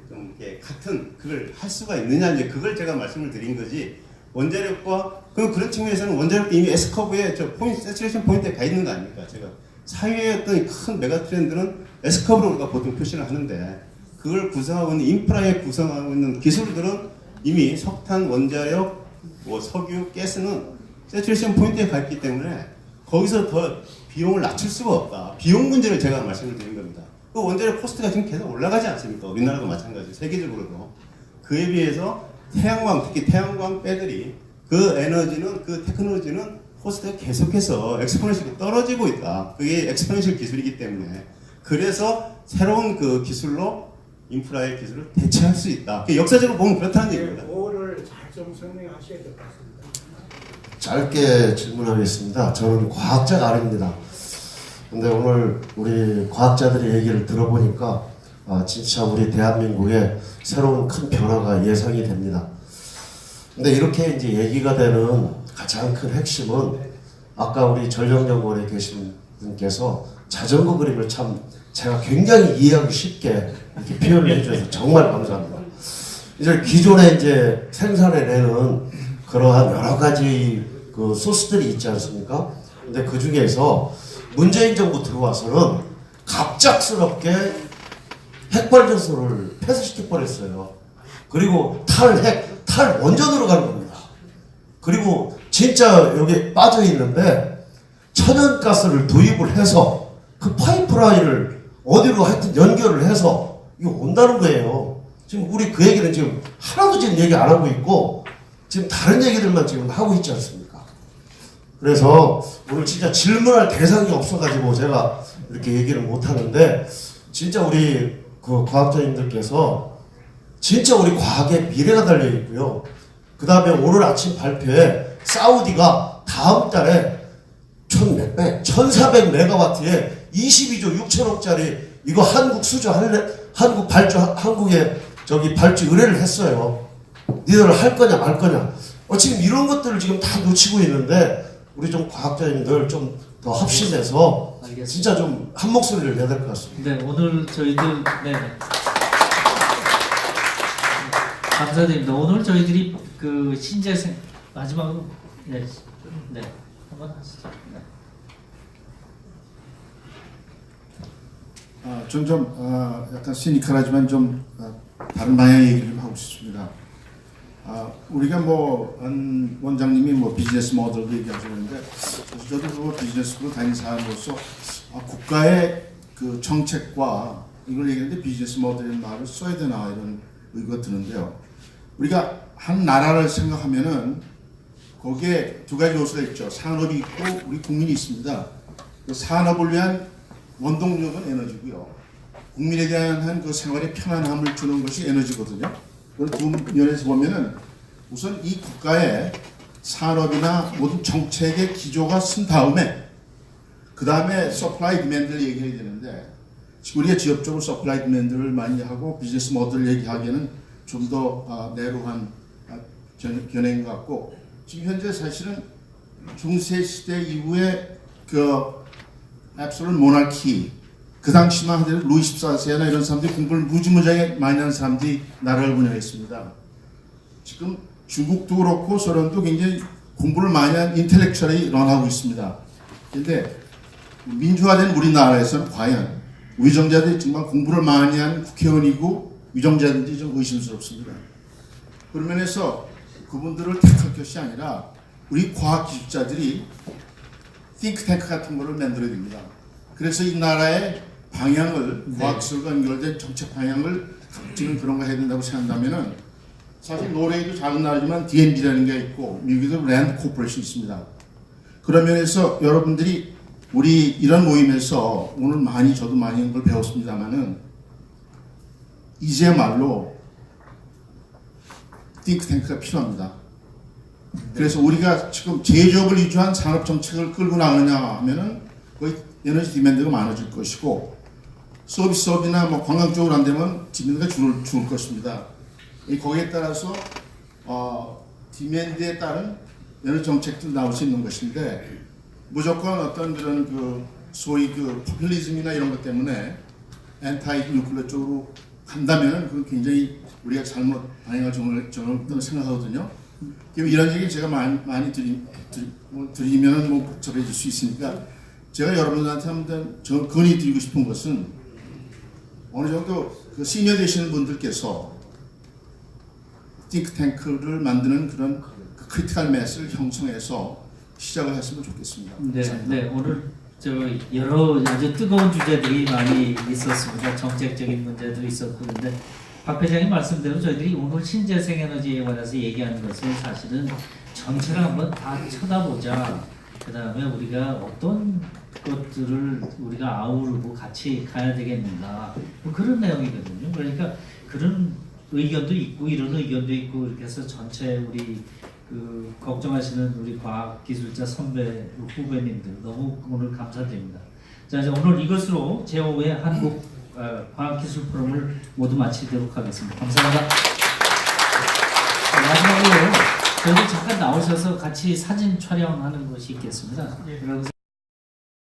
좀 같은 그걸 할 수가 있느냐 이제 그걸 제가 말씀을 드린 거지. 원자력과 그런 측면에서는 원자력도 이미 S커브에 저 포인트 세츄레이션 포인트에 가 있는 거 아닙니까? 제가 사회의 어떤 큰 메가 트렌드는 S커브로 우리가 보통 표시를 하는데 그걸 구성하고 있는 인프라에 구성하고 있는 기술들은 이미 석탄, 원자력, 뭐 석유, 가스는 세츄레이션 포인트에 가 있기 때문에 거기서 더 비용을 낮출 수가 없다. 비용 문제를 제가 말씀을 드린 겁니다. 그 원자력 코스트가 지금 계속 올라가지 않습니까? 우리나라도 마찬가지, 세계적으로도. 그에 비해서 태양광, 특히 태양광 배터리, 그 에너지는, 그 테크놀로지는 코스트가 계속해서 엑스포넨셜이 떨어지고 있다. 그게 엑스포넨셜 기술이기 때문에. 그래서 새로운 그 기술로 인프라의 기술을 대체할 수 있다. 역사적으로 보면 그렇다는 얘기입니다. 그거를 잘 좀 설명하셔야 될 것 같습니다. 짧게 질문하겠습니다. 저는 과학자가 아닙니다. 근데 오늘 우리 과학자들의 얘기를 들어보니까 진짜 우리 대한민국에 새로운 큰 변화가 예상이 됩니다. 근데 이렇게 이제 얘기가 되는 가장 큰 핵심은 아까 우리 전력연구원에 계신 분께서 자전거 그림을 참 제가 굉장히 이해하기 쉽게 이렇게 표현을 해주셔서 정말 감사합니다. 이제 기존에 이제 생산해내는 그러한 여러 가지 그 소스들이 있지 않습니까? 근데 그 중에서 문재인 정부 들어와서는 갑작스럽게 핵발전소를 폐쇄시켜버렸어요. 그리고 탈원전으로 가는 겁니다. 그리고 진짜 여기 빠져 있는데 천연가스를 도입을 해서 그 파이프라인을 어디로 하여튼 연결을 해서 이거 온다는 거예요. 지금 우리 그 얘기는 지금 하나도 지금 얘기 안 하고 있고 지금 다른 얘기들만 지금 하고 있지 않습니까? 그래서 오늘 진짜 질문할 대상이 없어가지고 제가 이렇게 얘기를 못 하는데 진짜 우리 그 과학자님들께서 진짜 우리 과학의 미래가 달려 있고요. 그 다음에 오늘 아침 발표에 사우디가 다음 달에 1400메가와트에 22조 6천억짜리 이거 한국 수주할래? 한국에 저기 발주 의뢰를 했어요. 니들 할 거냐 말 거냐. 지금 이런 것들을 지금 다 놓치고 있는데 우리 좀 과학자님들 좀 더 합심해서 알겠습니다. 진짜 좀 한 목소리를 내야 될 것 같습니다. 네, 오늘 저희들 감사드립니다. 오늘 저희들이 그 신재생 마지막으로 한번 하시죠. 좀 약간 시니컬하지만 좀 다른 방향의 얘기를 좀 하고 싶습니다. 우리가 뭐 원장님이 뭐 비즈니스 모델도 얘기하시는데 저도 그 비즈니스로 다니는 사람으로서 국가의 그 정책과 이걸 얘기하는데 비즈니스 모델이라는 말을 써야 되나 이런 의구가 드는데요. 우리가 한 나라를 생각하면은 거기에 두 가지 요소가 있죠. 산업이 있고 우리 국민이 있습니다. 그 산업을 위한 원동력은 에너지고요. 국민에 대한 그 생활의 편안함을 주는 것이 에너지거든요. 그걸 두 면에서 보면은 우선 이 국가의 산업이나 모든 정책의 기조가 쓴 다음에 그 다음에 서플라이 디맨드를 얘기해야 되는데 우리가 지역적으로 서플라이 디맨드를 많이 하고 비즈니스 모델을 얘기하기에는 좀 더 내로한 견해인 것 같고 지금 현재 사실은 중세 시대 이후에 그 앱솔루트 모나키 그 당시만 하더라도 루이 14세나 이런 사람들이 공부를 무지무지하게 많이 하는 사람들이 나라를 운영했습니다. 지금 중국도 그렇고 소련도 굉장히 공부를 많이 한 인텔렉츄얼이 런하고 있습니다. 그런데 민주화된 우리나라에서는 과연 위정자들이 정말 공부를 많이 한 국회의원이고 위정자들이 좀 의심스럽습니다. 그런 면에서 그분들을 택할 것이 아니라 우리 과학기술자들이 띵크탱크 같은 거를 만들어야 됩니다. 그래서 이 나라의 방향을 과학기술과 연결된 정책 방향을 지금 그런 거 해야 된다고 생각한다면은 사실 노르웨이도 작은 나라지만 DNB라는 게 있고 미국에도 랜드 코퍼레이션이 있습니다. 그런 면에서 여러분들이 우리 이런 모임에서 오늘 저도 많이 걸 배웠습니다만은 이제말로 띵크탱크가 필요합니다. 그래서 우리가 지금 제조업을 위주한 산업 정책을 끌고 나가느냐 하면은 거의 에너지 디맨드가 많아질 것이고 서비스업이나 뭐 관광 쪽으로 안 되면 디맨드가 줄을 것입니다. 거기에 따라서 디맨드에 따른 에너지 정책도 나올 수 있는 것인데 무조건 어떤 그런 그 소위 그 포퓰리즘이나 이런 것 때문에 엔타이 뉴클리어 쪽으로 간다면은 그건 굉장히 우리가 잘못 방향을 저는 생각하거든요. 이런 얘기 제가 많이 드리면 뭐 복잡해질 수 있으니까 제가 여러분들한테 한번 저 건의드리고 싶은 것은 어느 정도 그 시니어 되시는 분들께서 띵크탱크를 만드는 그런 그 크리티컬 매스를 형성해서 시작을 했으면 좋겠습니다. 네, 오늘 여러 아주 뜨거운 주제들이 많이 있었습니다. 정책적인 문제도 있었고 그런데 박 회장님 말씀대로 저희들이 오늘 신재생 에너지에 관해서 얘기하는 것은 사실은 전체를 한번 다 쳐다보자. 그 다음에 우리가 어떤 것들을 우리가 아우르고 같이 가야 되겠는가 뭐 그런 내용이거든요. 그러니까 그런 의견도 있고 이런 의견도 있고 이렇게 해서 전체 우리 그 걱정하시는 우리 과학기술자 선배 후배님들 너무 오늘 감사드립니다. 자, 이제 오늘 이것으로 제5회 한국 과학기술 포럼을 모두 마치도록 하겠습니다. 감사합니다. 마지막으로 저희들 잠깐 나오셔서 같이 사진 촬영하는 것이 있겠습니다.